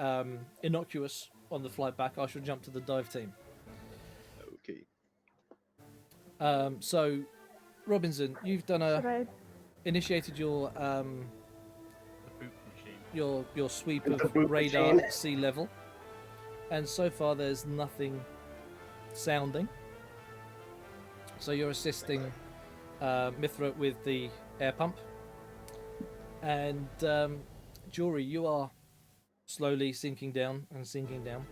Speaker 1: innocuous on the flight back, I shall jump to the dive team.
Speaker 4: Okay.
Speaker 1: So, Robinson, you've done
Speaker 2: Should I?
Speaker 1: initiated your
Speaker 5: The boot machine.
Speaker 1: your sweep
Speaker 6: The
Speaker 1: of
Speaker 6: boot
Speaker 1: radar
Speaker 6: machine.
Speaker 1: at sea level, and so far there's nothing sounding. So you're assisting Mithra with the air pump, and Jory, you are slowly sinking down and sinking down,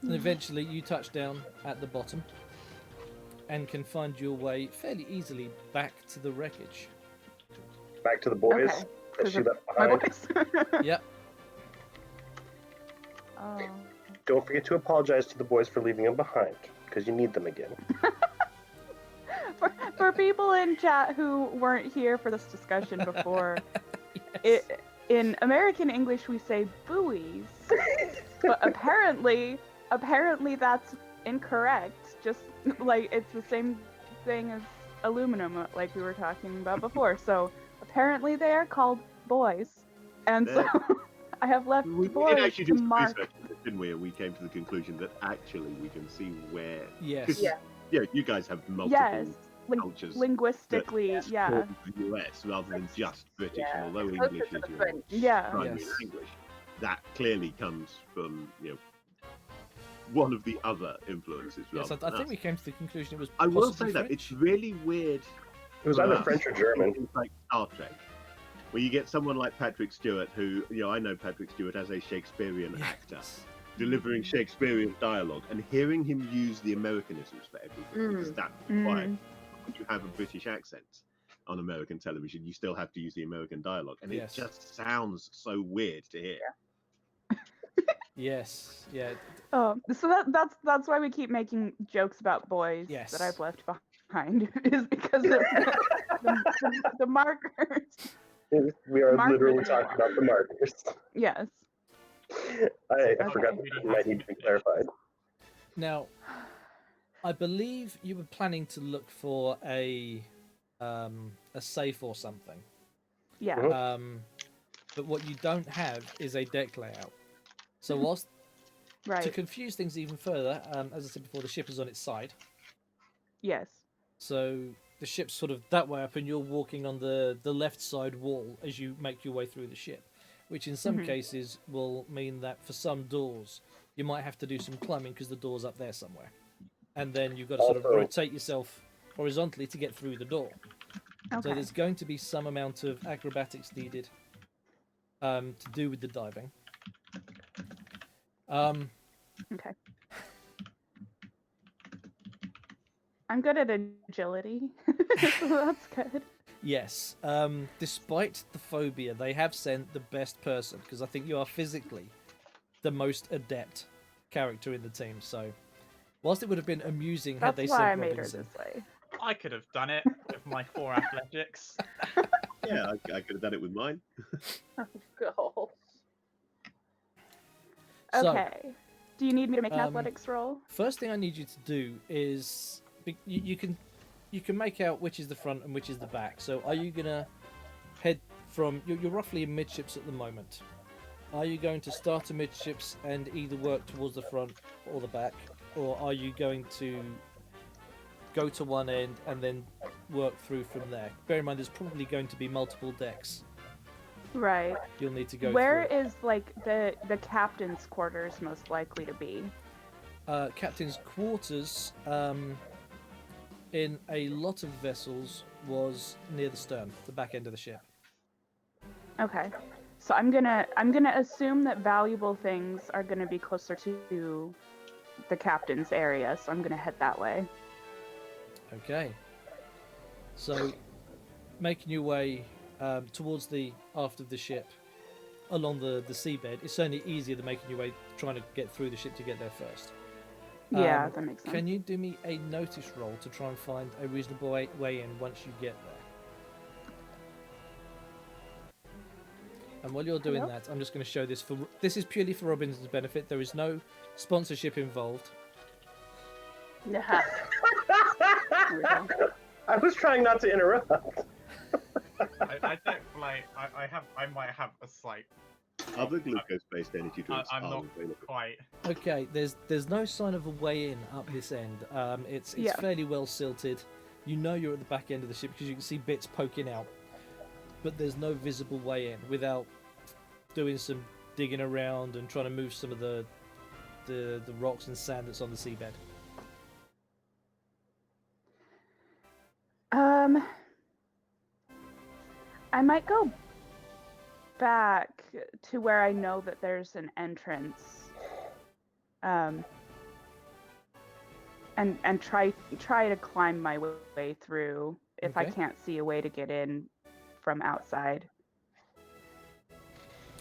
Speaker 1: and eventually you touch down at the bottom and can find your way fairly easily back to the wreckage.
Speaker 6: Back to the boys
Speaker 2: Okay.
Speaker 6: that she left
Speaker 2: My
Speaker 6: behind.
Speaker 2: voice.
Speaker 1: Yep.
Speaker 2: Oh.
Speaker 6: Don't forget to apologize to the boys for leaving them behind, because you need them again.
Speaker 2: For people in chat who weren't here for this discussion before,
Speaker 1: Yes.
Speaker 2: in American English we say buoys, but apparently that's incorrect. Just like it's the same thing as aluminum, like we were talking about before. So apparently they are called buoys, and so I have left
Speaker 4: We did
Speaker 2: buoys
Speaker 4: actually
Speaker 2: to
Speaker 4: do some
Speaker 2: mark.
Speaker 4: research, didn't we? And we came to the conclusion that actually we can see where.
Speaker 1: Yes.
Speaker 3: Yeah.
Speaker 4: Yeah, you guys have multiple
Speaker 2: Yes,
Speaker 4: cultures.
Speaker 2: linguistically, yeah,
Speaker 4: form the US rather than just British.
Speaker 3: Yeah.
Speaker 4: And although
Speaker 3: Closer
Speaker 4: English
Speaker 3: to
Speaker 4: is
Speaker 3: the
Speaker 4: your
Speaker 3: French.
Speaker 2: yeah.
Speaker 4: primary
Speaker 1: Yes.
Speaker 4: language, that clearly comes from one of the other influences.
Speaker 1: Yes,
Speaker 4: rather
Speaker 1: I
Speaker 4: than
Speaker 1: think
Speaker 4: us.
Speaker 1: we came to the conclusion it was.
Speaker 4: I will
Speaker 1: possibly
Speaker 4: say that
Speaker 1: French.
Speaker 4: it's really weird.
Speaker 6: It was
Speaker 4: for
Speaker 6: either
Speaker 4: us,
Speaker 6: French or German.
Speaker 4: It's like Star Trek, where you get someone like Patrick Stewart, who I know Patrick Stewart as a Shakespearean actor,
Speaker 1: Yes.
Speaker 4: delivering Shakespearean dialogue, and hearing him use the Americanisms for everything, because that's required. When you have a British accent on American television, you still have to use the American dialogue, and
Speaker 1: Yes.
Speaker 4: it just sounds so weird to hear.
Speaker 1: Yes. Yeah.
Speaker 2: Oh, so that's why we keep making jokes about boys
Speaker 1: Yes.
Speaker 2: that I've left behind is because of the markers.
Speaker 6: We are
Speaker 2: Markers.
Speaker 6: literally talking about the markers.
Speaker 2: Yes.
Speaker 6: I
Speaker 2: Okay.
Speaker 6: forgot that might need to be clarified.
Speaker 1: Now, I believe you were planning to look for a safe or something.
Speaker 2: Yeah.
Speaker 6: Mhm.
Speaker 1: But what you don't have is a deck layout. So whilst to
Speaker 2: Right.
Speaker 1: confuse things even further, as I said before, the ship is on its side.
Speaker 2: Yes.
Speaker 1: So the ship's sort of that way up, and you're walking on the left side wall as you make your way through the ship, which in some cases will mean that for some doors you might have to do some climbing because the door's up there somewhere, and then you've got to sort of
Speaker 6: Also-
Speaker 1: rotate yourself horizontally to get through the door. So
Speaker 2: Okay.
Speaker 1: there's going to be some amount of acrobatics needed to do with the diving.
Speaker 2: Okay. I'm good at agility, so that's good.
Speaker 1: Yes. Despite the phobia, they have sent the best person because I think you are physically the most adept character in the team. So, whilst it would have been amusing had
Speaker 2: That's
Speaker 1: they
Speaker 2: why I
Speaker 1: sent
Speaker 2: made her
Speaker 1: Robinson,
Speaker 2: this way.
Speaker 5: I could have done it with my 4 athletics.
Speaker 4: Yeah, I could have done it with mine.
Speaker 3: God.
Speaker 1: So,
Speaker 2: Okay. Do you need me to make an
Speaker 1: um,
Speaker 2: athletics roll?
Speaker 1: first thing I need you to do is you can make out which is the front and which is the back. So are you gonna head from you're roughly in midships at the moment. Are you going to start amidships and either work towards the front or the back, or are you going to go to one end and then work through from there? Bear in mind, there's probably going to be multiple decks
Speaker 2: Right.
Speaker 1: you'll need to go
Speaker 2: Where
Speaker 1: through.
Speaker 2: is like the captain's quarters most likely to be?
Speaker 1: Captain's quarters, in a lot of vessels, was near the stern, the back end of the ship.
Speaker 2: Okay. So I'm gonna assume that valuable things are gonna be closer to the captain's area, so I'm gonna head that way.
Speaker 1: Okay. So, making your way towards the aft of the ship, along the seabed, it's certainly easier than making your way trying to get through the ship to get there first.
Speaker 2: Yeah, that makes sense.
Speaker 1: Can you do me a notice roll to try and find a reasonable way in once you get there? And while you're doing
Speaker 2: Hello?
Speaker 1: that, I'm just going to show this for. This is purely for Robinson's benefit. There is no sponsorship involved.
Speaker 2: There we go.
Speaker 6: I was trying not to interrupt.
Speaker 5: I don't like. I might have a slight.
Speaker 4: Other glucose-based energy drinks
Speaker 5: I'm
Speaker 4: are
Speaker 5: not
Speaker 4: available.
Speaker 5: quite.
Speaker 1: Okay, there's no sign of a way in up this end. It's
Speaker 2: Yeah.
Speaker 1: fairly well silted. You know you're at the back end of the ship because you can see bits poking out, but there's no visible way in without doing some digging around and trying to move some of the rocks and sand that's on the seabed.
Speaker 2: I might go back to where I know that there's an entrance. And try to climb my way through if I
Speaker 1: Okay.
Speaker 2: can't see a way to get in from outside.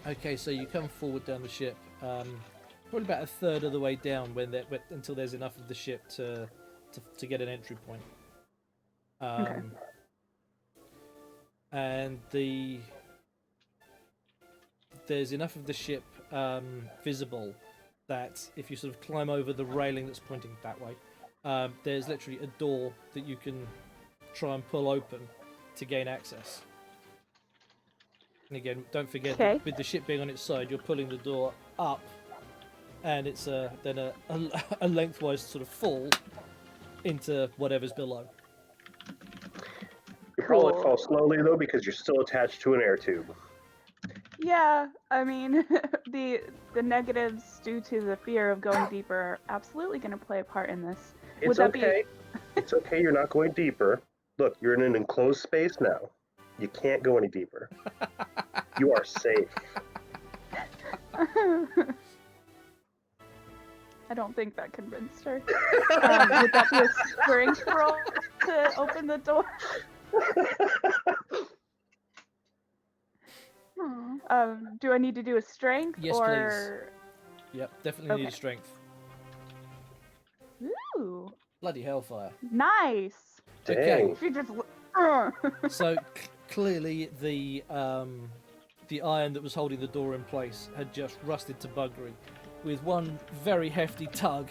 Speaker 1: Okay, so you come forward down the ship, probably about a third of the way down until there's enough of the ship to get an entry point.
Speaker 2: Okay.
Speaker 1: And there's enough of the ship visible that if you sort of climb over the railing that's pointing that way, there's literally a door that you can try and pull open to gain access. And again, don't forget that
Speaker 2: Okay.
Speaker 1: with the ship being on its side, you're pulling the door up, and it's then a lengthwise sort of fall into whatever's below.
Speaker 6: You probably
Speaker 2: Cool.
Speaker 6: fall slowly though because you're still attached to an air tube.
Speaker 2: Yeah, I mean, the negatives due to the fear of going deeper are absolutely going to play a part in this. Would
Speaker 6: It's
Speaker 2: that be-
Speaker 6: okay. It's okay. You're not going deeper. Look, you're in an enclosed space now. You can't go any deeper. You are safe.
Speaker 2: I don't think that convinced her. Would that be a strength roll to open the door? Do I need to do a strength
Speaker 1: Yes,
Speaker 2: or?
Speaker 1: Yep, definitely need
Speaker 2: Okay.
Speaker 1: strength.
Speaker 2: Ooh,
Speaker 1: Bloody hellfire.
Speaker 2: nice.
Speaker 6: Dang.
Speaker 2: She just.
Speaker 1: So clearly the iron that was holding the door in place had just rusted to buggery. With one very hefty tug,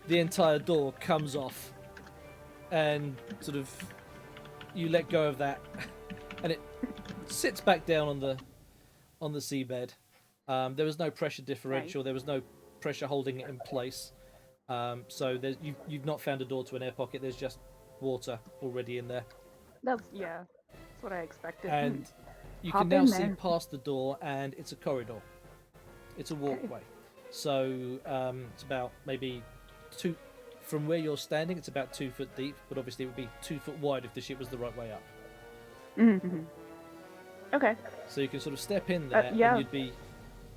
Speaker 1: the entire door comes off, and sort of you let go of that, and it sits back down on the seabed. There was no pressure differential. There was no pressure holding it in place. So you've not found a door to an air pocket. There's just water already in there.
Speaker 2: That's what I expected.
Speaker 1: And you
Speaker 2: Hop
Speaker 1: can now
Speaker 2: in
Speaker 1: see
Speaker 2: there.
Speaker 1: past the door, and it's a corridor. It's a walkway. So it's about maybe from where you're standing, it's about 2 foot deep, but obviously it would be 2 foot wide if the ship was the right way up.
Speaker 2: Mm-hmm. Okay.
Speaker 1: So you can sort of step in there,
Speaker 2: yeah.
Speaker 1: and you'd be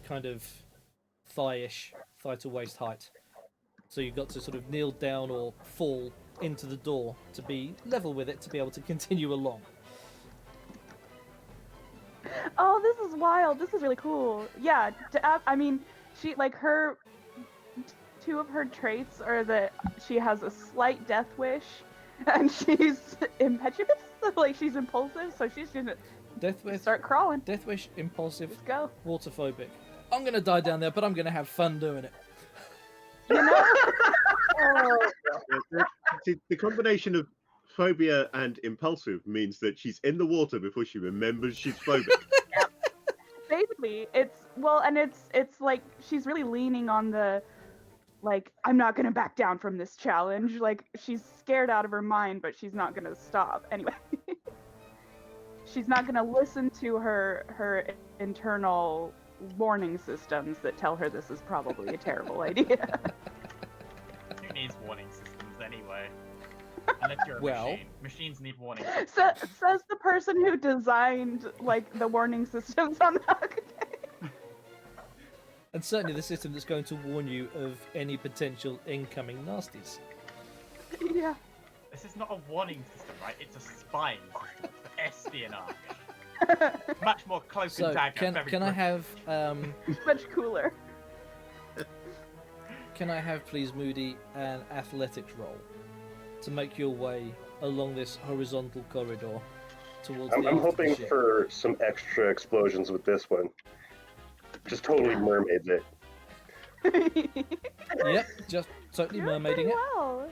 Speaker 1: kind of thigh to waist height. So you've got to sort of kneel down or fall into the door to be level with it to be able to continue along.
Speaker 2: Oh, this is wild. This is really cool. Yeah, I mean, she her two of her traits are that she has a slight death wish, and she's impetuous. Like she's impulsive, so she's gonna
Speaker 1: Death wish,
Speaker 2: start crawling.
Speaker 1: impulsive,
Speaker 2: Let's go.
Speaker 1: waterphobic. I'm gonna die down there, but I'm gonna have fun doing it.
Speaker 2: You know?
Speaker 4: See, the combination of phobia and impulsive means that she's in the water before she remembers she's phobic.
Speaker 2: Basically, it's like she's really leaning on the, like, I'm not gonna back down from this challenge. Like, she's scared out of her mind, but she's not gonna stop. Anyway, she's not gonna listen to her internal warning systems that tell her this is probably a terrible idea.
Speaker 5: Who needs warning systems anyway? Unless you're a
Speaker 1: Well-
Speaker 5: machine. Machines need warning systems.
Speaker 2: Says the person who designed, like, the warning systems on the architect.
Speaker 1: And certainly the system that's going to warn you of any potential incoming nasties.
Speaker 2: Yeah.
Speaker 5: This is not a warning system, right? It's a spying system for espionage. Much more cloak
Speaker 1: So
Speaker 5: and dagger.
Speaker 1: can
Speaker 5: very
Speaker 1: I
Speaker 5: British.
Speaker 1: have
Speaker 2: Much cooler.
Speaker 1: can I have please Moody an athletics roll to make your way along this horizontal corridor towards
Speaker 6: I'm
Speaker 1: the end of the
Speaker 6: hoping
Speaker 1: ship?
Speaker 6: for some extra explosions with this one. Just totally mermaids it.
Speaker 1: Yep, just totally
Speaker 2: Doing
Speaker 1: mermaiding
Speaker 2: pretty
Speaker 1: it.
Speaker 2: well.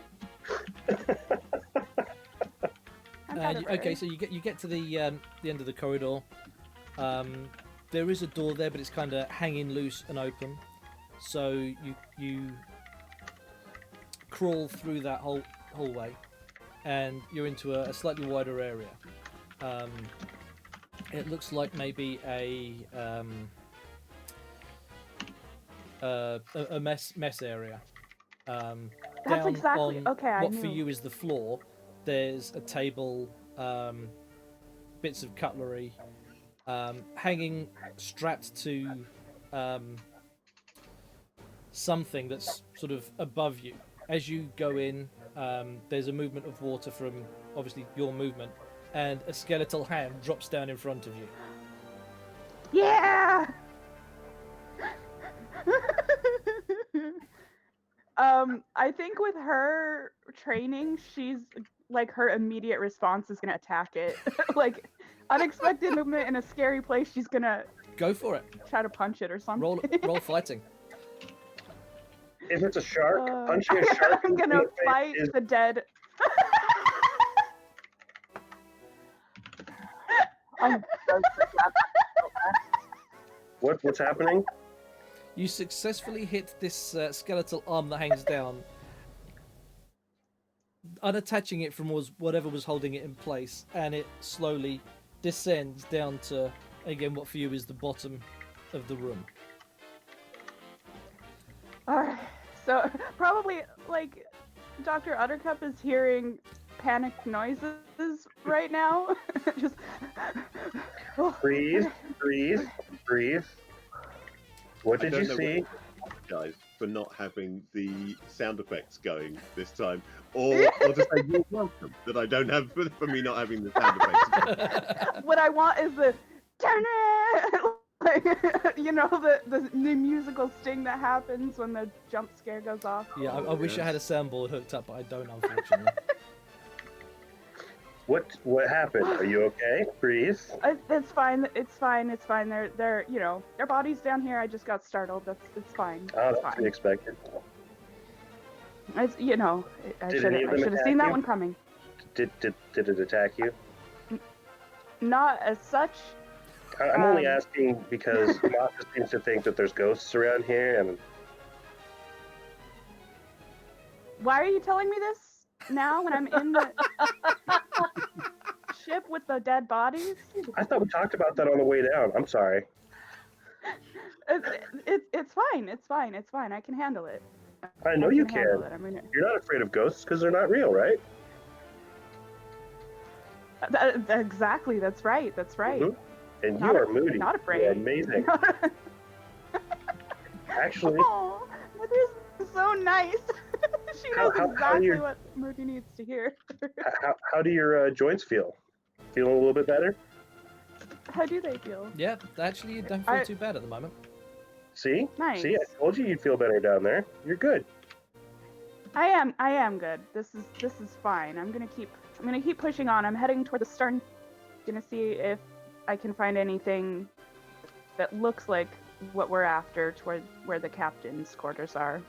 Speaker 2: I'm proud of her.
Speaker 1: Okay, so you get to the end of the corridor. There is a door there, but it's kind of hanging loose and open. So you crawl through that hallway, and you're into a slightly wider area. It looks like maybe a mess area.
Speaker 2: That's
Speaker 1: Down
Speaker 2: exactly
Speaker 1: on
Speaker 2: okay. I
Speaker 1: what
Speaker 2: knew.
Speaker 1: for you is the floor. There's a table, bits of cutlery, hanging strapped to something that's sort of above you. As you go in, there's a movement of water from obviously your movement, and a skeletal hand drops down in front of you.
Speaker 2: Yeah. I think with her training, she's like her immediate response is gonna attack it. Like unexpected movement in a scary place, she's gonna
Speaker 1: Go for it.
Speaker 2: try to punch it or something.
Speaker 1: Roll fighting.
Speaker 6: If it's a shark, punching a shark
Speaker 2: I'm
Speaker 6: in
Speaker 2: gonna
Speaker 6: the face
Speaker 2: fight
Speaker 6: is
Speaker 2: the dead.
Speaker 6: what's happening?
Speaker 1: You successfully hit this skeletal arm that hangs down, unattaching it from whatever was holding it in place, and it slowly descends down to, again, what for you is the bottom of the room.
Speaker 2: Alright, so probably like Dr. Uttercup is hearing panicked noises right now. Just
Speaker 6: Breathe, breathe, breathe. What
Speaker 4: I
Speaker 6: did
Speaker 4: don't
Speaker 6: you
Speaker 4: know
Speaker 6: see?
Speaker 4: Guys, for not having the sound effects going this time, or to say you're welcome that I don't have for me not having the sound effects.
Speaker 2: what I want is the turn it, like you know the musical sting that happens when the jump scare goes off.
Speaker 1: Yeah, I wish I had a soundboard hooked up, but I don't, unfortunately.
Speaker 6: What happened? Are you okay? Breathe.
Speaker 2: It's fine. It's fine. It's fine. They're you know their bodies down here. I just got startled. It's fine.
Speaker 6: Oh,
Speaker 2: It's
Speaker 6: that's to
Speaker 2: fine.
Speaker 6: be expected.
Speaker 2: It's you know I
Speaker 6: Did
Speaker 2: should
Speaker 6: any of them
Speaker 2: have
Speaker 6: attack
Speaker 2: seen that
Speaker 6: you?
Speaker 2: one coming.
Speaker 6: Did it attack you?
Speaker 2: Not as such.
Speaker 6: I'm only
Speaker 2: Um,
Speaker 6: asking because Maka seems to think that there's ghosts around here, and
Speaker 2: Why are you telling me this now when I'm in the ship with the dead bodies?
Speaker 6: I thought we talked about that on the way down. I'm sorry.
Speaker 2: It's fine. It's fine. It's fine. I can handle it.
Speaker 6: I know you
Speaker 2: handle
Speaker 6: can.
Speaker 2: it. I mean,
Speaker 6: You're not afraid of ghosts because they're not real, right?
Speaker 2: exactly. That's right. That's right.
Speaker 6: Mhm. And
Speaker 2: Not
Speaker 6: you
Speaker 2: a-
Speaker 6: are moody.
Speaker 2: not
Speaker 6: You're
Speaker 2: afraid.
Speaker 6: amazing. Actually,
Speaker 2: Oh, that is so nice. She
Speaker 6: How-
Speaker 2: knows
Speaker 6: how
Speaker 2: exactly
Speaker 6: you're-
Speaker 2: what Moody needs to hear.
Speaker 6: how do your joints feel? Feeling a little bit better?
Speaker 2: How do they feel?
Speaker 1: Yeah, actually, you don't feel
Speaker 2: I-
Speaker 1: too bad at the moment.
Speaker 6: See?
Speaker 2: Nice.
Speaker 6: See, I told you you'd feel better down there. You're good.
Speaker 2: I am good. This is fine. I'm gonna keep pushing on. I'm heading toward the stern. Gonna see if I can find anything that looks like what we're after toward where the captain's quarters are.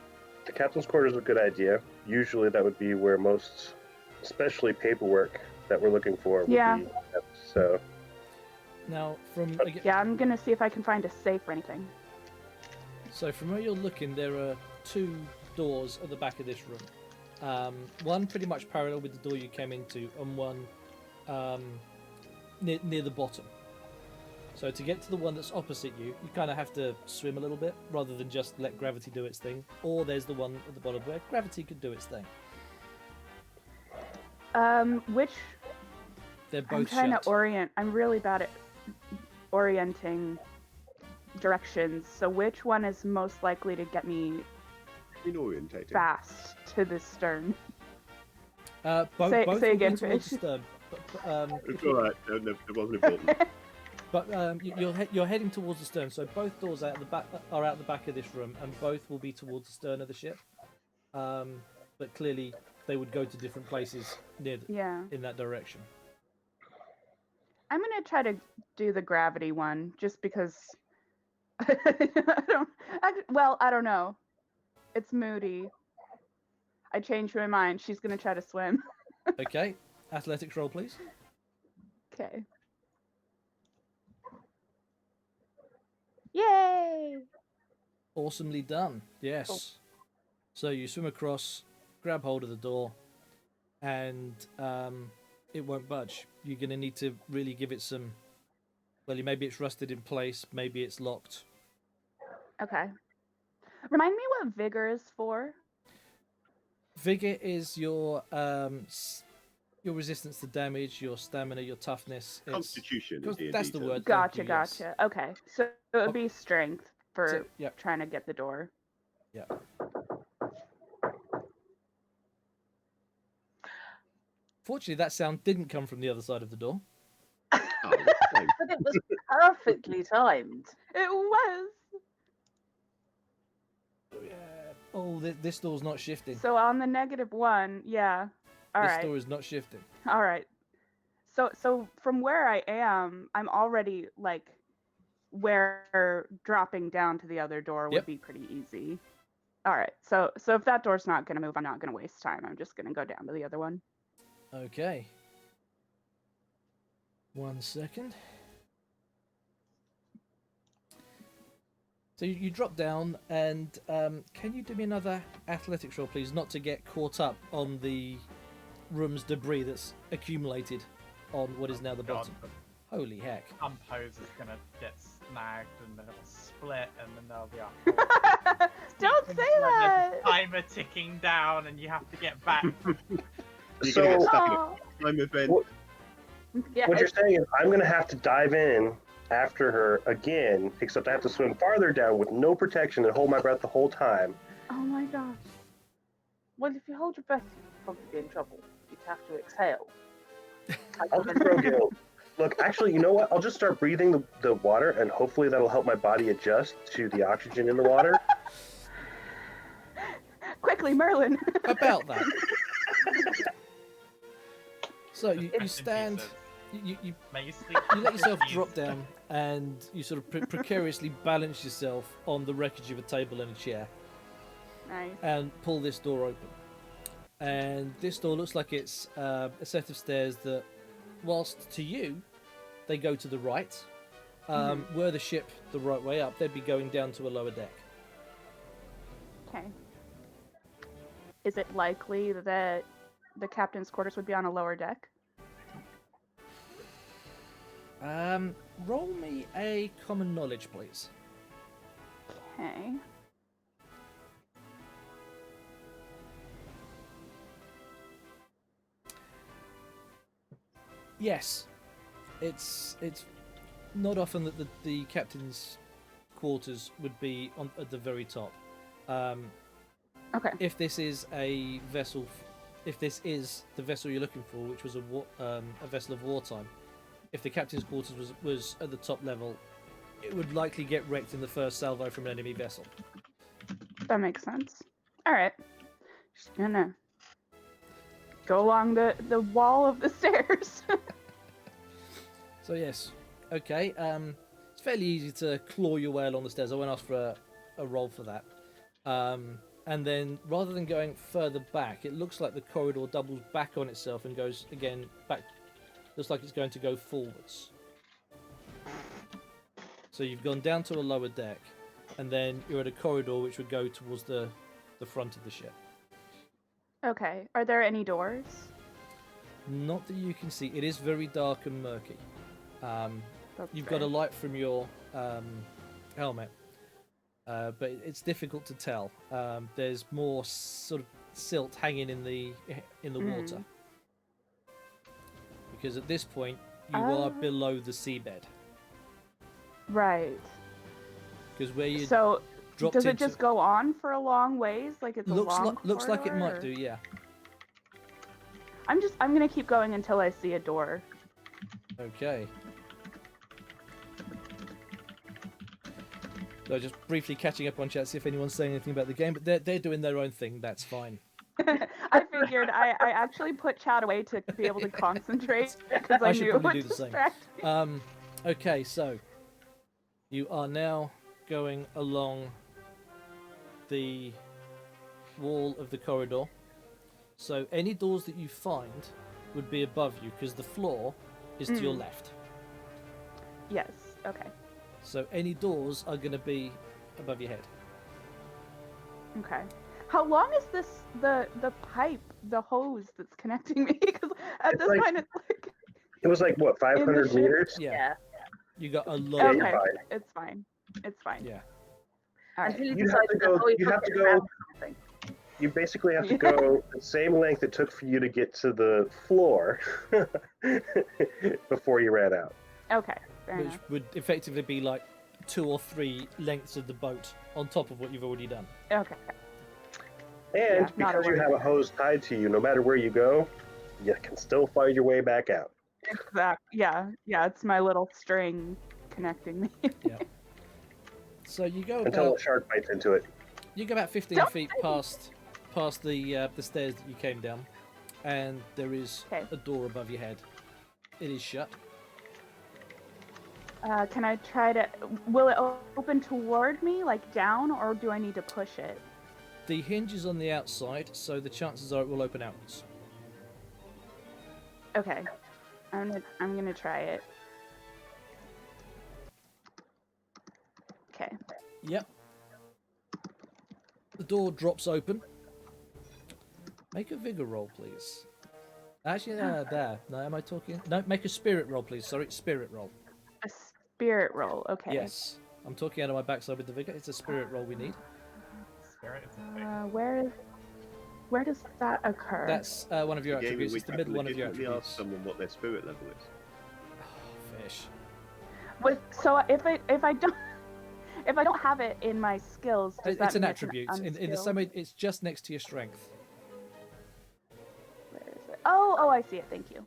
Speaker 6: The captain's quarters is a good idea. Usually that would be where most, especially paperwork that we're looking for would
Speaker 2: Yeah.
Speaker 6: be kept. So
Speaker 1: Now,
Speaker 2: Yeah, I'm gonna see if I can find a safe or anything.
Speaker 1: So from where you're looking, there are 2 doors at the back of this room. One pretty much parallel with the door you came into, and one near the bottom. So to get to the one that's opposite you, you kind of have to swim a little bit rather than just let gravity do its thing. Or there's the one at the bottom where gravity could do its thing.
Speaker 2: Which
Speaker 1: They're both
Speaker 2: I'm trying
Speaker 1: shut.
Speaker 2: to orient. I'm really bad at orienting directions. So which one is most likely to get me
Speaker 4: In orientating.
Speaker 2: fast to the stern?
Speaker 1: Both
Speaker 2: Say
Speaker 1: will be
Speaker 2: again,
Speaker 1: towards
Speaker 2: Fish.
Speaker 1: the stern.
Speaker 4: It's alright. No, it wasn't important.
Speaker 1: But you're heading towards the stern, so both doors out the back are out the back of this room, and both will be towards the stern of the ship. But clearly, they would go to different places
Speaker 2: Yeah.
Speaker 1: in that direction.
Speaker 2: I'm gonna try to do the gravity one just because I don't know. It's Moody. I changed my mind. She's gonna try to swim.
Speaker 1: Okay, athletics roll, please.
Speaker 2: Okay. Yay!
Speaker 1: Awesomely done. Yes. So you swim across, grab hold of the door, and it won't budge. You're going to need to really give it some. Well, maybe it's rusted in place, maybe it's locked.
Speaker 2: Okay. Remind me what vigor is for.
Speaker 1: Vigor is your resistance to damage, your stamina, your toughness.
Speaker 4: Constitution. in D&D
Speaker 1: That's the
Speaker 4: terms.
Speaker 1: word.
Speaker 2: Gotcha,
Speaker 1: Thank you, yes.
Speaker 2: gotcha. Okay, so it would be strength for
Speaker 1: So, yep.
Speaker 2: trying to get the door.
Speaker 1: Yeah. Fortunately, that sound didn't come from the other side of the door.
Speaker 4: Oh, no.
Speaker 3: But it was perfectly timed.
Speaker 2: It was.
Speaker 1: Oh, this door's not shifting.
Speaker 2: So on the -1, yeah. All
Speaker 1: This
Speaker 2: right.
Speaker 1: door is not shifting.
Speaker 2: All right. So from where I am, I'm already like where dropping down to the other door would
Speaker 1: Yep.
Speaker 2: be pretty easy. All right. So if that door's not going to move, I'm not going to waste time. I'm just going to go down to the other one.
Speaker 1: Okay. 1 second. So you drop down, and can you do me another athletics roll, please? Not to get caught up on the room's debris that's accumulated on what is now the
Speaker 5: God,
Speaker 1: bottom. Holy heck.
Speaker 5: some pose is gonna get snagged and then it'll split and then there'll be a
Speaker 2: Don't say that.
Speaker 5: There's a timer ticking down and you have to get back.
Speaker 4: You're gonna get
Speaker 6: So
Speaker 4: stuck in
Speaker 2: Oh.
Speaker 4: a time event.
Speaker 6: What-
Speaker 2: Yeah.
Speaker 6: what you're saying is I'm going to have to dive in after her again, except I have to swim farther down with no protection and hold my breath the whole time.
Speaker 2: Oh my gosh.
Speaker 3: Well, if you hold your breath, you'd probably be in trouble. You'd have to exhale.
Speaker 6: I'll just throw guilt. Look, actually, you know what? I'll just start breathing the water, and hopefully that'll help my body adjust to the oxygen in the water.
Speaker 2: Quickly, Merlin.
Speaker 1: About that. So you
Speaker 5: Bits and
Speaker 1: stand,
Speaker 5: pieces.
Speaker 1: you
Speaker 5: May you sleep.
Speaker 1: you let yourself
Speaker 5: confused.
Speaker 1: drop down, and you sort of precariously balance yourself on the wreckage of a table and a chair,
Speaker 2: Nice.
Speaker 1: and pull this door open. And this door looks like it's a set of stairs that, whilst to you, they go to the right. Were the ship the right way up, they'd be going down to a lower deck.
Speaker 2: Okay. Is it likely that the captain's quarters would be on a lower deck?
Speaker 1: Roll me a common knowledge, please.
Speaker 2: Okay.
Speaker 1: Yes, it's not often that the captain's quarters would be at the very top.
Speaker 2: Okay.
Speaker 1: If this is a vessel, if this is the vessel you're looking for, which was a vessel of wartime, if the captain's quarters was at the top level, it would likely get wrecked in the first salvo from an enemy vessel.
Speaker 2: That makes sense. All right. Just gonna go along the wall of the stairs.
Speaker 1: So yes, okay. It's fairly easy to claw your way along the stairs. I won't ask for a roll for that. And then, rather than going further back, it looks like the corridor doubles back on itself and goes again back. Looks like it's going to go forwards. So you've gone down to a lower deck, and then you're at a corridor which would go towards the front of the ship.
Speaker 2: Okay. Are there any doors?
Speaker 1: Not that you can see. It is very dark and murky.
Speaker 2: That's
Speaker 1: You've
Speaker 2: fair.
Speaker 1: got a light from your helmet, but it's difficult to tell. There's more sort of silt hanging in the water, because at this point you are below the seabed.
Speaker 2: Right.
Speaker 1: Because where you
Speaker 2: So
Speaker 1: dropped
Speaker 2: does it
Speaker 1: into,
Speaker 2: just go on for a long ways? Like it's a long
Speaker 1: looks like it
Speaker 2: corridor,
Speaker 1: might
Speaker 2: or-
Speaker 1: do. Yeah.
Speaker 2: I'm gonna keep going until I see a door.
Speaker 1: Okay. So just briefly catching up on chat, see if anyone's saying anything about the game, but they're doing their own thing. That's fine.
Speaker 2: I figured I actually put chat away to be able to concentrate because I
Speaker 1: I should
Speaker 2: knew it
Speaker 1: probably
Speaker 2: would
Speaker 1: do the same.
Speaker 2: distract me.
Speaker 1: Okay, so you are now going along the wall of the corridor. So any doors that you find would be above you because the floor is to your left.
Speaker 2: Yes. Okay.
Speaker 1: So any doors are going to be above your head.
Speaker 2: Okay. How long is the pipe, the hose that's connecting me? Because at
Speaker 6: It's
Speaker 2: this
Speaker 6: like-
Speaker 2: point it's like
Speaker 6: It was like what, 500
Speaker 2: ship?
Speaker 6: meters?
Speaker 1: Yeah. You got a lot.
Speaker 6: Yeah,
Speaker 1: of
Speaker 6: you're
Speaker 2: okay.
Speaker 6: fine.
Speaker 2: It's fine. It's fine.
Speaker 1: Yeah.
Speaker 2: All right.
Speaker 3: Until you
Speaker 6: You have
Speaker 3: decide
Speaker 6: to
Speaker 3: that,
Speaker 6: go-
Speaker 3: oh,
Speaker 6: you
Speaker 3: you've
Speaker 6: have
Speaker 3: got
Speaker 6: to
Speaker 3: get
Speaker 6: go-
Speaker 3: around something.
Speaker 6: You basically have to
Speaker 2: Yeah.
Speaker 6: go the same length it took for you to get to the floor before you ran out.
Speaker 2: Okay. Fair
Speaker 1: Which
Speaker 2: enough.
Speaker 1: would effectively be like 2 or 3 lengths of the boat on top of what you've already done.
Speaker 2: Okay.
Speaker 6: And
Speaker 2: not a
Speaker 6: because you
Speaker 2: worry.
Speaker 6: have a hose tied to you, no matter where you go, you can still find your way back out.
Speaker 2: Exactly. Yeah. Yeah. It's my little string connecting me.
Speaker 1: So you go
Speaker 6: Until
Speaker 1: about
Speaker 6: a shark bites into it.
Speaker 1: 15
Speaker 2: Don't
Speaker 1: feet past the stairs that you came down, and there is
Speaker 2: Okay.
Speaker 1: a door above your head. It is shut.
Speaker 2: Can I try to? Will it open toward me, like down, or do I need to push it?
Speaker 1: The hinge is on the outside, so the chances are it will open outwards.
Speaker 2: Okay. I'm gonna try it. Okay.
Speaker 1: Yep. The door drops open. Make a vigor roll, please. Actually, no, there. No, am I talking? No, make a spirit roll, please. Sorry, spirit roll.
Speaker 2: A spirit roll. Okay.
Speaker 1: Yes. I'm talking out of my backside with the vigor. It's a spirit roll we need.
Speaker 5: Spirit is a thing.
Speaker 2: Where does that occur?
Speaker 1: That's one of your
Speaker 4: Again,
Speaker 1: attributes.
Speaker 4: we
Speaker 1: It's the
Speaker 4: have
Speaker 1: middle
Speaker 4: to
Speaker 1: one of your
Speaker 4: legitimately
Speaker 1: attributes.
Speaker 4: ask someone what their spirit level is.
Speaker 1: Fish.
Speaker 2: So if I don't have it in my skills, does that
Speaker 1: It's an
Speaker 2: mean
Speaker 1: attribute. In the
Speaker 2: unskill?
Speaker 1: same way, it's just next to your strength.
Speaker 2: Where is it? Oh, I see it. Thank you.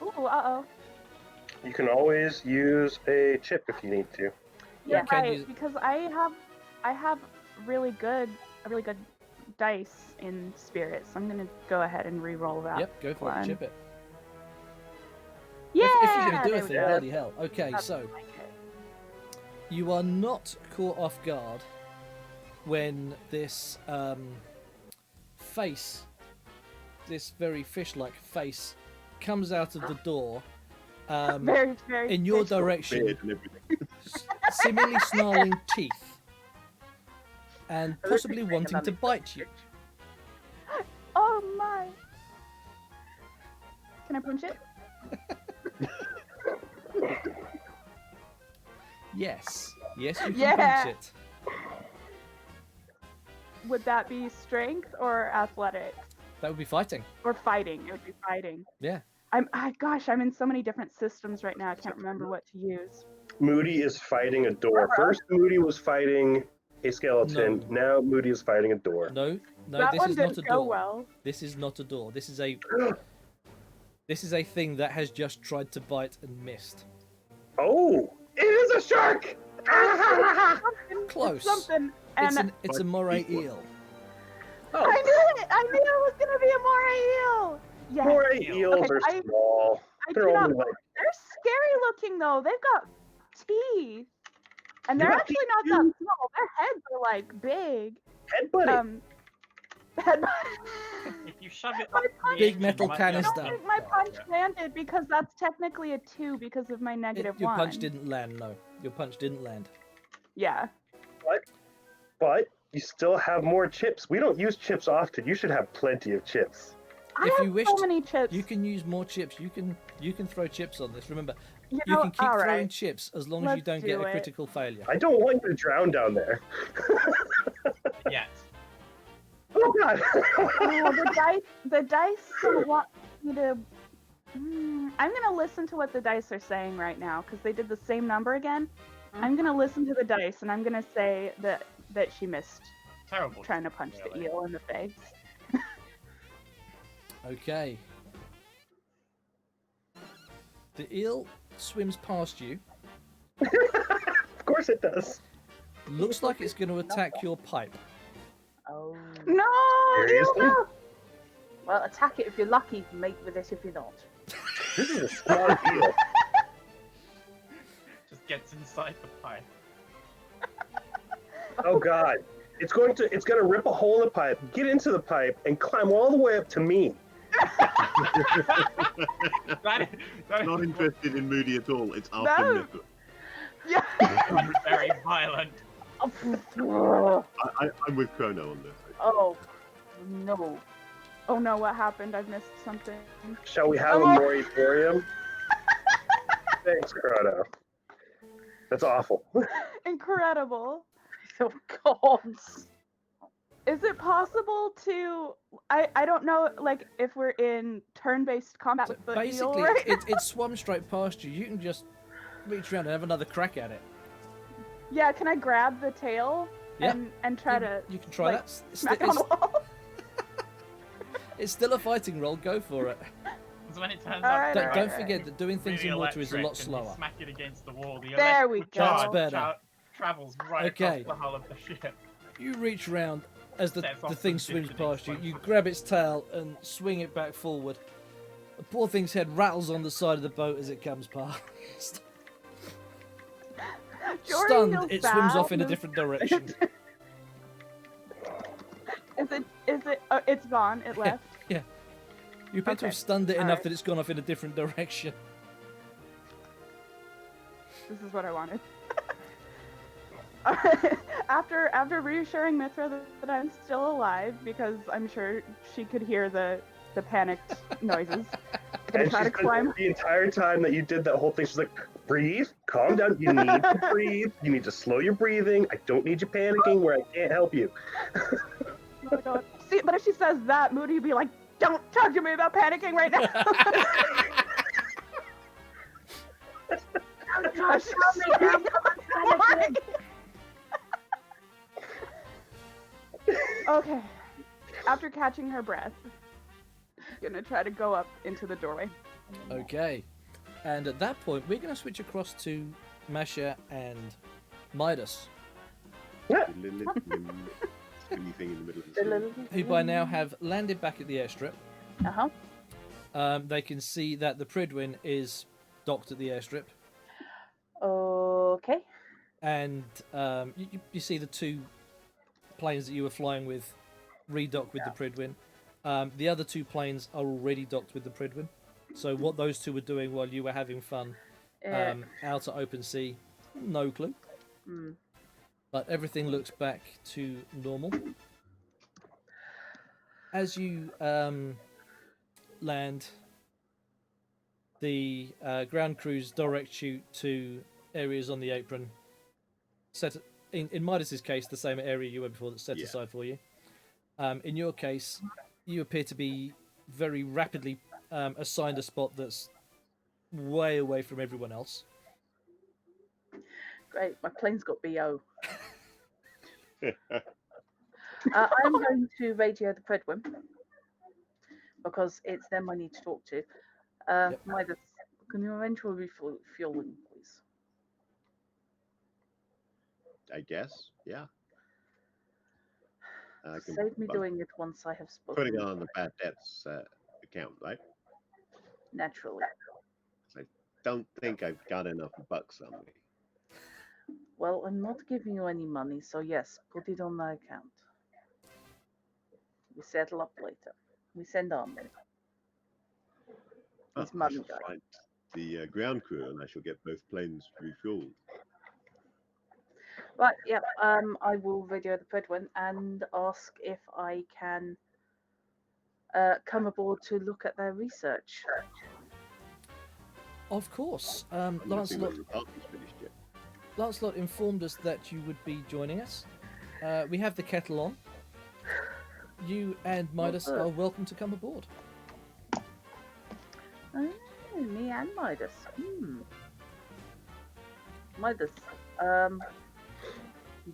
Speaker 2: Ooh, uh-oh.
Speaker 6: You can always use a chip if you need to.
Speaker 2: Yeah,
Speaker 1: can
Speaker 2: right.
Speaker 1: use-
Speaker 2: Because I have really good dice in spirit, so I'm gonna go ahead and re-roll that.
Speaker 1: Yep, go for it.
Speaker 2: one.
Speaker 1: Chip it.
Speaker 2: Yeah.
Speaker 1: If you're going to do
Speaker 2: there
Speaker 1: a
Speaker 2: we
Speaker 1: thing,
Speaker 2: go.
Speaker 1: bloody hell. Okay,
Speaker 2: That's
Speaker 1: so
Speaker 2: like it.
Speaker 1: you are not caught off guard when this face, this very fish-like face, comes out of the door
Speaker 2: Very, very.
Speaker 1: in your
Speaker 2: visual.
Speaker 1: direction,
Speaker 4: Beard and everything.
Speaker 1: seemingly snarling teeth, and
Speaker 3: This is
Speaker 1: possibly
Speaker 3: the thing
Speaker 1: wanting
Speaker 3: about
Speaker 1: to
Speaker 3: me.
Speaker 1: bite you.
Speaker 2: Oh my! Can I punch it?
Speaker 1: Yes, yes, you can
Speaker 2: Yeah.
Speaker 1: punch it.
Speaker 2: Would that be strength or athletics
Speaker 1: That would be fighting.
Speaker 2: or fighting? It would be fighting.
Speaker 1: Yeah.
Speaker 2: Gosh, I'm in so many different systems right now. I can't remember what to use.
Speaker 6: Moody is fighting a door. First, Moody was fighting a skeleton.
Speaker 1: No.
Speaker 6: Now, Moody is fighting a door.
Speaker 1: No,
Speaker 2: that
Speaker 1: this
Speaker 2: one
Speaker 1: is not a
Speaker 2: didn't go
Speaker 1: door.
Speaker 2: well.
Speaker 1: This is not a door. This is a thing that has just tried to bite and missed.
Speaker 6: Oh! It is a shark!
Speaker 2: Something,
Speaker 1: Close.
Speaker 2: Something. And
Speaker 1: It's a moray eel.
Speaker 2: I knew it! I knew it was gonna be a moray eel! Yes.
Speaker 6: Moray eels
Speaker 2: Okay,
Speaker 6: are small.
Speaker 2: I
Speaker 6: They're
Speaker 2: do not.
Speaker 6: only like
Speaker 2: They're scary looking though. They've got teeth, and they're
Speaker 6: You got
Speaker 2: actually
Speaker 6: teeth
Speaker 2: not
Speaker 6: too?
Speaker 2: that small. Their heads are like big.
Speaker 6: headbutting.
Speaker 2: Head-
Speaker 5: If you shove it
Speaker 2: My
Speaker 5: up the
Speaker 2: punch-
Speaker 1: Big
Speaker 5: edge,
Speaker 1: metal
Speaker 5: you might be able
Speaker 2: I
Speaker 5: to
Speaker 1: canister.
Speaker 2: don't
Speaker 5: jump
Speaker 2: think my
Speaker 5: for
Speaker 2: punch
Speaker 5: it.
Speaker 2: landed because that's technically a 2 because of my negative
Speaker 1: Your
Speaker 2: 1.
Speaker 1: punch didn't land. No, your punch didn't land.
Speaker 2: Yeah.
Speaker 6: But you still have more chips. We don't use chips often. You should have plenty of chips.
Speaker 2: I
Speaker 1: If
Speaker 2: have
Speaker 1: you wish
Speaker 2: so
Speaker 1: to-
Speaker 2: many chips.
Speaker 1: You can use more chips. You can throw chips on this. Remember,
Speaker 2: You
Speaker 1: you
Speaker 2: know,
Speaker 1: can keep
Speaker 2: all
Speaker 1: throwing
Speaker 2: right.
Speaker 1: chips as long as you
Speaker 2: Let's
Speaker 1: don't get
Speaker 2: do
Speaker 1: a
Speaker 2: it.
Speaker 1: critical failure.
Speaker 6: I don't want you to drown down there.
Speaker 5: Yet.
Speaker 6: Oh god.
Speaker 2: Oh, the dice don't want me to. I'm gonna listen to what the dice are saying right now because they did the same number again. I'm gonna listen to the dice and I'm gonna say that she missed
Speaker 5: Terrible.
Speaker 2: trying to punch the
Speaker 5: really.
Speaker 2: eel in the face.
Speaker 1: Okay. The eel swims past you.
Speaker 6: Of course it does.
Speaker 1: Looks like it's going to attack your pipe.
Speaker 3: Oh.
Speaker 2: No!
Speaker 6: Seriously?
Speaker 2: Eel, no!
Speaker 3: Well, attack it if you're lucky. Mate with it if you're not.
Speaker 6: This is a smart deal.
Speaker 5: Just gets inside the pipe.
Speaker 6: Oh god. It's gonna rip a hole in the pipe, get into the pipe, and climb all the way up to me.
Speaker 5: That is
Speaker 4: Not interested in Moody at all. It's
Speaker 2: No.
Speaker 4: after Mythra.
Speaker 2: Yeah.
Speaker 5: very violent.
Speaker 3: Oh,
Speaker 4: I'm with Chrono on this.
Speaker 3: oh no.
Speaker 2: Oh no, what happened? I've missed something.
Speaker 6: Shall we have a
Speaker 2: Oh.
Speaker 6: moratorium? Thanks, Chrono. That's awful.
Speaker 2: Incredible.
Speaker 3: Oh god.
Speaker 2: Is it possible to? I don't know, like if we're in turn-based combat
Speaker 1: So
Speaker 2: with the eel
Speaker 1: basically,
Speaker 2: right
Speaker 1: it swum straight past you. You can just reach around and have another crack at it.
Speaker 2: Yeah, can I grab the tail
Speaker 1: Yeah.
Speaker 2: and try
Speaker 1: you,
Speaker 2: to
Speaker 1: you can try
Speaker 2: like,
Speaker 1: that.
Speaker 2: smack it on the wall?
Speaker 1: It's still a fighting roll. Go for it.
Speaker 5: So when it turns
Speaker 2: Alright,
Speaker 5: out
Speaker 1: Don't,
Speaker 5: to
Speaker 1: don't
Speaker 5: be
Speaker 1: forget that doing things
Speaker 5: really
Speaker 1: in water is a lot
Speaker 5: electric and you
Speaker 1: slower.
Speaker 5: Smack it against the wall. The
Speaker 2: There we
Speaker 5: electrical
Speaker 2: go.
Speaker 5: charge
Speaker 1: That's better.
Speaker 5: Travels right
Speaker 1: Okay.
Speaker 5: across the hull of the ship.
Speaker 1: You reach around as the
Speaker 5: Sets off
Speaker 1: thing
Speaker 5: some
Speaker 1: swims
Speaker 5: shifting
Speaker 1: past you. You
Speaker 5: explosives.
Speaker 1: grab its tail and swing it back forward. The poor thing's head rattles on the side of the boat as it comes past.
Speaker 2: Jory
Speaker 1: Stunned,
Speaker 2: feels
Speaker 1: it swims
Speaker 2: bad.
Speaker 1: off in a different direction.
Speaker 2: Is it? Oh, it's gone. It left.
Speaker 1: You appear to
Speaker 2: Okay.
Speaker 1: have stunned it enough
Speaker 2: Alright.
Speaker 1: that it's gone off in a different direction.
Speaker 2: This is what I wanted. after reassuring Mithra that I'm still alive because I'm sure she could hear the panicked noises. Gonna
Speaker 6: And
Speaker 2: try to
Speaker 6: she's been-
Speaker 2: climb.
Speaker 6: the entire time that you did that whole thing, she's like, breathe, calm down, you need to breathe, you need to slow your breathing, I don't need you panicking where I can't help you.
Speaker 2: Oh my god. See, but if she says that, Moody would be like, "Don't talk to me about panicking right now."
Speaker 3: Gosh,
Speaker 2: Okay. After catching her breath, gonna try to go up into the doorway.
Speaker 1: Okay. And at that point, we're going to switch across to Masha and Midas,
Speaker 4: Spinny thing in the middle of the sea.
Speaker 1: who by now have landed back at the airstrip.
Speaker 3: Uh-huh.
Speaker 1: They can see that the Pridwin is docked at the airstrip.
Speaker 3: Okay.
Speaker 1: And you see the two planes that you were flying with redock with the Pridwin. The other two planes are already docked with the Pridwin. So what those two were doing while you were having fun out at open sea, no clue.
Speaker 3: Hmm.
Speaker 1: But everything looks back to normal. As you land, the ground crews direct you to areas on the apron. Set in Midas's case, the same area you were before that's set
Speaker 4: Yeah.
Speaker 1: aside for you. In your case, you appear to be very rapidly assigned a spot that's way away from everyone else.
Speaker 3: Great. My plane's got BO. I'm going to radio the Pridwin because it's them I need to talk to.
Speaker 1: Yep.
Speaker 3: Midas, can you arrange for refueling, please?
Speaker 4: I guess, yeah. I can
Speaker 3: Save me
Speaker 4: well,
Speaker 3: doing it once I have spoken.
Speaker 4: putting it on the bad debts account, right?
Speaker 3: Naturally.
Speaker 4: don't think I've got enough bucks on me.
Speaker 3: Well, I'm not giving you any money, so yes, put it on my account. We settle up later. We send our money.
Speaker 4: Oh,
Speaker 3: He's
Speaker 4: I
Speaker 3: money
Speaker 4: shall
Speaker 3: guy.
Speaker 4: find the ground crew, and I shall get both planes refueled.
Speaker 3: Right, yeah. I will radio the Predwin and ask if I can come aboard to look at their research.
Speaker 1: Of course.
Speaker 4: I'm looking
Speaker 1: Lancelot,
Speaker 4: whether the party's finished yet.
Speaker 1: Lancelot informed us that you would be joining us. We have the kettle on. You and Midas
Speaker 3: good.
Speaker 1: are welcome to come aboard.
Speaker 3: Oh, me and Midas. Midas, do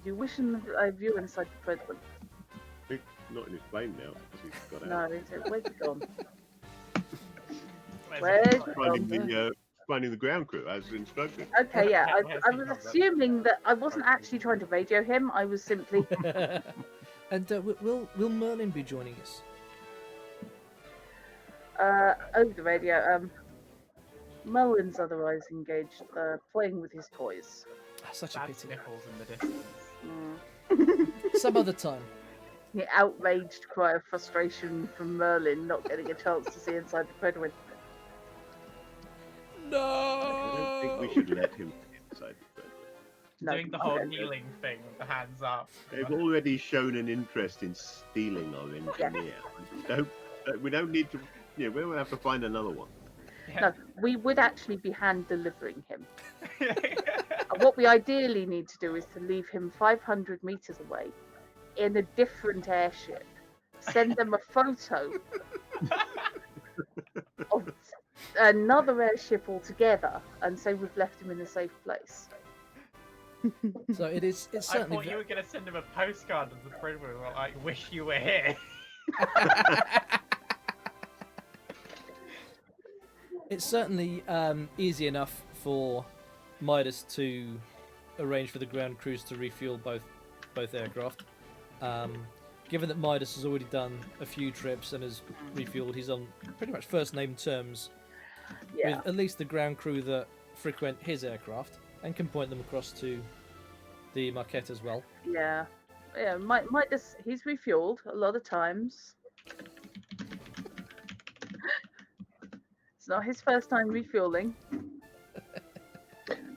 Speaker 3: you wish I view inside the Predwin?
Speaker 4: He's not in his plane now because he's got
Speaker 3: No,
Speaker 4: out.
Speaker 3: where's he gone?
Speaker 5: Where's
Speaker 3: Where's
Speaker 5: it?
Speaker 4: Finding the ground crew as instructed.
Speaker 3: Okay, yeah.
Speaker 5: Where's
Speaker 3: I
Speaker 5: he
Speaker 3: was
Speaker 5: gone then?
Speaker 3: assuming that I wasn't actually trying to radio him. I was simply
Speaker 1: And will Merlin be joining us?
Speaker 3: over the radio. Merlin's otherwise engaged, playing with his toys.
Speaker 1: Such a
Speaker 5: Bad
Speaker 1: pity.
Speaker 5: sniffles in the distance.
Speaker 1: Some other time.
Speaker 3: The outraged cry of frustration from Merlin not getting a chance to see inside the Predwin.
Speaker 1: No.
Speaker 4: I don't think we should let him inside the Predwin.
Speaker 3: No,
Speaker 5: Doing the whole
Speaker 3: okay.
Speaker 5: kneeling thing with the hands up.
Speaker 4: They've already shown an interest in stealing our engineer. We don't need to. Yeah, we'll have to find another one.
Speaker 3: No, we would actually be hand delivering him. And what we ideally need to do is to leave him 500 meters away in a different airship. Send them a photo of another airship altogether and say we've left him in a safe place.
Speaker 1: So it's
Speaker 5: I
Speaker 1: certainly.
Speaker 5: thought you were going to send him a postcard of the Predwin, like, wish you were here.
Speaker 1: It's certainly easy enough for Midas to arrange for the ground crews to refuel both aircraft. Given that Midas has already done a few trips and has refueled, he's on pretty much first name terms
Speaker 3: Yeah.
Speaker 1: with at least the ground crew that frequent his aircraft and can point them across to the Marquette as well.
Speaker 3: Yeah. Yeah, Midas, he's refueled a lot of times. It's not his first time refueling.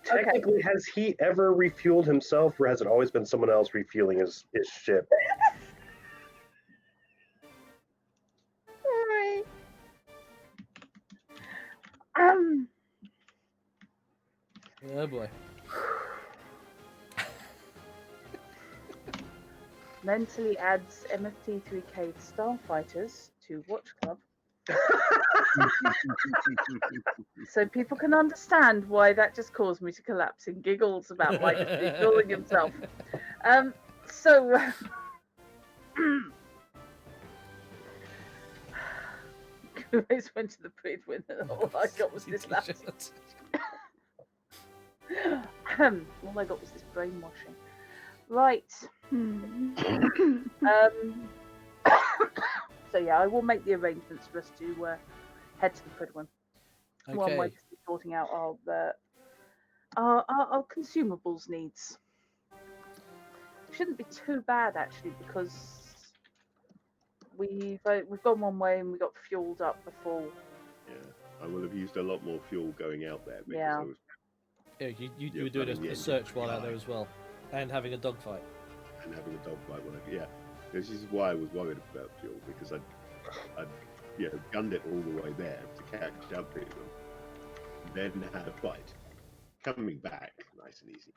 Speaker 6: Technically, has he ever refueled himself, or has it always been someone else refueling his ship?
Speaker 3: Sorry.
Speaker 1: Oh boy.
Speaker 3: Mentally adds MFT3K Starfighters to Watch Club. So people can understand why that just caused me to collapse in giggles about Mike refueling himself. So Grace went to the Predwin and all I got was this laugh. All I got was this brainwashing. Right. So yeah, I will make the arrangements for us to head to the Predwin. While
Speaker 1: Okay.
Speaker 3: Mike's sorting out our consumables needs. Shouldn't be too bad actually, because we've gone one way and we got fueled up before.
Speaker 4: Yeah, I will have used a lot more fuel going out there because
Speaker 3: Yeah.
Speaker 4: I was
Speaker 1: Yeah, you
Speaker 4: Yeah,
Speaker 1: were doing
Speaker 4: running the
Speaker 1: a
Speaker 4: engine
Speaker 1: search while out
Speaker 4: behind.
Speaker 1: there as well, and having a dogfight.
Speaker 4: and having a dogfight when I, yeah. This is why I was worried about fuel because I'd gunned it all the way there to catch up to them, then had a fight. Coming back, nice and easy.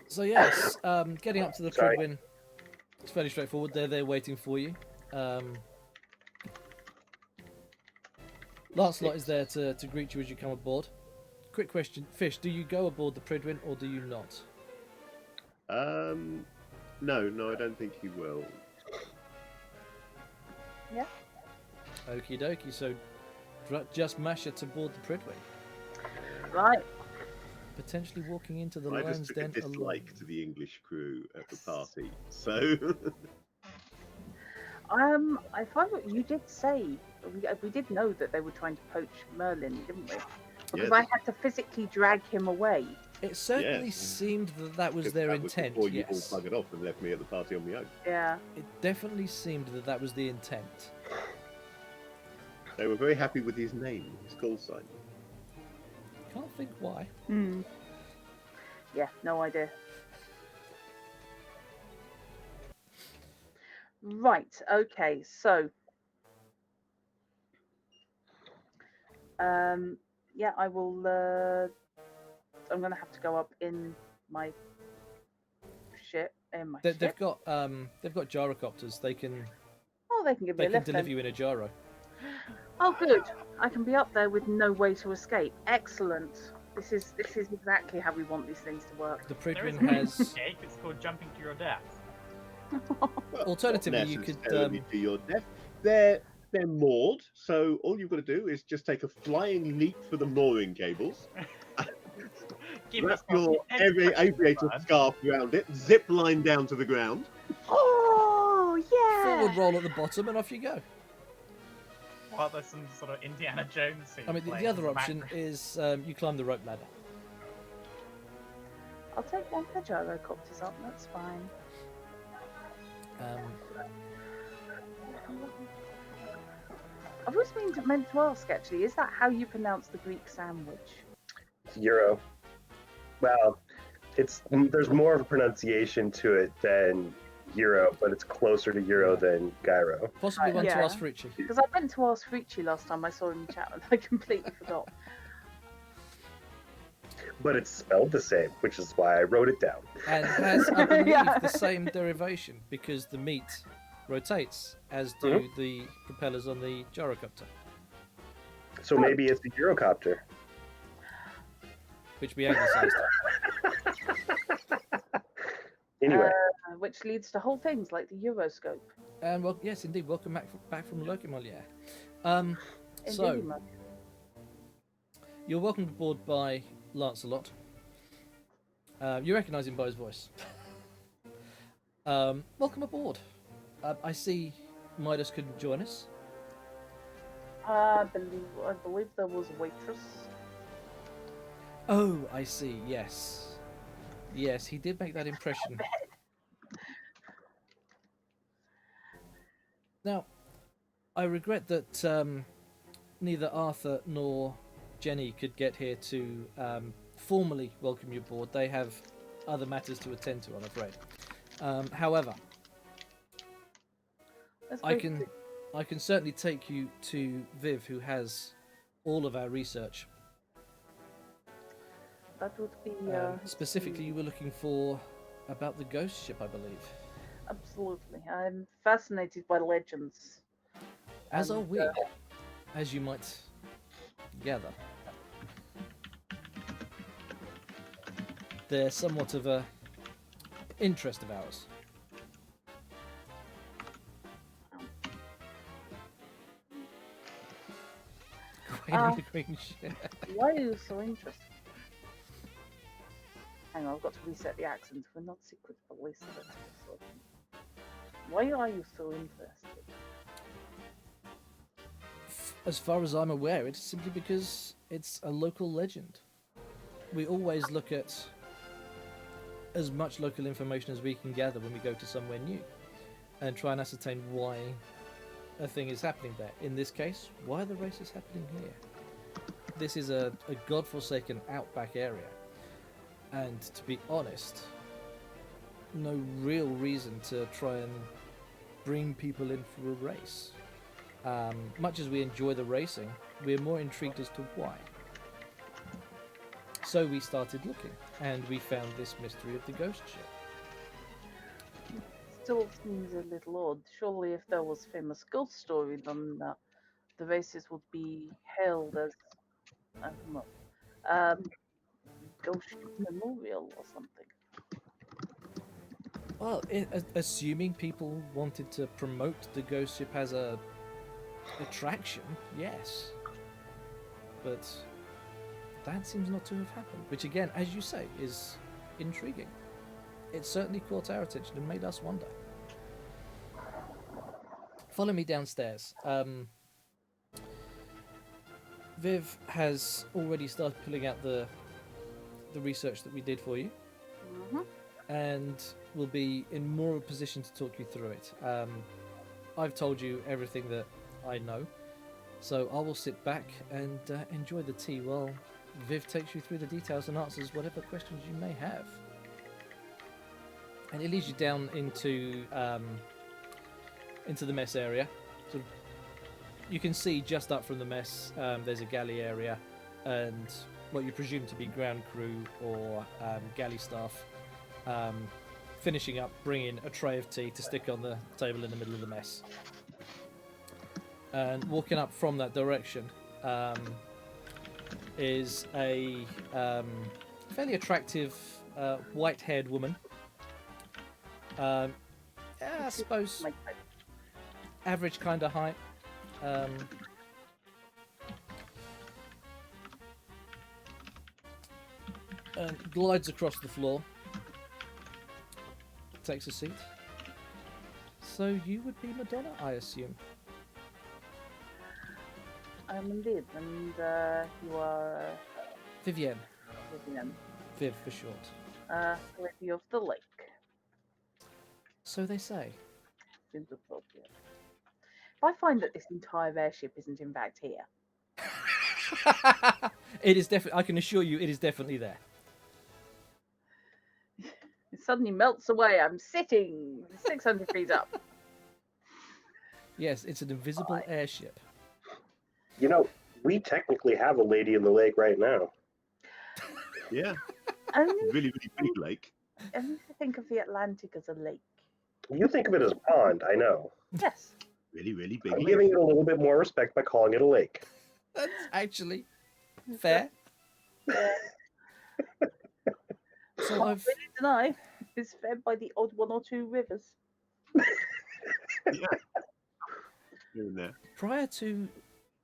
Speaker 1: So yes, getting up to the
Speaker 6: Sorry.
Speaker 1: Predwin, it's fairly straightforward. They're there waiting for you. Lancelot is there to greet you as you come aboard. Quick question, Fish, do you go aboard the Predwin or do you not?
Speaker 4: No, I don't think he will.
Speaker 1: Okie dokie, so just mash it to board the Predwin.
Speaker 3: Right.
Speaker 1: Potentially walking into the
Speaker 4: I
Speaker 1: lion's
Speaker 4: just took a
Speaker 1: den alone.
Speaker 4: dislike to the English crew at the party, so
Speaker 3: If I were, you did say we did know that they were trying to poach Merlin, didn't we? Because
Speaker 4: Yes.
Speaker 3: I had to physically drag him away.
Speaker 1: It certainly
Speaker 4: Yes.
Speaker 1: seemed that that was
Speaker 4: Because
Speaker 1: their
Speaker 4: that was
Speaker 1: intent.
Speaker 4: before you all
Speaker 1: Yes,
Speaker 4: buggered off and left me at the party on my own.
Speaker 3: Yeah.
Speaker 1: it definitely seemed that that was the intent.
Speaker 4: They were very happy with his name, his call sign.
Speaker 1: Can't think why.
Speaker 2: Hmm.
Speaker 3: Yeah. No idea. Right. Okay. So. Yeah, I will. I'm gonna have to go up in my ship. In my
Speaker 1: They've
Speaker 3: ship.
Speaker 1: got gyrocopters. They can
Speaker 3: Oh, they can give me a lift.
Speaker 1: deliver
Speaker 3: then.
Speaker 1: you in a gyro.
Speaker 3: Oh, good. I can be up there with no way to escape. Excellent. This is exactly how we want these things to work.
Speaker 1: The
Speaker 5: There is
Speaker 1: Pridrin
Speaker 5: an
Speaker 1: has.
Speaker 5: escape. It's called jumping to your death.
Speaker 4: Well,
Speaker 1: Alternatively,
Speaker 4: not
Speaker 1: you could,
Speaker 4: necessarily to your death. They're moored, so all you've got to do is just take a flying leap for the mooring cables,
Speaker 5: Give
Speaker 4: wrap
Speaker 5: yourself
Speaker 4: your
Speaker 5: the edge of
Speaker 4: aviator
Speaker 5: fun.
Speaker 4: scarf around it, zip line down to the ground.
Speaker 3: Oh yeah.
Speaker 1: forward roll at the bottom, and off you go.
Speaker 5: While there's some sort of Indiana Jones scene.
Speaker 1: I mean, the
Speaker 5: playing
Speaker 1: other
Speaker 5: in the
Speaker 1: option
Speaker 5: background.
Speaker 1: is you climb the rope ladder.
Speaker 3: I'll take one of the gyrocopters up. That's fine. I've always meant to ask. Actually, is that how you pronounce the Greek sandwich?
Speaker 6: Euro. Well, there's more of a pronunciation to it than Euro, but it's closer to Euro than gyro.
Speaker 1: Possibly one to
Speaker 2: Yeah.
Speaker 1: ask Fritchie.
Speaker 3: Because I meant to ask Frucci last time I saw him in chat, and I completely forgot.
Speaker 6: But it's spelled the same, which is why I wrote it down.
Speaker 1: And has, I believe,
Speaker 2: Yeah.
Speaker 1: the same derivation because the meat rotates, as do the propellers on the gyrocopter,
Speaker 6: So maybe it's a Eurocopter.
Speaker 1: which we anglicized.
Speaker 6: Anyway,
Speaker 3: Which leads to whole things like the Euroscope.
Speaker 1: And well, yes, indeed, welcome back from Loki Moliere.
Speaker 3: Indeed,
Speaker 1: So,
Speaker 3: Mug.
Speaker 1: you're welcomed aboard by Lancelot. You recognise him by his voice. Welcome aboard. I see Midas couldn't join us.
Speaker 3: I believe there was a waitress.
Speaker 1: Oh, I see. Yes, yes, he did make that impression. Now, I regret that neither Arthur nor Jenny could get here to formally welcome you aboard. They have other matters to attend to, I'm afraid. However,
Speaker 3: Let's
Speaker 1: I
Speaker 3: go
Speaker 1: can
Speaker 3: to-
Speaker 1: certainly take you to Viv, who has all of our research.
Speaker 3: That would be
Speaker 1: Specifically, you were looking for about the ghost ship, I believe.
Speaker 3: absolutely. I'm fascinated by legends.
Speaker 1: As are
Speaker 3: And,
Speaker 1: we, as you might gather. They're somewhat of a interest of ours. Queen of the Green Ship.
Speaker 3: Why are you so interested? Hang on, I've got to reset the accent. We're not secret police. Why are you so interested?
Speaker 1: As far as I'm aware, it's simply because it's a local legend. We always look at as much local information as we can gather when we go to somewhere new and try and ascertain why a thing is happening there. In this case, why are the races happening here? This is a godforsaken outback area, and to be honest, no real reason to try and bring people in for a race. Much as we enjoy the racing, we're more intrigued as to why. So we started looking, and we found this mystery of the ghost ship.
Speaker 3: Still seems a little odd. Surely, if there was famous ghost story, then the races would be held as I don't know, ghost ship memorial or something.
Speaker 1: Well, assuming people wanted to promote the ghost ship as a attraction, yes. But that seems not to have happened, which again, as you say, is intriguing. It certainly caught our attention and made us wonder. follow me downstairs. Viv has already started pulling out the research that we did for you, and will be in more of a position to talk you through it. I've told you everything that I know, so I will sit back and enjoy the tea while Viv takes you through the details and answers whatever questions you may have. And it leads you down into the mess area. So you can see just up from the mess, there's a galley area, and what you presume to be ground crew or galley staff finishing up, bringing a tray of tea to stick on the table in the middle of the mess. And walking up from that direction is a fairly attractive white-haired woman. I suppose average kind of height. And glides across the floor. Takes a seat. So you would be Madonna, I assume.
Speaker 3: Indeed, and you are
Speaker 1: Vivienne.
Speaker 3: Vivienne,
Speaker 1: Viv for short.
Speaker 3: Lady of the Lake.
Speaker 1: So they say.
Speaker 3: Seems appropriate. If I find that this entire airship isn't in fact here,
Speaker 1: It is definitely. I can assure you, it is definitely there.
Speaker 3: it suddenly melts away. I'm sitting 600 feet up.
Speaker 1: Yes, it's an invisible airship.
Speaker 6: You know, we technically have a lady in the lake right now.
Speaker 4: Yeah,
Speaker 3: Only,
Speaker 4: really, really big lake.
Speaker 3: only to think of the Atlantic as a lake.
Speaker 6: You think of it as a pond, I know.
Speaker 3: Yes.
Speaker 4: Really, really big
Speaker 6: I'm
Speaker 4: lake.
Speaker 6: giving it a little bit more respect by calling it a lake.
Speaker 1: That's actually fair. So I've
Speaker 3: Really deny is fed by the odd one or two rivers.
Speaker 4: Yeah. Here and there.
Speaker 1: prior to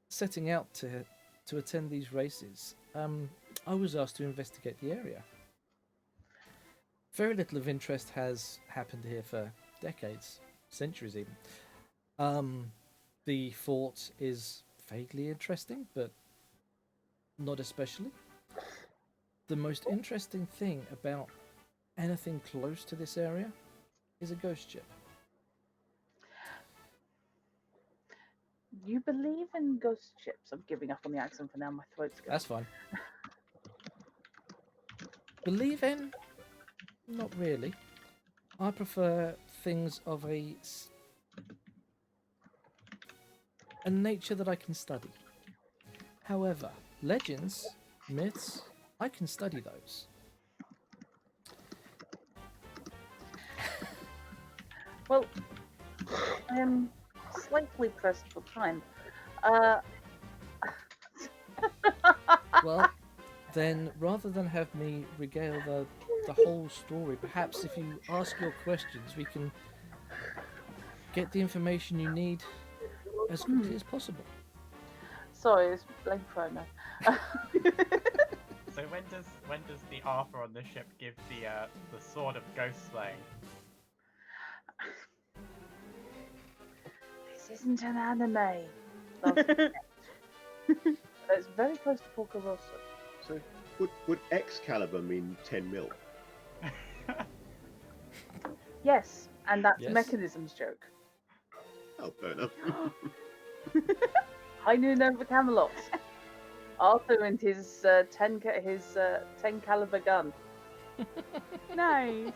Speaker 1: setting out to attend these races, I was asked to investigate the area. Very little of interest has happened here for decades, centuries even. The fort is vaguely interesting, but not especially. The most interesting thing about anything close to this area is a ghost ship.
Speaker 3: You believe in ghost ships? I'm giving up on the accent for now. My throat's going.
Speaker 1: That's fine. Believe in? Not really. I prefer things of a nature that I can study. However, legends, myths, I can study those.
Speaker 3: Well, I am slightly pressed for time.
Speaker 1: Well, then, rather than have me regale the whole story, perhaps if you ask your questions, we can get the information you need as quickly as possible.
Speaker 3: Sorry, it's blank promo.
Speaker 5: So when does the Arthur on the ship give the sword of ghost slaying?
Speaker 3: This isn't an anime. But it's very close to Porco Rosso.
Speaker 4: So, would Excalibur mean 10 mil?
Speaker 3: Yes, and that's
Speaker 1: Yes.
Speaker 3: a mechanisms joke.
Speaker 4: Oh, fair enough.
Speaker 3: High noon over Camelot. Arthur and his 10 caliber gun.
Speaker 2: Nice.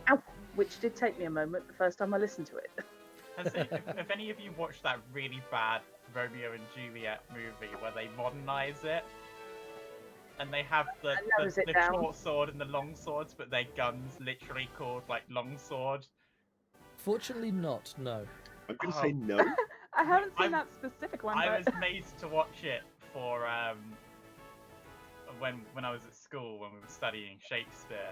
Speaker 3: Ow! Which did take me a moment the first time I listened to it.
Speaker 5: Have any of you watched that really bad Romeo and Juliet movie where they modernize it? And they have the
Speaker 3: narrows it down.
Speaker 5: short sword and the long swords, but their guns literally called like long sword.
Speaker 1: Fortunately not, no.
Speaker 4: I'm going to say no.
Speaker 2: I haven't seen
Speaker 5: I'm-
Speaker 2: that specific one,
Speaker 5: I
Speaker 2: but
Speaker 5: was made to watch it for when I was at school when we were studying Shakespeare,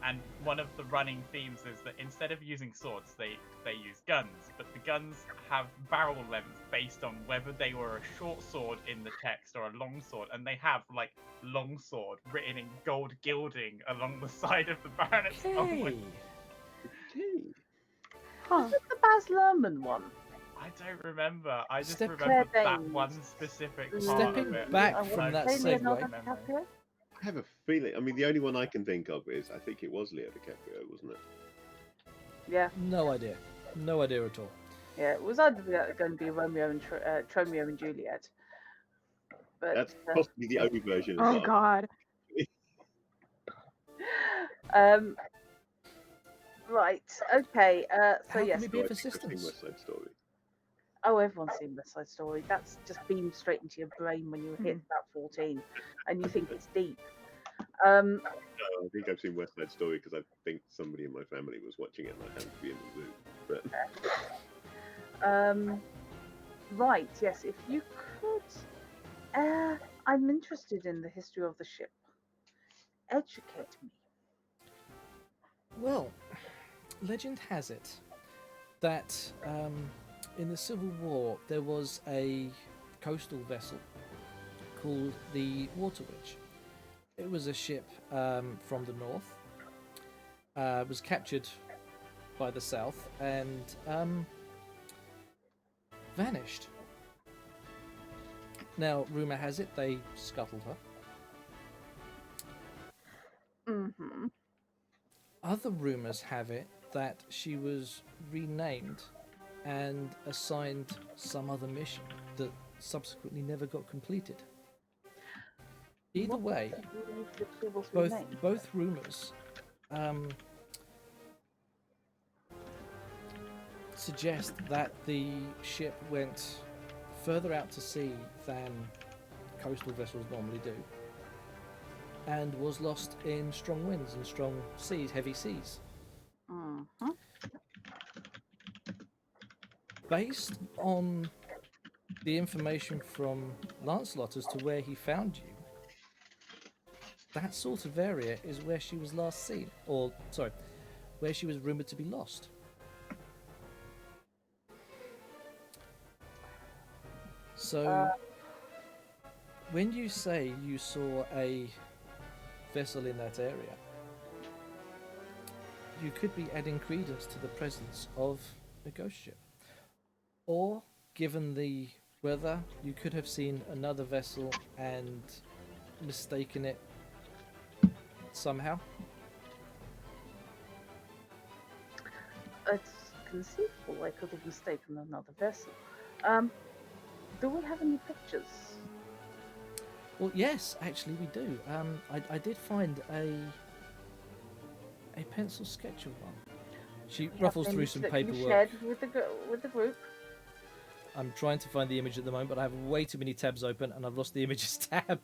Speaker 5: and one of the running themes is that instead of using swords, they use guns, but the guns have barrel length based on whether they were a short sword in the text or a long sword, and they have like long sword written in gold gilding along the side of the baronet's helmet.
Speaker 1: Okay.
Speaker 2: Huh.
Speaker 3: The Baz Luhrmann one.
Speaker 5: I don't remember. I just
Speaker 1: Step-
Speaker 5: remember
Speaker 3: Claire
Speaker 5: that
Speaker 3: Danes.
Speaker 5: one specific part
Speaker 1: Stepping
Speaker 5: of it.
Speaker 1: back
Speaker 3: I
Speaker 1: from
Speaker 3: want
Speaker 1: that
Speaker 3: to say Leonardo
Speaker 1: segue.
Speaker 5: Memory.
Speaker 3: DiCaprio.
Speaker 4: I have a feeling. I mean, the only one I can think of is I think it was Leo DiCaprio, wasn't it?
Speaker 3: Yeah,
Speaker 1: No idea. No idea at all.
Speaker 3: yeah. It was either going to be Romeo and Tromeo and Juliet. But
Speaker 4: That's possibly the only version.
Speaker 2: Oh
Speaker 4: that
Speaker 2: God.
Speaker 3: right. Okay. So
Speaker 1: How
Speaker 3: yes.
Speaker 1: can we be of
Speaker 4: I've seen
Speaker 1: assistance?
Speaker 4: West Side Story.
Speaker 3: Oh, everyone's seen West Side Story. That's just beamed straight into your brain when you hit about 14, and you think it's deep.
Speaker 4: No, I think I've seen West Side Story because I think somebody in my family was watching it and I happened to be in the room. But
Speaker 3: Right. Yes. If you could, I'm interested in the history of the ship. Educate me.
Speaker 1: Well, legend has it that in the Civil War there was a coastal vessel called the Water Witch. It was a ship from the north, was captured by the south, and vanished. Now, rumour has it they scuttled her.
Speaker 3: Mm-hmm.
Speaker 1: Other rumours have it that she was renamed and assigned some other mission that subsequently never got completed. Either way, both rumours suggest that the ship went further out to sea than coastal vessels normally do, and was lost in strong winds and strong seas, heavy seas.
Speaker 3: Mm-hmm.
Speaker 1: Based on the information from Lancelot as to where he found you, that sort of area is where she was last seen, or sorry, where she was rumoured to be lost. So, when you say you saw a vessel in that area, you could be adding credence to the presence of a ghost ship. Or, given the weather, you could have seen another vessel and mistaken it somehow.
Speaker 3: It's conceivable I could have mistaken another vessel. Do we have any pictures?
Speaker 1: Well, yes, actually we do. I did find a pencil sketch of one. She ruffles through some
Speaker 3: You
Speaker 1: paperwork.
Speaker 3: shared with the group.
Speaker 1: I'm trying to find the image at the moment, but I have way too many tabs open and I've lost the images tab.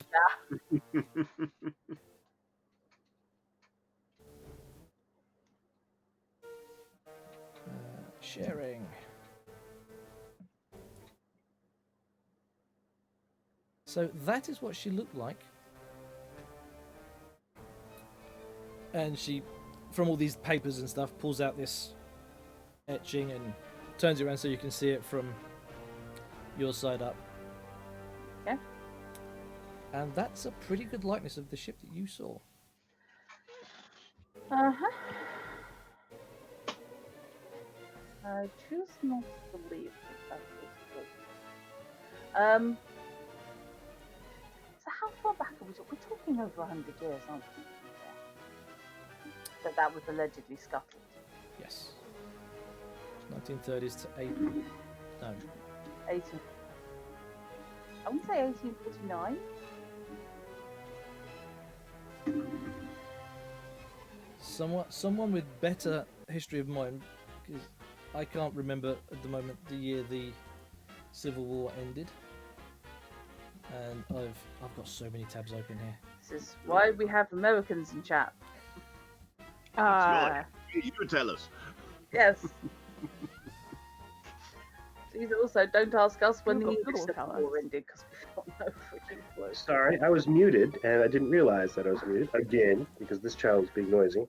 Speaker 1: Sharing. So that is what she looked like. And she, from all these papers and stuff, pulls out this etching and turns it around so you can see it from your side up.
Speaker 3: Yeah.
Speaker 1: And that's a pretty good likeness of the ship that you saw.
Speaker 3: Uh-huh. I choose not to believe that was true. So how far back are we talking? We're talking over 100 years, aren't we? That was allegedly scuttled.
Speaker 1: Yes. 1930s to 80. No.
Speaker 3: 18. I would say 1849.
Speaker 1: Someone with better history of mind, because I can't remember at the moment the year the Civil War ended, and I've got so many tabs open here.
Speaker 3: This is why we have Americans in chat.
Speaker 4: You tell us.
Speaker 3: Yes. Please also don't ask us when the
Speaker 2: Google
Speaker 3: English
Speaker 2: will tell
Speaker 3: Civil War
Speaker 2: us.
Speaker 3: ended because we've got no freaking clue.
Speaker 6: Sorry, I was muted and I didn't realize that I was muted again because this child's being noisy.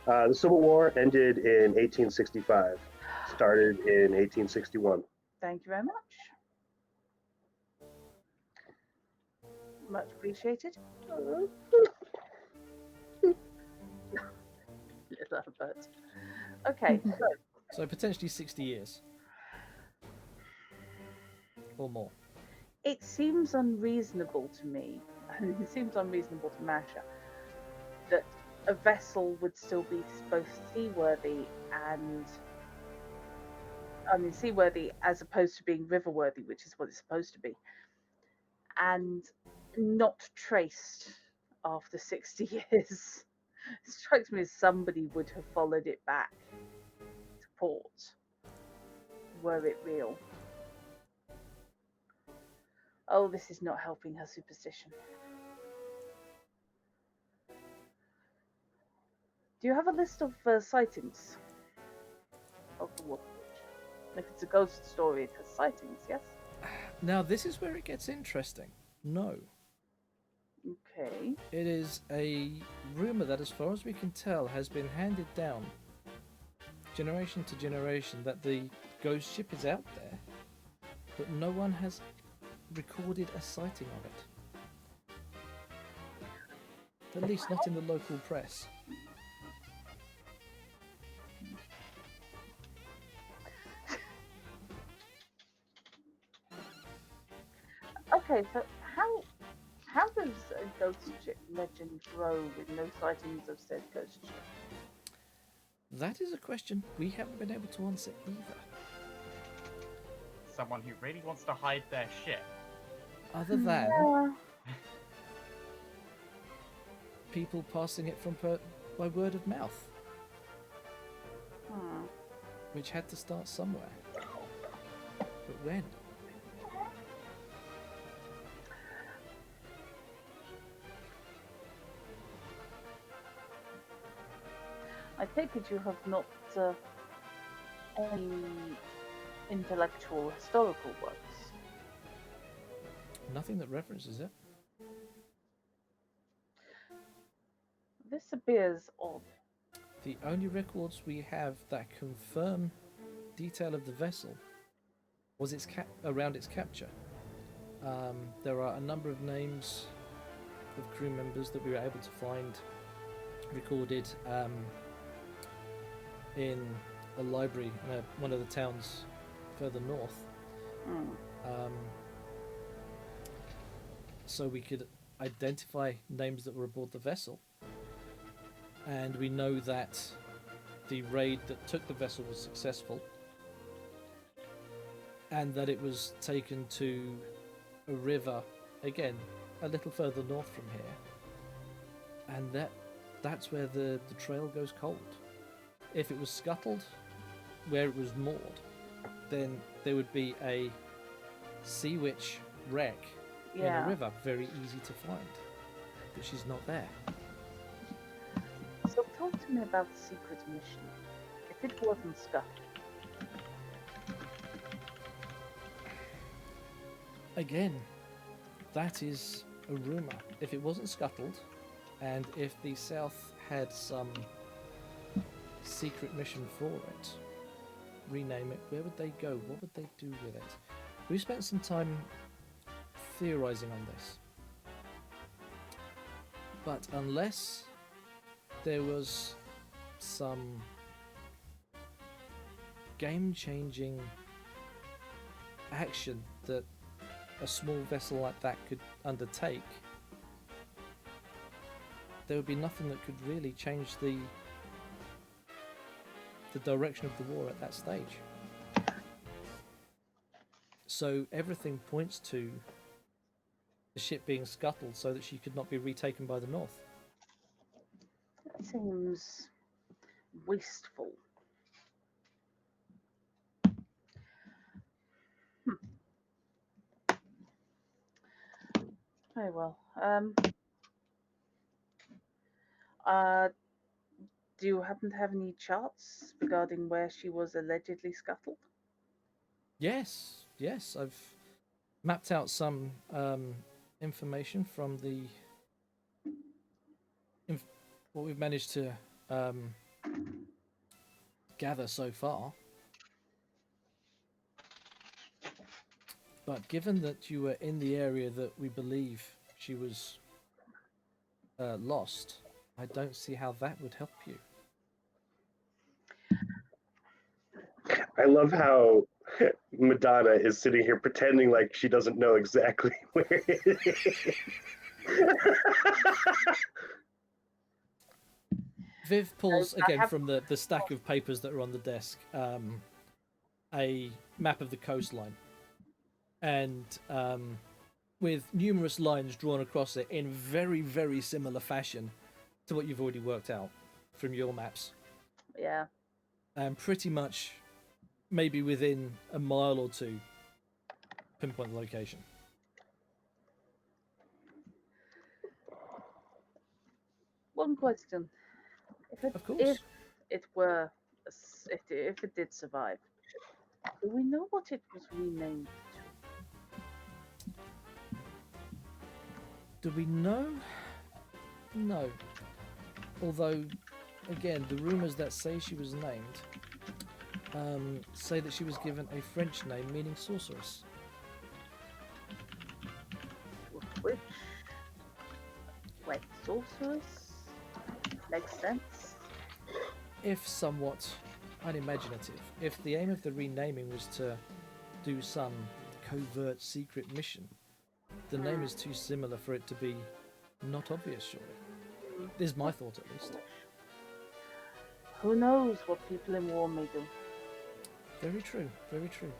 Speaker 6: The Civil War ended in 1865, started in 1861.
Speaker 3: Thank you very much. Much appreciated. Little Albert. Okay,
Speaker 1: So potentially 60 years. Or more.
Speaker 3: It seems unreasonable to me, and it seems unreasonable to Masha, that a vessel would still be both seaworthy and, I mean, seaworthy as opposed to being riverworthy, which is what it's supposed to be, and not traced after 60 years. It strikes me as somebody would have followed it back to port, were it real. Oh, this is not helping her superstition. Do you have a list of sightings of the water? If it's a ghost story, it has sightings, yes?
Speaker 1: Now, this is where it gets interesting. No.
Speaker 3: Okay.
Speaker 1: It is a rumour that, as far as we can tell, has been handed down generation to generation that the ghost ship is out there, but no one has recorded a sighting of it. At least not in the local press.
Speaker 3: Okay, so how does a ghost ship legend grow with no sightings of said ghost ship?
Speaker 1: That is a question we haven't been able to answer either.
Speaker 5: Someone who really wants to hide their ship.
Speaker 1: Other than
Speaker 3: Yeah.
Speaker 1: people passing it from by word of mouth,
Speaker 3: Hmm.
Speaker 1: which had to start somewhere. But when?
Speaker 3: I take it you have not any intellectual historical works.
Speaker 1: Nothing that references it.
Speaker 3: This appears odd.
Speaker 1: The only records we have that confirm detail of the vessel was around its capture. There are a number of names of crew members that we were able to find recorded in a library in one of the towns further north.
Speaker 3: Hmm.
Speaker 1: So we could identify names that were aboard the vessel. And we know that the raid that took the vessel was successful, and that it was taken to a river, again, a little further north from here. And that's where the trail goes cold. If it was scuttled, where it was moored, then there would be a sea witch wreck in
Speaker 3: Yeah.
Speaker 1: a river, very easy to find. But she's not there.
Speaker 3: So talk to me about the secret mission. If it wasn't scuttled.
Speaker 1: Again, that is a rumour. If it wasn't scuttled, and if the South had some secret mission for it, rename it, where would they go? What would they do with it? We spent some time theorising on this. But unless there was some game-changing action that a small vessel like that could undertake, there would be nothing that could really change the direction of the war at that stage. So everything points to the ship being scuttled so that she could not be retaken by the North.
Speaker 3: That seems wasteful. Very well. Do you happen to have any charts regarding where she was allegedly scuttled?
Speaker 1: Yes, I've mapped out some information from what we've managed to gather so far. But given that you were in the area that we believe she was lost, I don't see how that would help you.
Speaker 6: I love how Madonna is sitting here pretending like she doesn't know exactly where it is.
Speaker 1: Viv pulls
Speaker 3: I
Speaker 1: again
Speaker 3: have-
Speaker 1: from the stack of papers that are on the desk a map of the coastline, and with numerous lines drawn across it in very, very similar fashion to what you've already worked out from your maps,
Speaker 3: Yeah.
Speaker 1: and pretty much maybe within a mile or two pinpoint the location.
Speaker 3: One question.
Speaker 1: Of course.
Speaker 3: If it were, if it did survive, do we know what it was renamed to?
Speaker 1: Do we know? No. Although, again, the rumours that say she was named say that she was given a French name meaning sorceress.
Speaker 3: Which, wait, sorceress? Makes sense.
Speaker 1: If somewhat unimaginative, if the aim of the renaming was to do some covert secret mission, the name is too similar for it to be not obvious, surely. Is my thought, at least.
Speaker 3: Who knows what people in war may do?
Speaker 1: Very true, very true.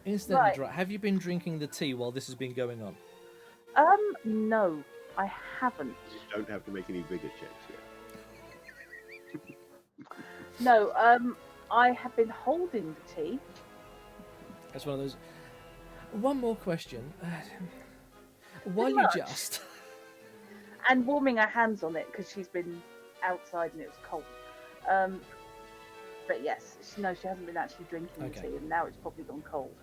Speaker 1: Incidentally,
Speaker 3: Right.
Speaker 1: Dra, have you been drinking the tea while this has been going on?
Speaker 3: No, I haven't.
Speaker 4: You don't have to make any bigger checks yet.
Speaker 3: No, I have been holding the tea.
Speaker 1: That's one of those. One more question. While
Speaker 3: Pretty
Speaker 1: you
Speaker 3: much.
Speaker 1: just.
Speaker 3: And warming her hands on it because she's been outside and it was cold. But yes, she hasn't been actually drinking
Speaker 1: Okay.
Speaker 3: the tea, and now it's probably gone cold.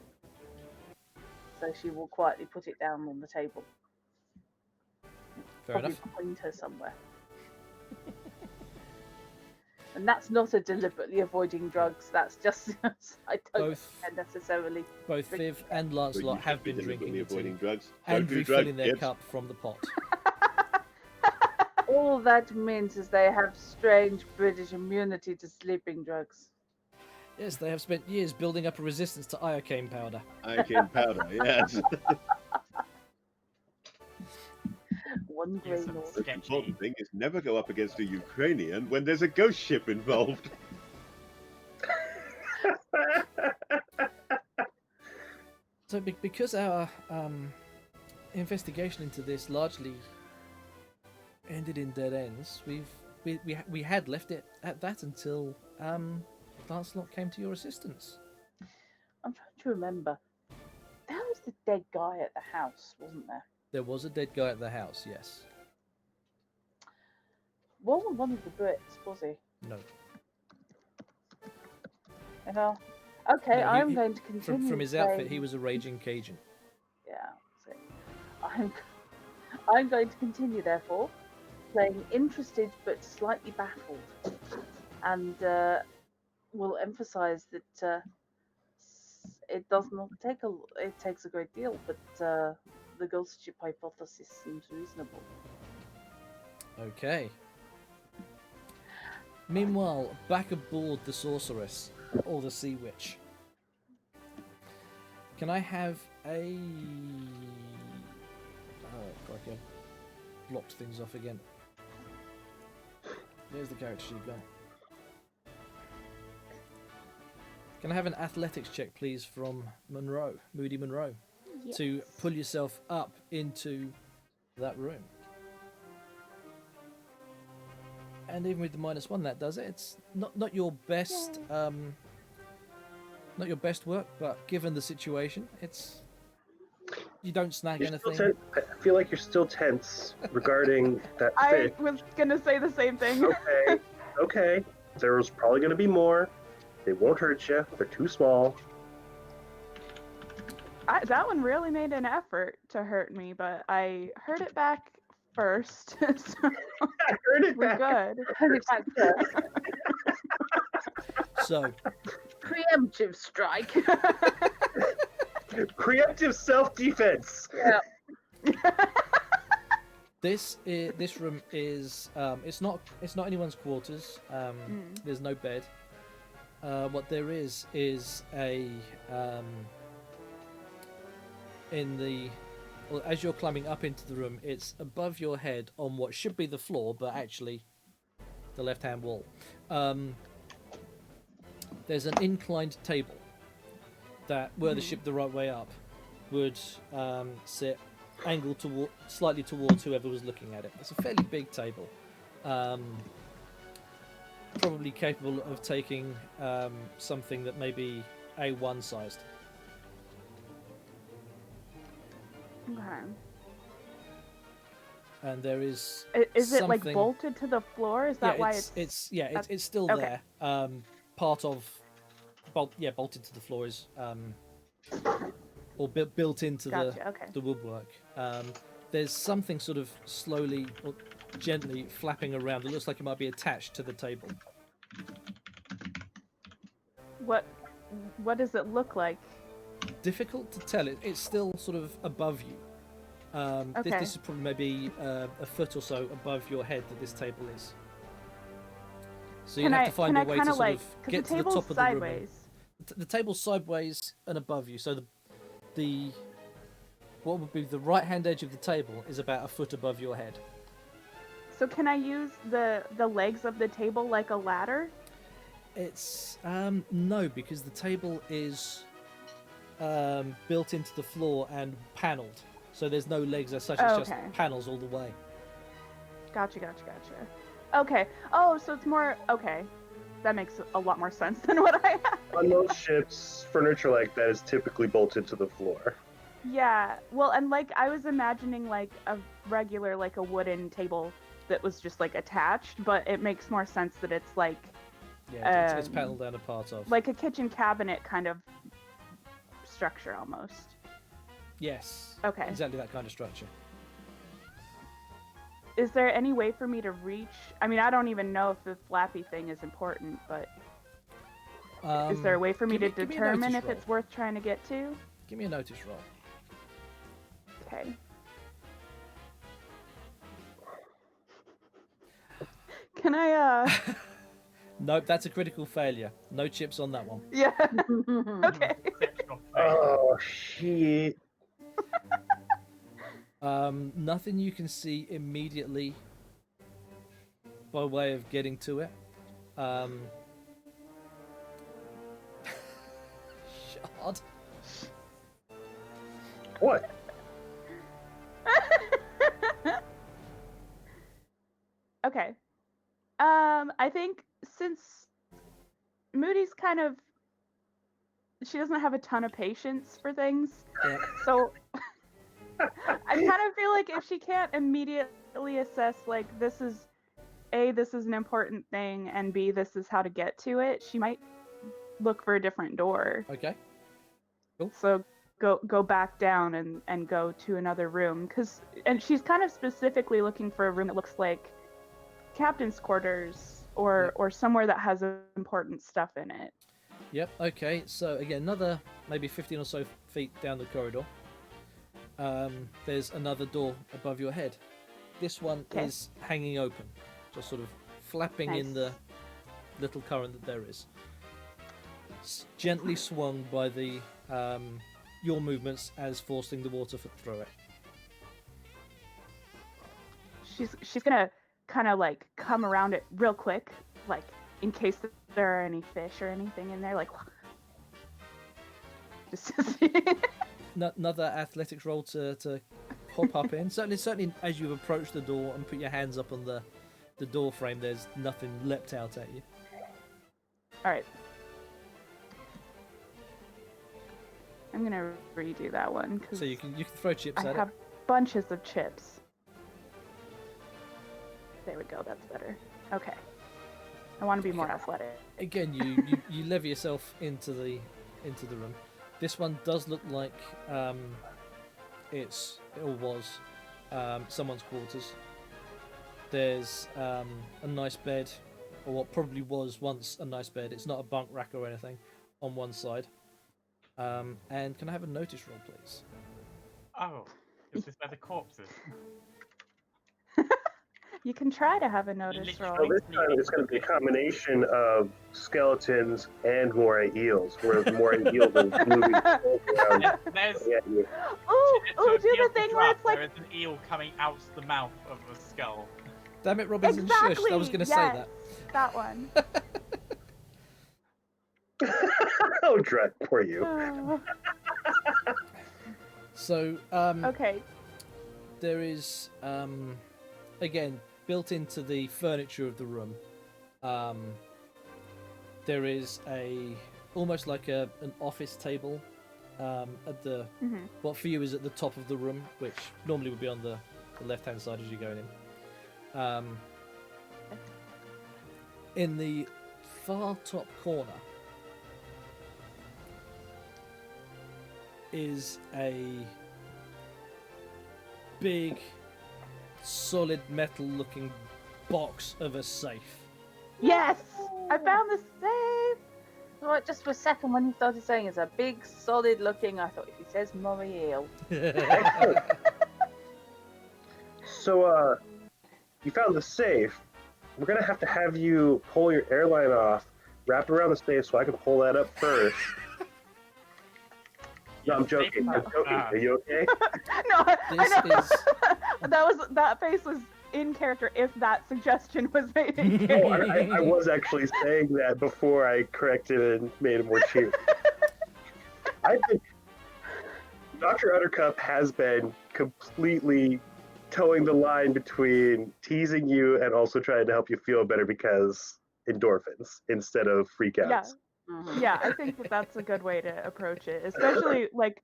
Speaker 3: So she will quietly put it down on the table.
Speaker 1: Fair
Speaker 3: Probably
Speaker 1: enough.
Speaker 3: behind her somewhere. And that's not a deliberately avoiding drugs. That's just I don't
Speaker 1: Both
Speaker 3: necessarily.
Speaker 1: both Viv and
Speaker 4: But
Speaker 1: Lancelot
Speaker 4: you
Speaker 1: have
Speaker 4: should be
Speaker 1: been drinking
Speaker 4: deliberately
Speaker 1: the tea
Speaker 4: avoiding drugs.
Speaker 1: and
Speaker 4: Don't do
Speaker 1: refilling
Speaker 4: drugs,
Speaker 1: their
Speaker 4: kids.
Speaker 1: cup from the pot.
Speaker 3: All that means is they have strange British immunity to sleeping drugs.
Speaker 1: Yes, they have spent years building up a resistance to iocane powder.
Speaker 4: Iocane powder, yes.
Speaker 3: One
Speaker 5: Use
Speaker 3: grain
Speaker 5: some
Speaker 3: or
Speaker 4: The
Speaker 5: sketchy.
Speaker 4: important thing is never go up against a Ukrainian when there's a ghost ship involved.
Speaker 1: So, because our investigation into this largely ended in dead ends, we had left it at that until Lancelot came to your assistance.
Speaker 3: I'm trying to remember. There was the dead guy at the house, wasn't there?
Speaker 1: There was a dead guy at the house, yes.
Speaker 3: Wasn't one of the Brits, was he?
Speaker 1: No.
Speaker 3: You know? Okay,
Speaker 1: No,
Speaker 3: I'm going to continue.
Speaker 1: From his outfit,
Speaker 3: playing-
Speaker 1: he was a raging Cajun.
Speaker 3: Yeah. So I'm going to continue, therefore, playing interested but slightly baffled, and will emphasise that it does not take a. It takes a great deal, but the ghost ship hypothesis seems reasonable.
Speaker 1: Okay. Meanwhile, back aboard the Sorceress, or the Sea Witch. Can I have a... Oh, crikey, I've blocked things off again. There's the character sheet gone. Can I have an athletics check, please, from Monroe, Moody Monroe, to pull yourself up into that room? And even with the -1, that does it. It's not your best, not your best work, but given the situation, it's you don't snag
Speaker 6: You're still
Speaker 1: anything.
Speaker 6: I feel like you're still tense regarding that
Speaker 2: I
Speaker 6: fish.
Speaker 2: was gonna say the same thing.
Speaker 6: Okay, okay. There was probably going to be more. They won't hurt you. They're too small.
Speaker 2: That one really made an effort to hurt me, but I heard it back first, so
Speaker 6: I heard it
Speaker 2: we're
Speaker 6: back.
Speaker 2: good.
Speaker 3: In fact,
Speaker 1: So
Speaker 3: preemptive strike.
Speaker 6: Preemptive self-defense.
Speaker 3: Yeah.
Speaker 1: this room is it's not anyone's quarters. There's no bed. what there is a in the well, as you're climbing up into the room, it's above your head on what should be the floor, but actually the left-hand wall. There's an inclined table that, were the ship the right way up, would sit angled slightly towards whoever was looking at it. It's a fairly big table, probably capable of taking something that may be A1 sized.
Speaker 2: Okay.
Speaker 1: And there is
Speaker 2: Is it like
Speaker 1: something-
Speaker 2: bolted to the floor? Is that why
Speaker 1: it's
Speaker 2: that's-
Speaker 1: still
Speaker 2: okay.
Speaker 1: there. Part of bolted to the floor is or built into
Speaker 2: Gotcha, okay.
Speaker 1: the woodwork. There's something sort of slowly or gently flapping around. It looks like it might be attached to the table.
Speaker 2: What does it look like?
Speaker 1: Difficult to tell. It's still sort of above you.
Speaker 2: Okay.
Speaker 1: This is probably maybe a foot or so above your head that this table is. So you have to find a way to sort of get to the top of the room.
Speaker 2: sideways.
Speaker 1: The table's sideways and above you, so the what would be the right-hand edge of the table is about a foot above your head.
Speaker 2: So can I use the legs of the table like a ladder?
Speaker 1: It's no, because the table is built into the floor and panelled, so there's no legs as such. It's just
Speaker 2: Okay.
Speaker 1: panels all the way.
Speaker 2: Gotcha. Okay. Oh, so it's more okay. That makes a lot more sense than what I had.
Speaker 6: On most ships, furniture like that is typically bolted to the floor.
Speaker 2: Yeah. Well, and like I was imagining like a regular like a wooden table that was just like attached, but it makes more sense that it's like
Speaker 1: Yeah, it's panelled down a part of.
Speaker 2: like a kitchen cabinet kind of structure almost.
Speaker 1: Yes.
Speaker 2: Okay.
Speaker 1: Exactly that kind of structure.
Speaker 2: Is there any way for me to reach? I mean, I don't even know if the flappy thing is important, but is there a way for me to
Speaker 1: give me a
Speaker 2: determine
Speaker 1: notice
Speaker 2: if it's worth trying to get to?
Speaker 1: Give me a notice roll.
Speaker 2: Okay. Can I,
Speaker 1: Nope, that's a critical failure. No chips on that one.
Speaker 2: yeah. Okay.
Speaker 5: Exceptional fail.
Speaker 6: Oh, shit.
Speaker 1: Nothing you can see immediately by way of getting to it. Shard.
Speaker 6: What?
Speaker 2: Okay. I think since Moody's kind of, she doesn't have a ton of patience for things,
Speaker 1: Yeah.
Speaker 2: so I kind of feel like if she can't immediately assess like this is an important thing, and B, this is how to get to it, she might look for a different door.
Speaker 1: Okay.
Speaker 2: So go back down and go to another room, and she's kind of specifically looking for a room that looks like captain's quarters or somewhere that has important stuff in it.
Speaker 1: Yep. Okay. So again, another maybe 15 or so feet down the corridor. There's another door above your head. This one
Speaker 2: Okay.
Speaker 1: is hanging open, just sort of flapping in
Speaker 2: Nice.
Speaker 1: the little current that there is. Gently swung by the your movements as forcing the water through it.
Speaker 2: She's gonna kind of like come around it real quick, like in case there are any fish or anything in there, like just
Speaker 1: Another athletics roll to pop up in. Certainly, as you approach the door and put your hands up on the door frame, there's nothing leapt out at you.
Speaker 2: All right. I'm gonna redo that one because
Speaker 1: So you can throw chips
Speaker 2: I
Speaker 1: at
Speaker 2: have
Speaker 1: it.
Speaker 2: bunches of chips. There we go. That's better. Okay. I want to be more athletic.
Speaker 1: Again, you lever yourself into the room. This one does look like it was someone's quarters. There's a nice bed, or what probably was once a nice bed. It's not a bunk rack or anything on one side. And can I have a notice roll, please?
Speaker 5: Oh, is this where the corpse is?
Speaker 2: You can try to have a notice
Speaker 5: Literally.
Speaker 2: roll.
Speaker 6: So this time it's going to be a combination of skeletons and moray eels, where the moray eels are moving around.
Speaker 5: There's
Speaker 2: Ooh,
Speaker 5: to
Speaker 2: ooh, do
Speaker 5: appeal
Speaker 2: the
Speaker 5: to
Speaker 2: thing where
Speaker 5: draft,
Speaker 2: it's like
Speaker 5: there is an eel coming out the mouth of a skull.
Speaker 1: Damn it, Robinson,
Speaker 2: exactly.
Speaker 1: shush! I was going to say
Speaker 2: yes,
Speaker 1: that.
Speaker 2: that one.
Speaker 6: Oh, Drek, poor you.
Speaker 2: Oh,
Speaker 1: So,
Speaker 2: okay.
Speaker 1: there is, again, built into the furniture of the room, there is almost like an office table at the,
Speaker 2: Mhm.
Speaker 1: what for you is at the top of the room, which normally would be on the left-hand side as you're going in. In the far top corner is a big, solid metal looking box of a safe.
Speaker 2: Yes, I found the safe.
Speaker 3: Right, just for a second, when he started saying it's a big, solid looking, I thought if he says moray eel.
Speaker 6: So, you found the safe. We're going to have you pull your airline off, wrap it around the safe so I can pull that up first. No, I'm joking. I'm joking. Are you okay?
Speaker 2: No, I
Speaker 1: This
Speaker 2: know.
Speaker 1: is
Speaker 2: that face was in character. If that suggestion was made in
Speaker 6: Oh,
Speaker 2: character.
Speaker 6: I was actually saying that before I corrected and made it more cheap. I think Dr. Uttercup has been completely towing the line between teasing you and also trying to help you feel better because endorphins instead of freakouts.
Speaker 2: Yeah.
Speaker 3: Mhm.
Speaker 2: Yeah, I think that's a good way to approach it, especially like,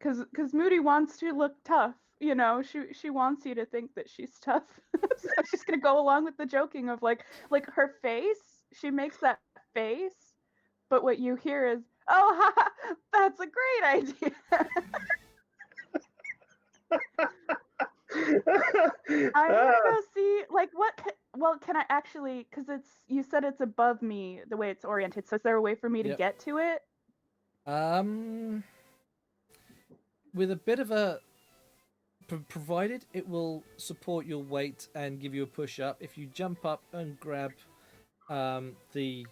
Speaker 2: cause Moody wants to look tough. You know, she wants you to think that she's tough, so she's gonna go along with the joking of like her face. She makes that face, but what you hear is, "Oh, haha, that's a great idea." I'm gonna go see like what. Well, can I actually? Cause you said it's above me the way it's oriented. So is there a way for me to
Speaker 1: Yep.
Speaker 2: get to it?
Speaker 1: With a bit of a provided it will support your weight and give you a push up. If you jump up and grab the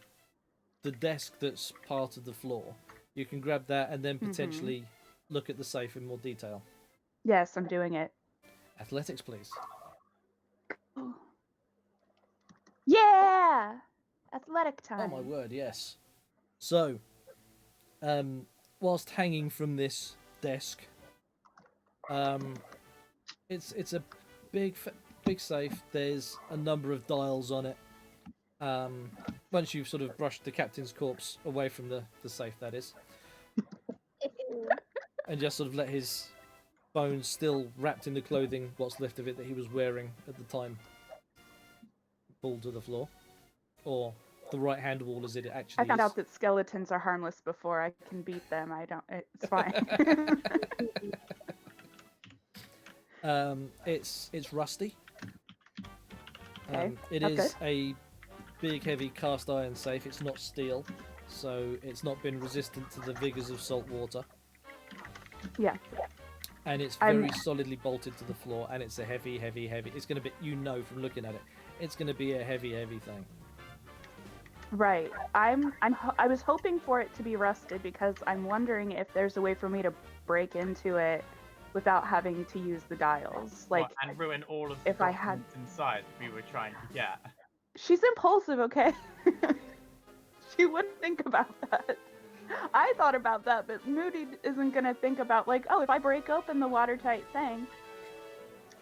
Speaker 1: desk that's part of the floor, you can grab that and then potentially look at the safe in more detail.
Speaker 2: Yes, I'm doing it.
Speaker 1: Athletics, please.
Speaker 2: Yeah, athletic
Speaker 1: Oh
Speaker 2: time.
Speaker 1: my word, yes. So, whilst hanging from this desk, it's a big safe. There's a number of dials on it. Once you've sort of brushed the captain's corpse away from the safe, that is, and just sort of let his bones still wrapped in the clothing, what's left of it that he was wearing at the time, fall to the floor, or the right hand wall as it actually
Speaker 2: I found
Speaker 1: is.
Speaker 2: out that skeletons are harmless before I can beat them. I don't. It's fine.
Speaker 1: It's rusty.
Speaker 2: Okay,
Speaker 1: It
Speaker 2: that's
Speaker 1: is a big, heavy cast iron safe. It's not steel, so it's not been resistant to the vigors of salt water.
Speaker 2: Yeah.
Speaker 1: And it's
Speaker 2: I'm-
Speaker 1: very solidly bolted to the floor, and it's a heavy. It's going to be, from looking at it, it's going to be a heavy thing.
Speaker 2: Right. I was hoping for it to be rusted because I'm wondering if there's a way for me to break into it without having to use the dials. Like,
Speaker 5: and ruin all of the
Speaker 2: if I had-
Speaker 5: documents inside we were trying to get.
Speaker 2: she's impulsive, okay? She wouldn't think about that. I thought about that, but Moody isn't gonna think about like, oh, if I break open the watertight thing,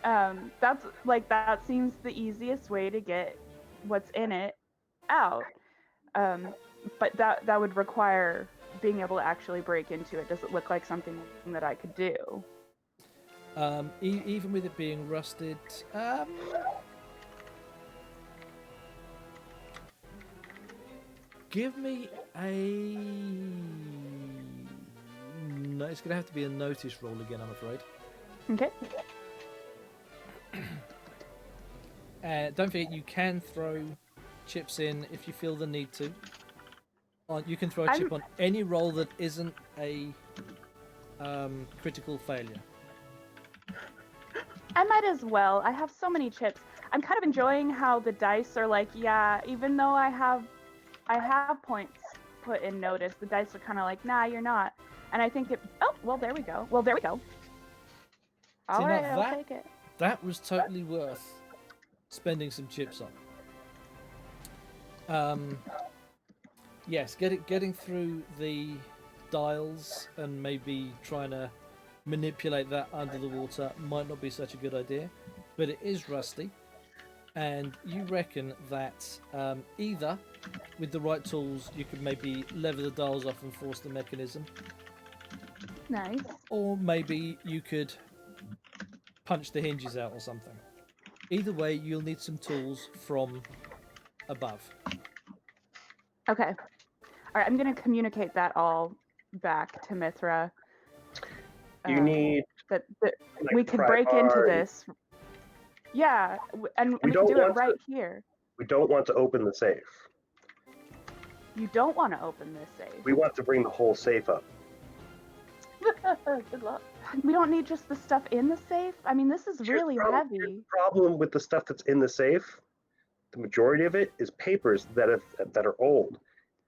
Speaker 2: that seems the easiest way to get what's in it out. But that would require being able to actually break into it. Does it look like something that I could do?
Speaker 1: Even with it being rusted, give me a. No, it's going to have to be a notice roll again, I'm afraid.
Speaker 2: Okay.
Speaker 1: Don't forget, you can throw chips in if you feel the need to. You can throw a chip on any roll that isn't a critical failure.
Speaker 2: I might as well. I have so many chips. I'm kind of enjoying how the dice are like, yeah, even though I have points put in notice, the dice are kind of like, nah, you're not. And I think oh, well, there we go. Well, there we go. All
Speaker 1: See, now
Speaker 2: right, I'll
Speaker 1: that-
Speaker 2: take it.
Speaker 1: That was totally worth spending some chips on. Yes, getting through the dials and maybe trying to manipulate that under the water might not be such a good idea, but it is rusty. And you reckon that either with the right tools you could maybe lever the dials off and force the mechanism,
Speaker 2: Nice.
Speaker 1: or maybe you could punch the hinges out or something. Either way, you'll need some tools from above.
Speaker 2: Okay. All right, I'm going to communicate that all back to Mithra.
Speaker 6: You need
Speaker 2: that
Speaker 6: like,
Speaker 2: we could
Speaker 6: pry
Speaker 2: break into
Speaker 6: bar.
Speaker 2: this. Yeah, and we
Speaker 6: don't
Speaker 2: can do it
Speaker 6: want to-
Speaker 2: right here.
Speaker 6: We don't want to open the safe.
Speaker 2: You don't want to open this safe.
Speaker 6: We want to bring the whole safe up.
Speaker 3: Good luck.
Speaker 2: We don't need just the stuff in the safe. I mean, this is
Speaker 6: Here's
Speaker 2: really
Speaker 6: the problem-
Speaker 2: heavy.
Speaker 6: here's the problem with the stuff that's in the safe, the majority of it is papers that are old.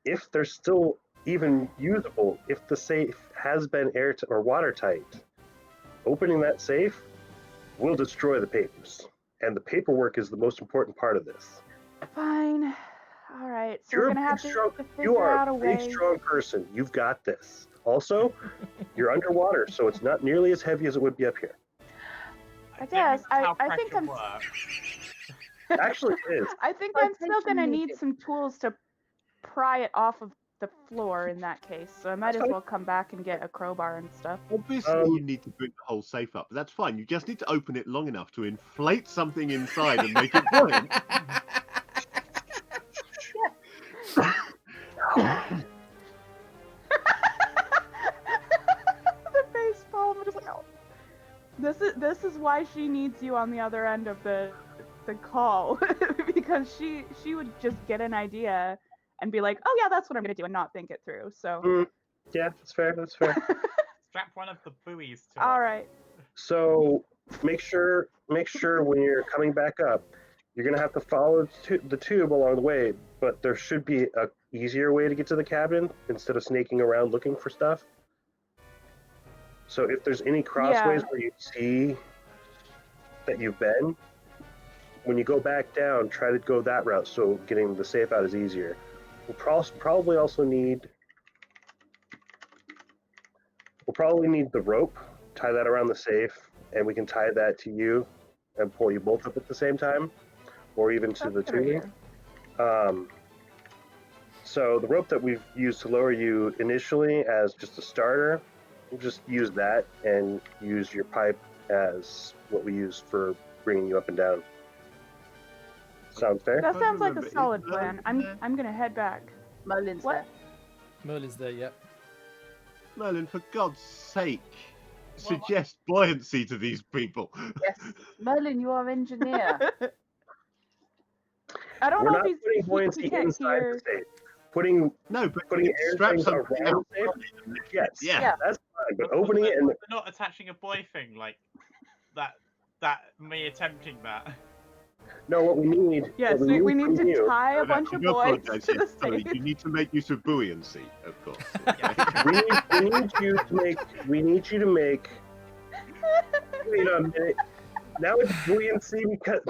Speaker 6: If they're still even usable, if the safe has been airtight or watertight, opening that safe will destroy the papers. And the paperwork is the most important part of this.
Speaker 2: Fine. All right. So
Speaker 6: You're
Speaker 2: we're
Speaker 6: a
Speaker 2: gonna have
Speaker 6: big,
Speaker 2: to,
Speaker 6: strong,
Speaker 2: to figure
Speaker 6: you are
Speaker 2: out a
Speaker 6: a big,
Speaker 2: way.
Speaker 6: strong person. You've got this. Also, you're underwater, so it's not nearly as heavy as it would be up here.
Speaker 2: I
Speaker 5: don't
Speaker 2: guess.
Speaker 5: know how
Speaker 2: I think
Speaker 5: pressure
Speaker 2: I'm.
Speaker 5: works.
Speaker 6: Actually, it is.
Speaker 2: I think
Speaker 3: My
Speaker 2: I'm still gonna
Speaker 3: attention
Speaker 2: need
Speaker 3: needed.
Speaker 2: some tools to pry it off of the floor in that case. So I might as well come back and get a crowbar and stuff.
Speaker 4: Obviously, you need to bring the whole safe up, but that's fine. You just need to open it long enough to inflate something inside and make it buoyant.
Speaker 2: The face palm just like, oh. This is why she needs you on the other end of the call because she would just get an idea and be like, oh yeah, that's what I'm gonna do and not think it through. So
Speaker 6: Yeah, that's fair. That's fair.
Speaker 5: Strap one of the buoys to
Speaker 2: all
Speaker 5: it.
Speaker 2: right.
Speaker 6: So make sure when you're coming back up, you're gonna have to follow the tube along the way. But there should be a easier way to get to the cabin instead of snaking around looking for stuff. So if there's any crossways where you see that you've been, when you go back down, try to go that route. So getting the safe out is easier. We'll probably also need. We'll probably need the rope. Tie that around the safe, and we can tie that to you and pull you both up at the same time, or even to
Speaker 2: That's
Speaker 6: the
Speaker 2: a good idea.
Speaker 6: tubing. So the rope that we've used to lower you initially as just a starter, we'll just use that and use your pipe as what we use for bringing you up and down. Sound fair?
Speaker 2: That sounds like
Speaker 4: remember,
Speaker 2: a solid
Speaker 4: is
Speaker 2: plan. I'm gonna head back.
Speaker 3: Merlin's
Speaker 2: What?
Speaker 3: there.
Speaker 1: Merlin's there, yep.
Speaker 4: Merlin, for God's sake, suggest buoyancy to these people.
Speaker 3: Yes. Merlin, you are engineer.
Speaker 2: I don't
Speaker 6: We're
Speaker 2: know
Speaker 6: not
Speaker 2: if
Speaker 6: putting
Speaker 2: he
Speaker 6: buoyancy
Speaker 2: can't
Speaker 6: inside
Speaker 2: hear.
Speaker 6: the safe. Putting
Speaker 4: No, but
Speaker 6: Putting
Speaker 4: you
Speaker 6: air
Speaker 4: strap
Speaker 6: things
Speaker 4: something
Speaker 6: around
Speaker 4: out.
Speaker 6: the safe?
Speaker 4: and lift it.
Speaker 6: yes,
Speaker 4: Yeah.
Speaker 6: that's fine. But
Speaker 5: But
Speaker 6: opening it and
Speaker 5: we're not attaching a buoy thing like that. Me attempting that.
Speaker 6: no, what we need.
Speaker 2: Yes,
Speaker 6: what
Speaker 2: we need
Speaker 6: from
Speaker 2: to
Speaker 6: you,
Speaker 2: tie a
Speaker 4: No,
Speaker 2: bunch
Speaker 4: I
Speaker 2: of
Speaker 4: do
Speaker 2: boys
Speaker 4: apologise,
Speaker 2: to the
Speaker 4: yes, sorry,
Speaker 2: safe.
Speaker 4: you need to make use of buoyancy, of course.
Speaker 6: we need you to make. Wait a minute. Now it's buoyancy because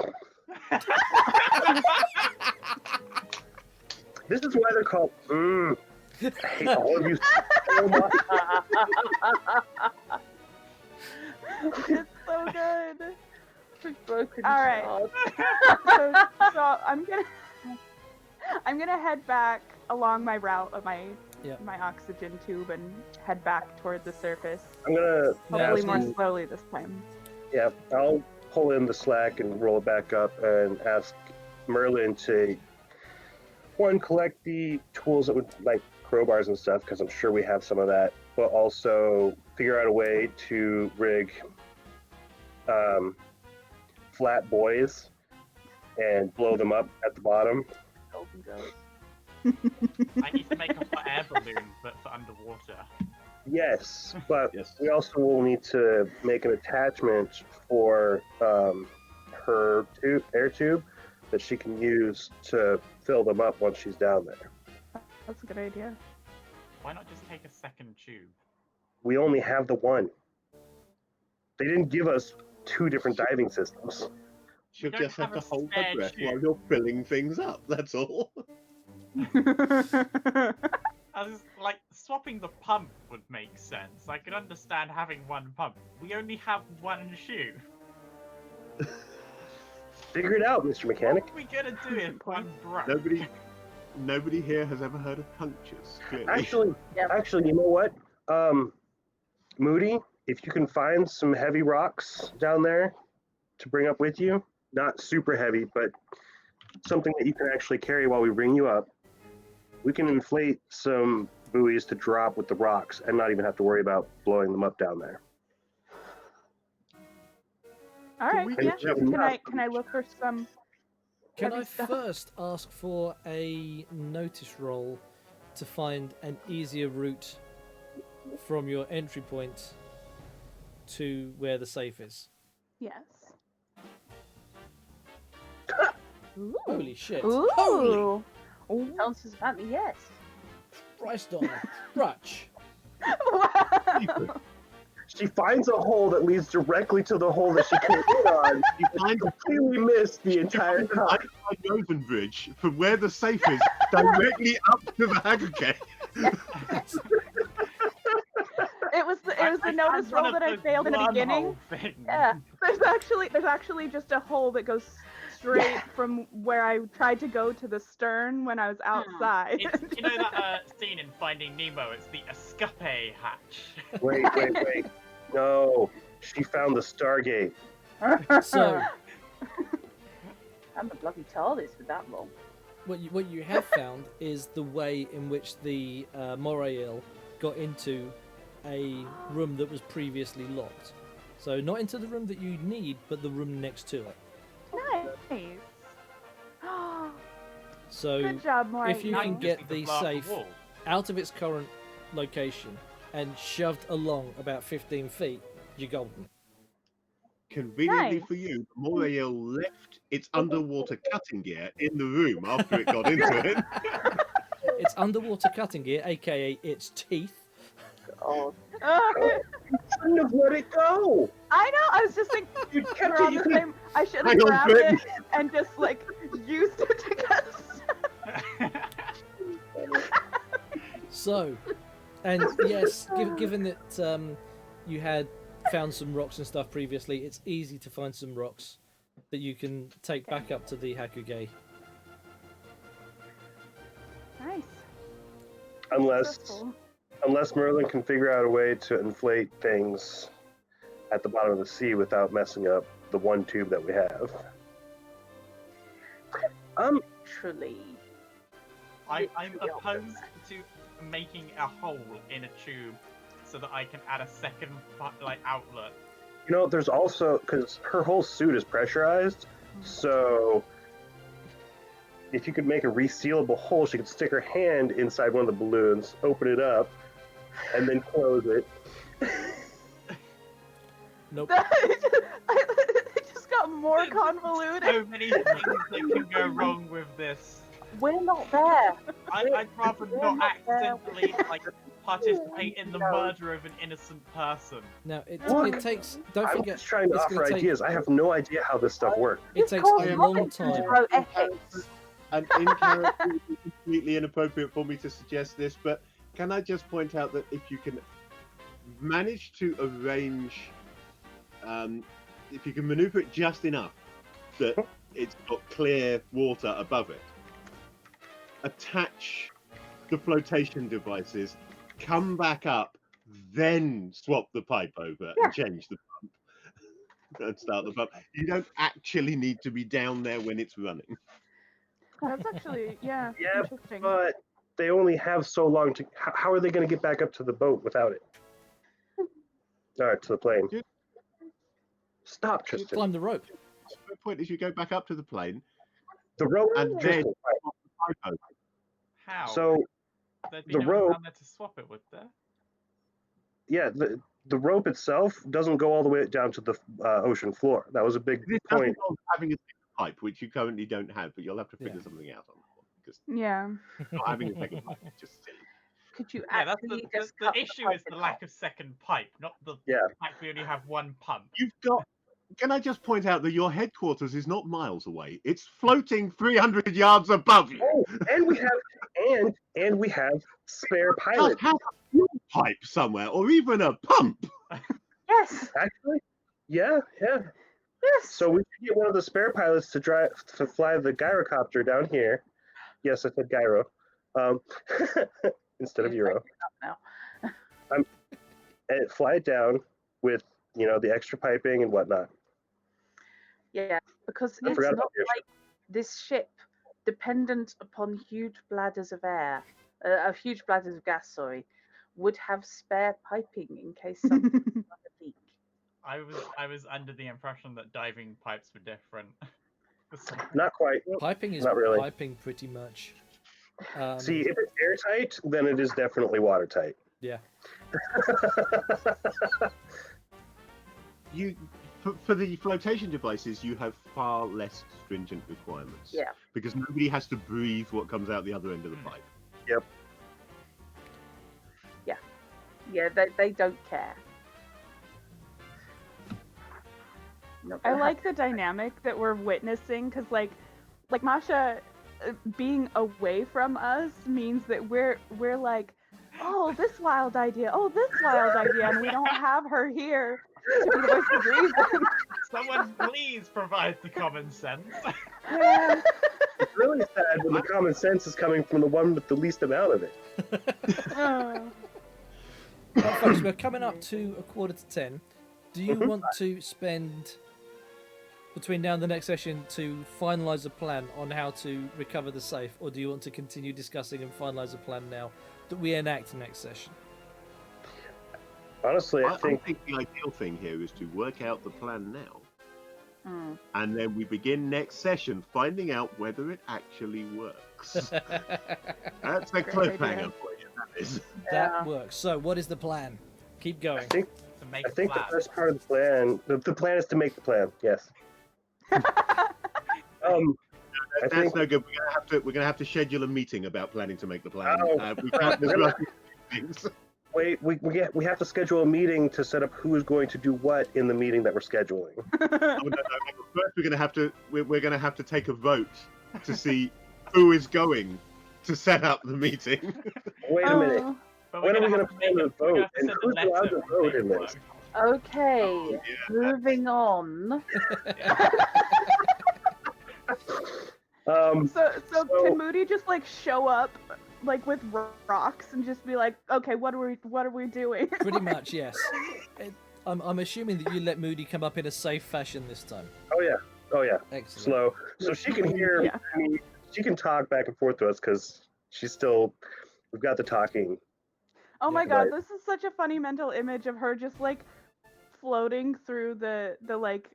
Speaker 6: this is why they're called. I hate all of you so much.
Speaker 2: It's so good.
Speaker 3: We've broken
Speaker 2: All right.
Speaker 3: shards.
Speaker 2: So I'm gonna head back along my route of my
Speaker 1: Yeah.
Speaker 2: my oxygen tube and head back toward the surface.
Speaker 6: I'm gonna.
Speaker 2: Hopefully
Speaker 6: ask
Speaker 2: more
Speaker 6: you-
Speaker 2: slowly this time.
Speaker 6: Yeah, I'll pull in the slack and roll it back up and ask Merlin to one, collect the tools that would like crowbars and stuff because I'm sure we have some of that, but also figure out a way to rig flat buoys and blow them up at the bottom.
Speaker 3: Golden girls.
Speaker 5: I need to make a hot air balloon, but for underwater.
Speaker 6: Yes, but
Speaker 4: Yes.
Speaker 6: we also will need to make an attachment for her her air tube that she can use to fill them up once she's down there.
Speaker 2: That's a good idea.
Speaker 5: Why not just take a second tube?
Speaker 6: We only have the one. They didn't give us 2 different diving systems.
Speaker 4: She'll
Speaker 5: don't
Speaker 4: just have
Speaker 5: have
Speaker 4: to
Speaker 5: a
Speaker 4: hold her
Speaker 5: spare
Speaker 4: breath
Speaker 5: tube.
Speaker 4: while you're filling things up. That's all.
Speaker 5: I was like, swapping the pump would make sense. I could understand having one pump. We only have one shoe.
Speaker 6: Figure it out, Mr. Mechanic.
Speaker 5: What are we gonna do if one broke?
Speaker 4: Nobody here has ever heard of punctures. Clearly.
Speaker 6: Actually, you know what? Moody, if you can find some heavy rocks down there to bring up with you, not super heavy, but something that you can actually carry while we bring you up, we can inflate some buoys to drop with the rocks and not even have to worry about blowing them up down there.
Speaker 2: All right.
Speaker 4: we
Speaker 2: Yeah.
Speaker 4: get
Speaker 2: Can I look for some?
Speaker 1: Can
Speaker 2: Heavy
Speaker 1: I
Speaker 2: stuff.
Speaker 1: first ask for a notice roll to find an easier route from your entry point to where the safe is?
Speaker 2: Yes.
Speaker 1: Holy shit.
Speaker 2: Ooh.
Speaker 1: Holy
Speaker 2: Ooh.
Speaker 3: Answers apparently yes.
Speaker 1: Christ on Brutch.
Speaker 2: Wow.
Speaker 6: She finds a hole that leads directly to the hole that she came in on. You completely missed the entire time.
Speaker 4: Rosen Bridge from where the safe is directly up to the Hacker Gate.
Speaker 2: It was the notice roll that I failed in the beginning. Yeah. There's actually just a hole that goes straight from where I tried to go to the stern when I was outside.
Speaker 5: It's, you know that scene in Finding Nemo? It's the escape hatch.
Speaker 6: Wait. No, she found the Stargate.
Speaker 1: So,
Speaker 3: I'm the bloody TARDIS with that roll.
Speaker 1: what you have found is the way in which the Morael got into a room that was previously locked. So not into the room that you need, but the room next to it.
Speaker 2: Nice.
Speaker 1: So
Speaker 2: Good job, Maury.
Speaker 1: if you
Speaker 5: Now
Speaker 1: can
Speaker 5: just
Speaker 1: get
Speaker 5: need to
Speaker 1: the
Speaker 5: blow up
Speaker 1: safe
Speaker 5: wall.
Speaker 1: out of its current location and shoved along about 15 feet, you're golden.
Speaker 4: Conveniently
Speaker 2: Nice.
Speaker 4: for you, Morael left its underwater cutting gear in the room after it got into it.
Speaker 1: It's underwater cutting gear, aka its teeth.
Speaker 3: Oh,
Speaker 6: Shouldn't have let it go.
Speaker 2: I know. I was just thinking.
Speaker 6: You kept
Speaker 2: we're
Speaker 6: it.
Speaker 2: on
Speaker 6: You
Speaker 2: the
Speaker 6: could
Speaker 2: same. I should have
Speaker 4: Hang on,
Speaker 2: grabbed
Speaker 4: Brittany.
Speaker 2: it and just like used it to cut stuff.
Speaker 1: So, and yes, given that you had found some rocks and stuff previously, it's easy to find some rocks that you can take back up to the Hakuge.
Speaker 2: Nice.
Speaker 6: Unless Merlin can figure out a way to inflate things at the bottom of the sea without messing up the one tube that we have.
Speaker 3: truly.
Speaker 5: I'm opposed to making a hole in a tube so that I can add a second outlet.
Speaker 6: You know, there's also, because her whole suit is pressurized, so if you could make a resealable hole, she could stick her hand inside one of the balloons, open it up, and then close it.
Speaker 1: Nope.
Speaker 2: It just got more convoluted.
Speaker 5: So many things that can go wrong with this.
Speaker 3: We're not there.
Speaker 5: I'd rather not
Speaker 3: not there.
Speaker 5: accidentally participate in the murder of an innocent person.
Speaker 1: Now it
Speaker 6: Look,
Speaker 1: takes. Don't
Speaker 6: I'm
Speaker 1: forget.
Speaker 6: just trying to
Speaker 1: it's
Speaker 6: offer
Speaker 1: gonna take-
Speaker 6: ideas. I have no idea how this stuff works.
Speaker 1: It takes a long
Speaker 3: Rocket
Speaker 1: time.
Speaker 3: zero ethics.
Speaker 4: And in character, it would be completely inappropriate for me to suggest this, but can I just point out that if you can manage to arrange, if you can maneuver it just enough that it's got clear water above it, attach the flotation devices, come back up, then swap the pipe over and change the pump and start the pump. You don't actually need to be down there when it's running.
Speaker 2: That's actually, yeah,
Speaker 6: Yeah,
Speaker 2: interesting.
Speaker 6: But they only have so long to. How are they going to get back up to the boat without it? All right, to the plane.
Speaker 4: Good.
Speaker 6: Stop, Tristan.
Speaker 1: Climb the rope.
Speaker 4: The point is, you go back up to the plane
Speaker 6: The rope.
Speaker 4: and then
Speaker 6: Tristan,
Speaker 4: swap the pipe over.
Speaker 5: How?
Speaker 6: So
Speaker 5: There'd be
Speaker 6: the
Speaker 5: no
Speaker 6: rope-
Speaker 5: one down there to swap it, would there?
Speaker 6: yeah, the rope itself doesn't go all the way down to the ocean floor. That was a big
Speaker 4: This does
Speaker 6: point.
Speaker 4: involve having a second pipe, which you currently don't have, but you'll have to figure
Speaker 1: Yeah.
Speaker 4: something out on that one because
Speaker 2: Yeah.
Speaker 4: not having a second pipe is just silly.
Speaker 3: Could you
Speaker 5: Yeah, that's
Speaker 3: actually
Speaker 5: the
Speaker 3: just cut
Speaker 5: issue
Speaker 3: pipe
Speaker 5: is the
Speaker 3: in
Speaker 5: lack
Speaker 3: half?
Speaker 5: of second pipe, not the
Speaker 6: Yeah.
Speaker 5: fact we only have one pump.
Speaker 4: You've got. Can I just point out that your headquarters is not miles away? It's floating 300 yards above you.
Speaker 6: Oh, and we have and we have spare
Speaker 4: Just
Speaker 6: pilots.
Speaker 4: have a fuel pipe somewhere, or even a pump.
Speaker 3: Yes.
Speaker 6: Actually, yeah.
Speaker 3: Yes.
Speaker 6: So we should get one of the spare pilots to fly the gyrocopter down here. Yes, I said gyro, instead of
Speaker 3: You're
Speaker 6: euro.
Speaker 3: breaking up
Speaker 6: And fly it down with the extra piping and whatnot.
Speaker 3: Yeah, because
Speaker 6: I
Speaker 3: it's
Speaker 6: forgot
Speaker 3: not
Speaker 6: about the
Speaker 3: like this ship dependent upon huge bladders of air, huge bladders of gas. Sorry, would have spare piping in case something had a leak.
Speaker 5: I was under the impression that diving pipes were different.
Speaker 6: Not quite.
Speaker 1: Piping is
Speaker 6: Not really.
Speaker 1: piping pretty much.
Speaker 6: See, if it's airtight, then it is definitely watertight.
Speaker 1: Yeah.
Speaker 4: You, for the flotation devices, you have far less stringent requirements.
Speaker 3: Yeah.
Speaker 4: Because nobody has to breathe what comes out the other end of the pipe.
Speaker 3: Yeah, they don't care. Not
Speaker 2: I
Speaker 3: gonna
Speaker 2: like the dynamic that we're witnessing because, like Masha being away from us means that we're like, oh, this wild idea, and we don't have her here to be the voice of reason.
Speaker 5: Someone please provide the common sense.
Speaker 2: Yeah.
Speaker 6: It's really sad when the common sense is coming from the one with the least amount of it.
Speaker 2: Oh.
Speaker 1: Well, folks, we're coming up to 9:45. Do you
Speaker 6: Mhm.
Speaker 1: want to spend between now and the next session to finalise a plan on how to recover the safe, or do you want to continue discussing and finalise a plan now that we enact next session?
Speaker 6: Honestly, I
Speaker 4: I
Speaker 6: think
Speaker 4: think the ideal thing here is to work out the plan now,
Speaker 3: Mm.
Speaker 4: and then we begin next session finding out whether it actually works. That's a
Speaker 2: Great
Speaker 4: cliffhanger
Speaker 2: idea.
Speaker 4: for you. That is.
Speaker 1: That works. So, what is the plan? Keep
Speaker 6: I
Speaker 1: going.
Speaker 6: think
Speaker 5: To make
Speaker 6: I
Speaker 5: a
Speaker 6: think the
Speaker 5: plan.
Speaker 6: first part of the plan, the plan is to make the plan. Yes. I
Speaker 4: That's
Speaker 6: think
Speaker 4: no good. We're gonna have to schedule a meeting about planning to make the plan.
Speaker 6: Oh.
Speaker 4: We can't disrupt things.
Speaker 6: wait, we have to schedule a meeting to set up who is going to do what in the meeting that we're scheduling.
Speaker 4: Oh, no. First, we're gonna have to take a vote to see who is going to set up the meeting.
Speaker 6: Wait a minute.
Speaker 2: Oh.
Speaker 5: But
Speaker 6: When
Speaker 5: we're
Speaker 6: are we
Speaker 5: gonna
Speaker 6: gonna
Speaker 5: have to
Speaker 6: plan
Speaker 5: make
Speaker 6: the
Speaker 5: we're gonna
Speaker 6: vote?
Speaker 5: have to
Speaker 6: And
Speaker 5: send a
Speaker 6: who's allowed
Speaker 5: letter
Speaker 6: to
Speaker 5: and
Speaker 6: vote in
Speaker 5: paperwork.
Speaker 6: this?
Speaker 3: Okay,
Speaker 4: Oh, yeah.
Speaker 3: moving on.
Speaker 2: So
Speaker 6: So-
Speaker 2: can Moody just like show up like with rocks and just be like, okay, what are we doing?
Speaker 1: Pretty much, yes. I'm assuming that you let Moody come up in a safe fashion this time.
Speaker 6: Oh yeah.
Speaker 1: Excellent.
Speaker 6: Slow. So she can hear
Speaker 2: Yeah.
Speaker 6: me. She can talk back and forth to us because she's still. We've got the talking.
Speaker 2: Oh my
Speaker 1: Yeah.
Speaker 2: god,
Speaker 6: Right.
Speaker 2: this is such a funny mental image of her just like floating through the like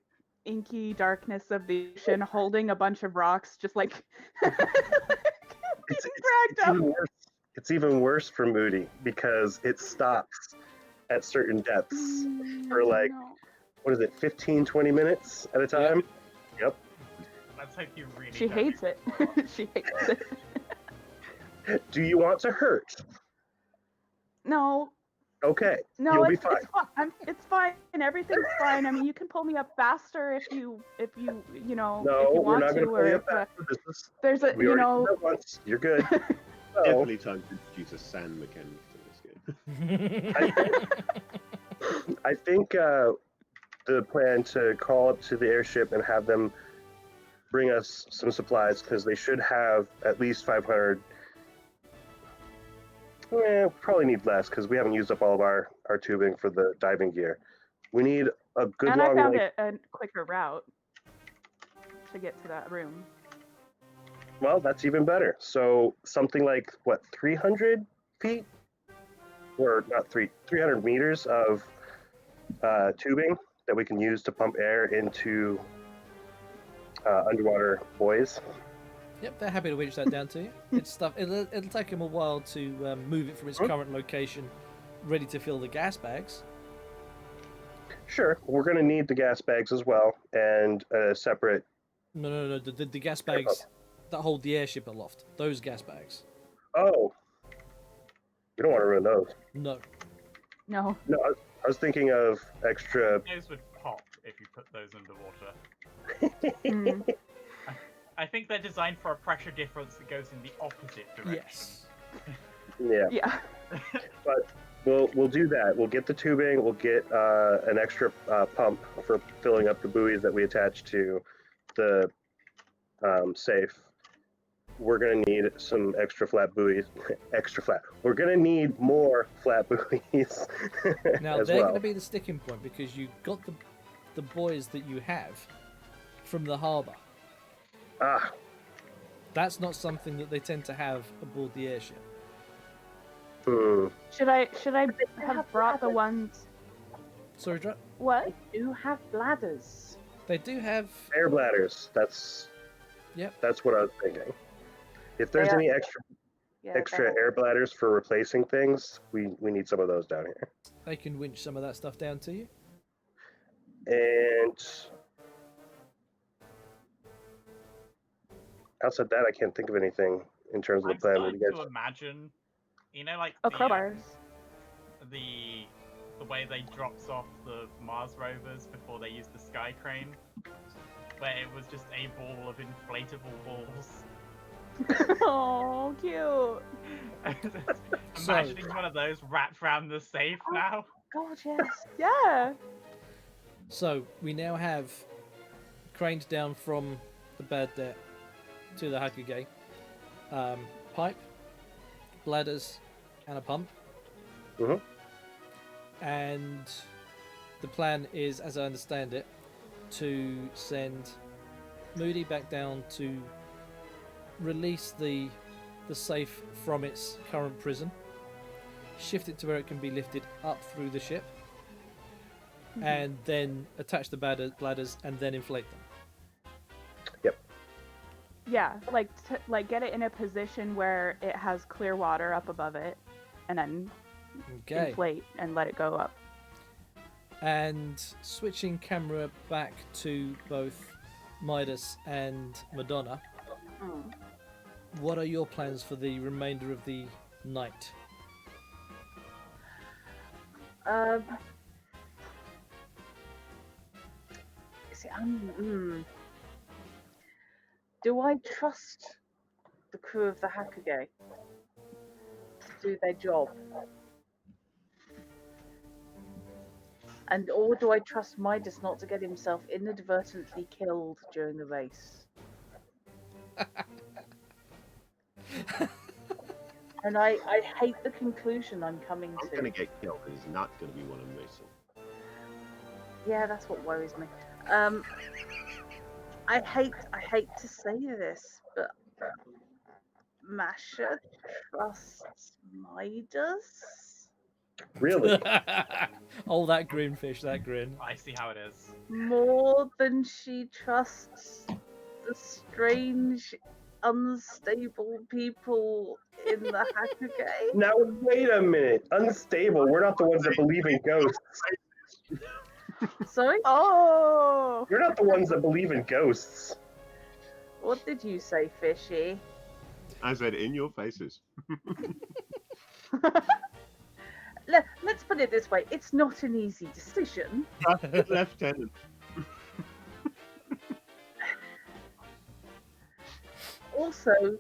Speaker 2: inky darkness of the ocean, holding a bunch of rocks, just like
Speaker 6: It's,
Speaker 2: getting
Speaker 6: it's
Speaker 2: dragged
Speaker 6: even
Speaker 2: up.
Speaker 6: worse. It's even worse for Moody because it stops at certain depths for like
Speaker 2: No.
Speaker 6: what is it, 15, 20 minutes at a time?
Speaker 5: Let's hope you really.
Speaker 2: She
Speaker 5: don't
Speaker 2: hates it. She hates it.
Speaker 6: Do you want to hurt?
Speaker 2: No,
Speaker 6: Okay,
Speaker 2: no,
Speaker 6: you'll be
Speaker 2: it's
Speaker 6: fine.
Speaker 2: it's fine. It's fine. Everything's fine. I mean, you can pull me up faster if you know if
Speaker 6: No,
Speaker 2: you
Speaker 6: we're
Speaker 2: want
Speaker 6: not
Speaker 2: to,
Speaker 6: going to
Speaker 2: or
Speaker 6: pull you
Speaker 2: if
Speaker 6: up after this. Is,
Speaker 2: there's a
Speaker 6: we
Speaker 2: you
Speaker 6: already
Speaker 2: know.
Speaker 6: did that once. You're good. So,
Speaker 4: Definitely time to introduce a sand mechanic to this game.
Speaker 6: I think the plan to call up to the airship and have them bring us some supplies because they should have at least 500. We probably need less because we haven't used up all of our tubing for the diving gear. We need a good
Speaker 2: And I
Speaker 6: long
Speaker 2: found
Speaker 6: way.
Speaker 2: a quicker route to get to that room.
Speaker 6: Well, that's even better. So something like what, 300 feet, or not 300 meters of tubing that we can use to pump air into underwater buoys.
Speaker 1: Yep, they're happy to reach that down to you. It's stuff. It'll take them a while to move it from its current location, ready to fill the gas bags.
Speaker 6: Sure, we're going to need the gas bags as well, and a separate.
Speaker 1: No. The gas bags that hold the airship aloft. Those gas bags.
Speaker 6: Oh, we don't want to ruin those.
Speaker 1: No.
Speaker 2: No.
Speaker 6: No, I was thinking of extra.
Speaker 5: Those would pop if you put those underwater.
Speaker 2: Mm.
Speaker 5: I think they're designed for a pressure difference that goes in the opposite direction.
Speaker 1: Yes.
Speaker 6: Yeah,
Speaker 2: Yeah.
Speaker 6: but we'll do that. We'll get the tubing. We'll get an extra pump for filling up the buoys that we attach to the safe. We're gonna need some extra flat buoys. Extra flat. We're gonna need more flat buoys
Speaker 1: Now
Speaker 6: as
Speaker 1: they're
Speaker 6: well.
Speaker 1: going to be the sticking point because you got the buoys that you have from the harbour.
Speaker 6: Ah,
Speaker 1: That's not something that they tend to have aboard the airship.
Speaker 6: hmm.
Speaker 2: Should I
Speaker 3: have
Speaker 2: have brought the
Speaker 3: bladders.
Speaker 2: ones?
Speaker 1: Sorry, Dra-
Speaker 2: What?
Speaker 3: They do have bladders.
Speaker 1: they do have.
Speaker 6: Air bladders. That's
Speaker 1: Yep.
Speaker 6: That's what I was thinking. If there's
Speaker 3: They are-
Speaker 6: any extra
Speaker 3: Yeah,
Speaker 6: extra
Speaker 3: they are.
Speaker 6: air bladders for replacing things, we need some of those down here.
Speaker 1: They can winch some of that stuff down to you.
Speaker 6: And outside that, I can't think of anything in terms of the
Speaker 5: I'm
Speaker 6: plan.
Speaker 5: starting
Speaker 6: You
Speaker 5: to
Speaker 6: guys,
Speaker 5: imagine, you know, like
Speaker 2: Oh,
Speaker 5: the,
Speaker 2: crowbars.
Speaker 5: the way they dropped off the Mars rovers before they used the sky crane, where it was just a ball of inflatable balls.
Speaker 2: Oh, cute.
Speaker 5: Imagining one of those wrapped around the safe now.
Speaker 3: God, yes.
Speaker 2: Yeah.
Speaker 1: So we now have craned down from the bad debt to the Hakuge. Pipe, bladders, and a pump.
Speaker 6: Mhm.
Speaker 1: And the plan is, as I understand it, to send Moody back down to release the safe from its current prison, shift it to where it can be lifted up through the ship, and then attach the bladders and then inflate them.
Speaker 2: Yeah, like get it in a position where it has clear water up above it, and then
Speaker 1: Okay.
Speaker 2: inflate and let it go up.
Speaker 1: And switching camera back to both Midas and Madonna,
Speaker 3: Hmm.
Speaker 1: what are your plans for the remainder of the night?
Speaker 3: See, do I trust the crew of the Hakuge to do their job? Or do I trust Midas not to get himself inadvertently killed during the race? And I hate the conclusion I'm coming
Speaker 4: I'm
Speaker 3: to.
Speaker 4: gonna get killed, and he's not gonna be one of racing.
Speaker 3: Yeah, that's what worries me. I hate to say this, but Masha trusts Midas
Speaker 6: really?
Speaker 1: Oh, that grin, fish, that grin.
Speaker 5: I see how it is.
Speaker 3: more than she trusts the strange, unstable people in the Hakuge.
Speaker 6: Now wait a minute. Unstable. We're not the ones that believe in ghosts.
Speaker 3: Sorry,
Speaker 2: Oh.
Speaker 6: You're not the ones that believe in ghosts.
Speaker 3: what did you say, Fishy?
Speaker 4: I said, in your faces.
Speaker 3: Let's put it this way: it's not an easy decision.
Speaker 4: Lieutenant.
Speaker 3: Also,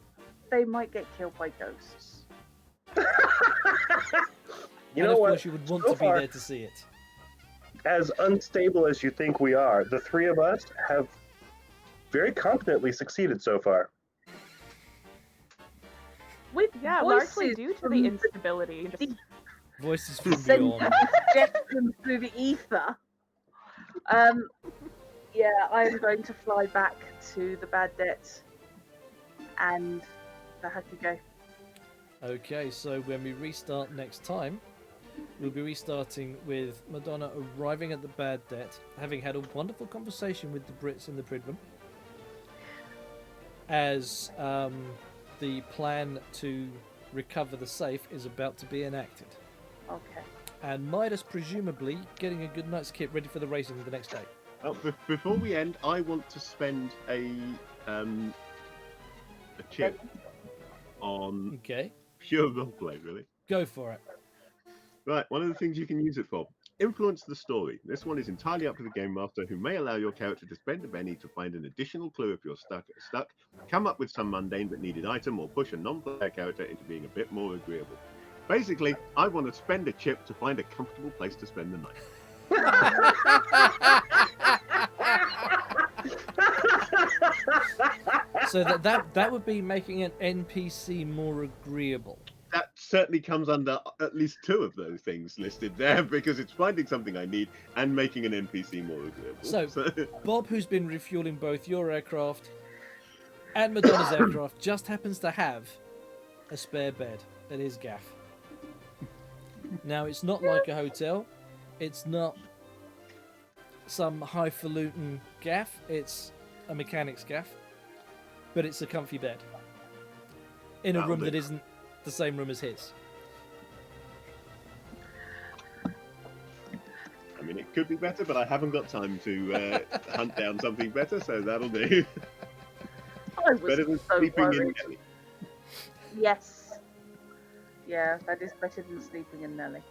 Speaker 3: they might get killed by ghosts.
Speaker 6: You
Speaker 1: And
Speaker 6: know
Speaker 1: of
Speaker 6: what?
Speaker 1: course you would want
Speaker 6: So
Speaker 1: to be
Speaker 6: far-
Speaker 1: there to see it.
Speaker 6: As unstable as you think we are, the three of us have very competently succeeded so far.
Speaker 3: With
Speaker 2: Yeah, largely
Speaker 3: voices
Speaker 2: due to
Speaker 3: from
Speaker 2: the instability. Just,
Speaker 1: Voices from
Speaker 3: send
Speaker 1: beyond.
Speaker 3: suggestions through the ether. Yeah, I'm going to fly back to the Bad Debt and the Hakugo.
Speaker 1: Okay, so when we restart next time, we'll be restarting with Madonna arriving at the Bad Debt, having had a wonderful conversation with the Brits in the Pridman, as the plan to recover the safe is about to be enacted.
Speaker 3: Okay.
Speaker 1: and Midas presumably getting a good night's kit ready for the racing the next day.
Speaker 4: Before we end, I want to spend a chip on
Speaker 1: Okay,
Speaker 4: pure roleplay, really.
Speaker 1: go for it.
Speaker 4: Right, one of the things you can use it for. Influence the story. This one is entirely up to the game master, who may allow your character to spend a penny to find an additional clue if you're stuck, come up with some mundane but needed item, or push a non-player character into being a bit more agreeable. Basically, I want to spend a chip to find a comfortable place to spend the night.
Speaker 1: So that would be making an NPC more agreeable.
Speaker 4: That certainly comes under at least two of those things listed there, because it's finding something I need and making an NPC more agreeable.
Speaker 1: So, Bob, who's been refueling both your aircraft and Madonna's aircraft, just happens to have a spare bed at his gaff. Now, it's not like a hotel. It's not some highfalutin gaff. It's a mechanic's gaff. But it's a comfy bed. In a room that isn't the same room as his.
Speaker 4: I mean, it could be better, but I haven't got time to hunt down something better, so that'll do.
Speaker 3: I was
Speaker 4: Better than
Speaker 3: so
Speaker 4: sleeping in
Speaker 3: worried.
Speaker 4: Nelly.
Speaker 3: Yes. Yeah, that is better than sleeping in Nelly.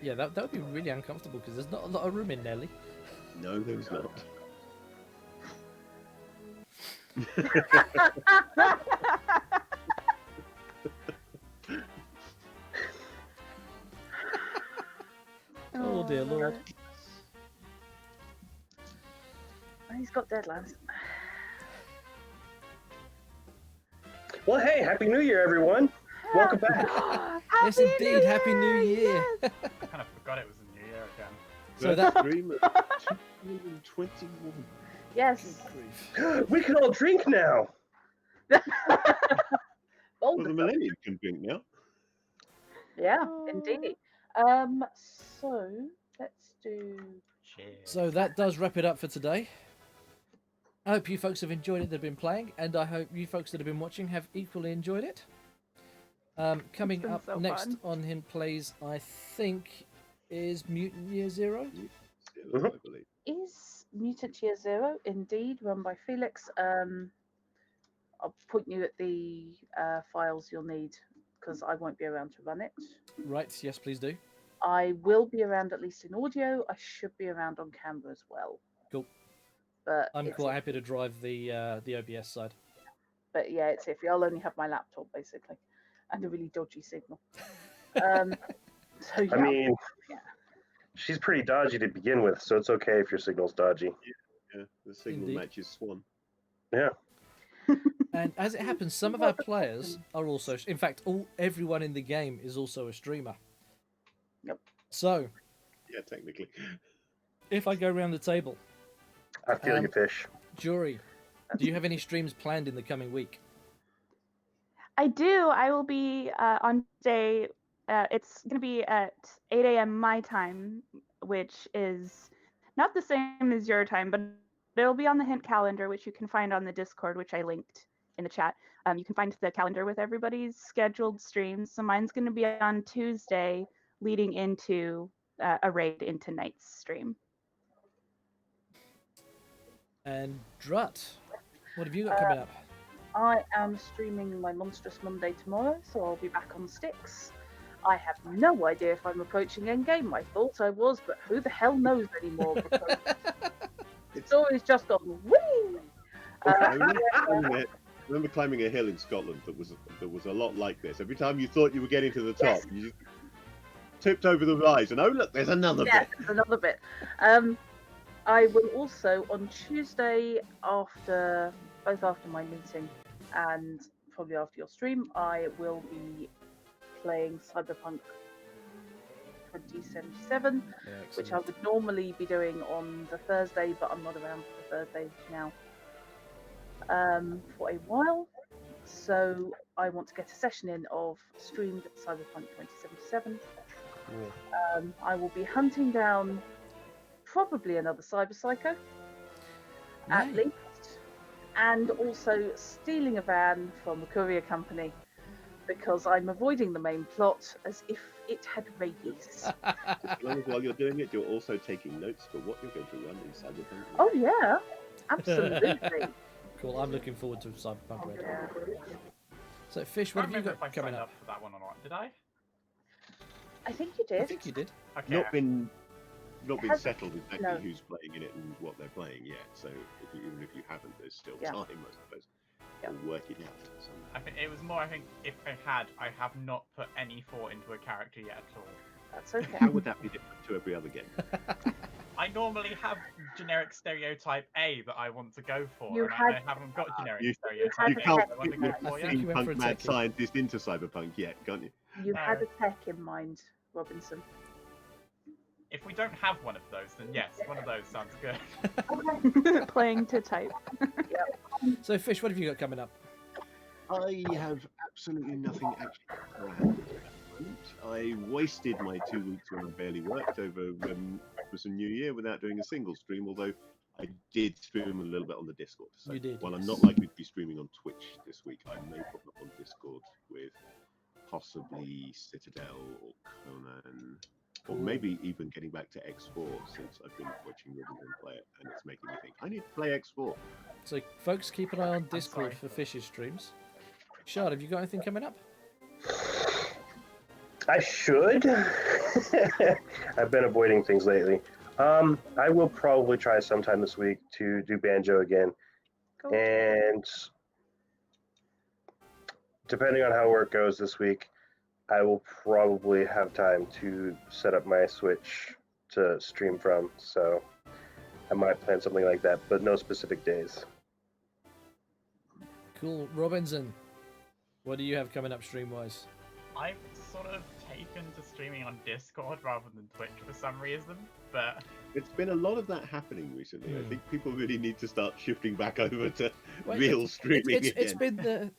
Speaker 1: Yeah, that would be really uncomfortable because there's not a lot of room in Nelly.
Speaker 4: No, there's not.
Speaker 1: Oh dear Lord.
Speaker 3: He's got deadlines.
Speaker 6: Well, hey, Happy New Year, everyone. Welcome back.
Speaker 1: Yes, indeed. Happy New Year.
Speaker 5: I kind of forgot it was a new year again.
Speaker 1: So that
Speaker 4: Dream of 221.
Speaker 3: Yes.
Speaker 6: We can all drink now.
Speaker 3: Bold
Speaker 4: Well, the
Speaker 3: of them.
Speaker 4: Millennium can drink now.
Speaker 3: Yeah, indeed. So let's do.
Speaker 5: Cheers.
Speaker 1: So that does wrap it up for today. I hope you folks have enjoyed it that have been playing, and I hope you folks that have been watching have equally enjoyed it. Coming
Speaker 2: been
Speaker 1: up
Speaker 2: so
Speaker 1: next
Speaker 2: fun.
Speaker 1: on Him Plays, I think, is Mutant Year Zero.
Speaker 4: I believe.
Speaker 3: Is Mutant Year Zero indeed run by Felix? I'll point you at the files you'll need because I won't be around to run it.
Speaker 1: Right, yes, please do.
Speaker 3: I will be around at least in audio. I should be around on camera as well.
Speaker 1: Cool.
Speaker 3: But
Speaker 1: I'm
Speaker 3: it's
Speaker 1: quite happy to drive the OBS side.
Speaker 3: But yeah, it's iffy. I'll only have my laptop basically, and a really dodgy signal. So yeah.
Speaker 6: I mean,
Speaker 3: Yeah.
Speaker 6: she's pretty dodgy to begin with, so it's okay if your signal's dodgy.
Speaker 4: Yeah, the signal
Speaker 1: Indeed.
Speaker 4: matches Swan.
Speaker 6: Yeah.
Speaker 1: And as it happens, some of our players are also, in fact, everyone in the game is also a streamer.
Speaker 3: Yep.
Speaker 1: So,
Speaker 4: Yeah, technically.
Speaker 1: if I go around the table,
Speaker 6: I feel you, Fish.
Speaker 1: Jury, do you have any streams planned in the coming week?
Speaker 2: I do. I will be on day. It's going to be at 8 a.m. my time, which is not the same as your time, but it'll be on the Hint calendar, which you can find on the Discord, which I linked in the chat. You can find the calendar with everybody's scheduled streams. So mine's going to be on Tuesday, leading into a raid into Night's stream.
Speaker 1: And Drut, what have you got coming up?
Speaker 3: I am streaming my Monstrous Monday tomorrow, so I'll be back on Styx. I have no idea if I'm approaching endgame. I thought I was, but who the hell knows anymore? Because the story's just gone whee!
Speaker 4: I remember climbing a hill in Scotland that was a lot like this. Every time you thought you were getting to the top,
Speaker 3: Yes.
Speaker 4: you just tipped over the rise, and oh look, there's another
Speaker 3: Yeah,
Speaker 4: bit.
Speaker 3: there's another bit. I will also on Tuesday both after my meeting and probably after your stream, I will be playing Cyberpunk 2077, which I would normally be doing on the Thursday, but I'm not around for the Thursday now for a while. So I want to get a session in of streamed Cyberpunk 2077. I will be hunting down probably another Cyber Psycho, at least, and also stealing a van from a courier company because I'm avoiding the main plot as if it had rabies.
Speaker 4: As long as while you're doing it, you're also taking notes for what you're going to run in Cyberpunk.
Speaker 3: Oh yeah, absolutely.
Speaker 1: Cool. I'm looking forward to Cyberpunk Red.
Speaker 3: Yeah.
Speaker 1: So, Fish,
Speaker 5: I
Speaker 1: what have you
Speaker 5: remember if I
Speaker 1: got coming
Speaker 5: signed
Speaker 1: up?
Speaker 5: up for that one or not. Did I?
Speaker 3: I think you did.
Speaker 1: I think you did.
Speaker 5: Okay.
Speaker 4: Not been
Speaker 3: hasn't-
Speaker 4: settled exactly
Speaker 3: no.
Speaker 4: who's playing in it and what they're playing yet. So even if you haven't, there's still
Speaker 3: Yeah.
Speaker 4: time, I suppose.
Speaker 3: Yeah.
Speaker 4: We'll work it out somehow.
Speaker 5: I think it was more. I think if I have not put any thought into a character yet at all.
Speaker 3: That's okay.
Speaker 4: How would that be different to every other game?
Speaker 5: I normally have generic stereotype A that I want to go for,
Speaker 3: You
Speaker 5: and
Speaker 3: had-
Speaker 5: I haven't got generic
Speaker 4: You-
Speaker 5: stereotype
Speaker 4: You
Speaker 5: A
Speaker 4: can't
Speaker 5: that I want to go
Speaker 1: I
Speaker 5: for
Speaker 1: think
Speaker 5: yet.
Speaker 1: you went for a
Speaker 4: steampunk mad
Speaker 1: techie.
Speaker 4: scientist into Cyberpunk yet, can't you?
Speaker 3: You had
Speaker 5: No.
Speaker 3: a tech in mind, Robinson.
Speaker 5: If we don't have one of those, then yes, one of those sounds good.
Speaker 2: Playing to type.
Speaker 1: So, Fish, what have you got coming up?
Speaker 4: I have absolutely nothing actually planned at the moment. I wasted my 2 weeks when I barely worked over Christmas and New Year without doing a single stream, although I did stream a little bit on the Discord. So
Speaker 1: You did,
Speaker 4: while I'm
Speaker 1: yes.
Speaker 4: not likely to be streaming on Twitch this week, I may pop up on Discord with possibly Citadel or Conan, or maybe even getting back to X4 since I've been watching Ribbon play it and it's making me think I need to play X4.
Speaker 1: So, folks, keep an eye on Discord
Speaker 5: sorry.
Speaker 1: for Fish's streams. Shard, have you got anything coming up?
Speaker 6: I should. I've been avoiding things lately. I will probably try sometime this week to do banjo again,
Speaker 2: Cool.
Speaker 6: and depending on how work goes this week, I will probably have time to set up my Switch to stream from. So I might plan something like that, but no specific days.
Speaker 1: Cool. Robinson, what do you have coming up stream-wise?
Speaker 5: I've sort of taken to streaming on Discord rather than Twitch for some reason, but
Speaker 4: It's been a lot of that happening recently. I
Speaker 1: Hmm.
Speaker 4: think people really need to start shifting back over to
Speaker 1: Well,
Speaker 4: real streaming
Speaker 1: it's
Speaker 4: again.
Speaker 1: been the...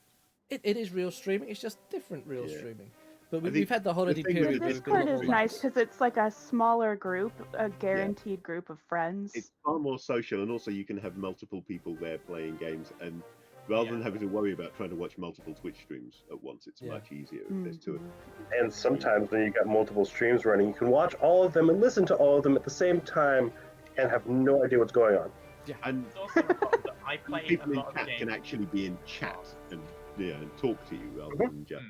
Speaker 1: It is real streaming, it's just different real
Speaker 4: Yeah.
Speaker 1: streaming. But
Speaker 4: I
Speaker 1: we've
Speaker 4: think
Speaker 1: had the holiday
Speaker 4: thing
Speaker 1: period
Speaker 4: with
Speaker 1: where we've been a
Speaker 2: Discord
Speaker 1: lot
Speaker 2: is
Speaker 1: more
Speaker 2: nice
Speaker 1: lax.
Speaker 2: because it's like a smaller group, a guaranteed group of friends.
Speaker 4: It's far more social, and also you can have multiple people there playing games, and rather than
Speaker 5: Yeah.
Speaker 4: having to worry about trying to watch multiple Twitch streams at once, it's
Speaker 1: Yeah.
Speaker 4: much easier if there's two of them.
Speaker 6: And sometimes when you got multiple streams running, you can watch all of them and listen to all of them at the same time and have no idea what's going on.
Speaker 4: And
Speaker 5: it's also important that I play a
Speaker 4: people in
Speaker 5: lot of
Speaker 4: chat
Speaker 5: games.
Speaker 4: can actually be in chat and and talk to you rather
Speaker 6: Mhm.
Speaker 4: than just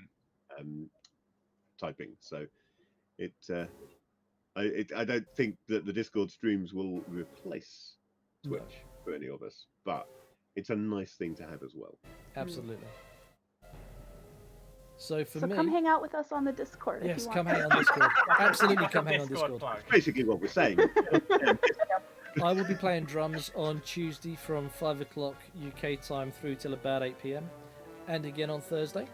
Speaker 4: typing. So I don't think that the Discord streams will replace Twitch for any of us, but it's a nice thing to have as well.
Speaker 1: Absolutely. So for
Speaker 2: So
Speaker 1: me...
Speaker 2: come hang out with us on the Discord. if
Speaker 1: Yes,
Speaker 2: you
Speaker 1: come
Speaker 2: want.
Speaker 1: hang on Discord. Absolutely
Speaker 5: Like a
Speaker 1: come hang on
Speaker 5: Discord
Speaker 1: Discord.
Speaker 5: plug.
Speaker 4: Basically what we're saying.
Speaker 1: I will be playing drums on Tuesday from 5 o'clock UK time through till about 8 PM, and again on Thursday,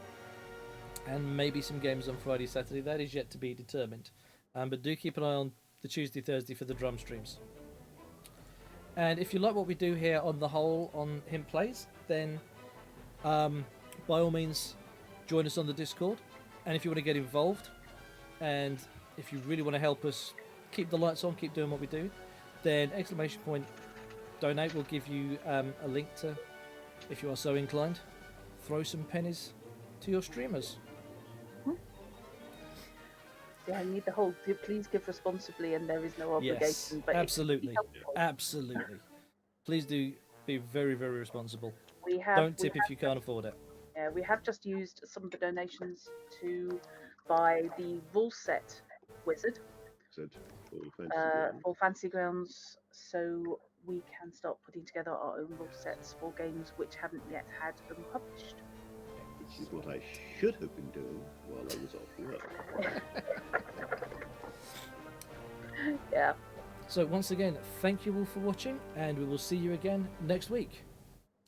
Speaker 1: and maybe some games on Friday, Saturday. That is yet to be determined, but do keep an eye on the Tuesday, Thursday for the drum streams. And if you like what we do here on the whole on Him Plays, then by all means join us on the Discord. And if you want to get involved, and if you really want to help us keep the lights on, keep doing what we do, then !donate will give you a link to, if you are so inclined, throw some pennies to your streamers.
Speaker 3: Yeah, I need the whole please give responsibly and there is no obligation.
Speaker 1: Yes,
Speaker 3: but
Speaker 1: absolutely,
Speaker 3: it's helpful.
Speaker 1: absolutely. Please do be very, very responsible.
Speaker 3: We have,
Speaker 1: Don't
Speaker 3: we
Speaker 1: tip if you can't afford it.
Speaker 3: Yeah, we have just used some of the donations to buy the rule set wizard
Speaker 4: Said, for Fantasy Grounds.
Speaker 3: for Fantasy Grounds, so we can start putting together our own rule sets for games which haven't yet had them published.
Speaker 4: Which is what I should have been doing while I was off work.
Speaker 3: Yeah.
Speaker 1: So once again, thank you all for watching, and we will see you again next week.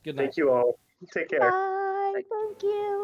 Speaker 1: Good night.
Speaker 6: Thank you all. Take care.
Speaker 2: Bye. Thank you.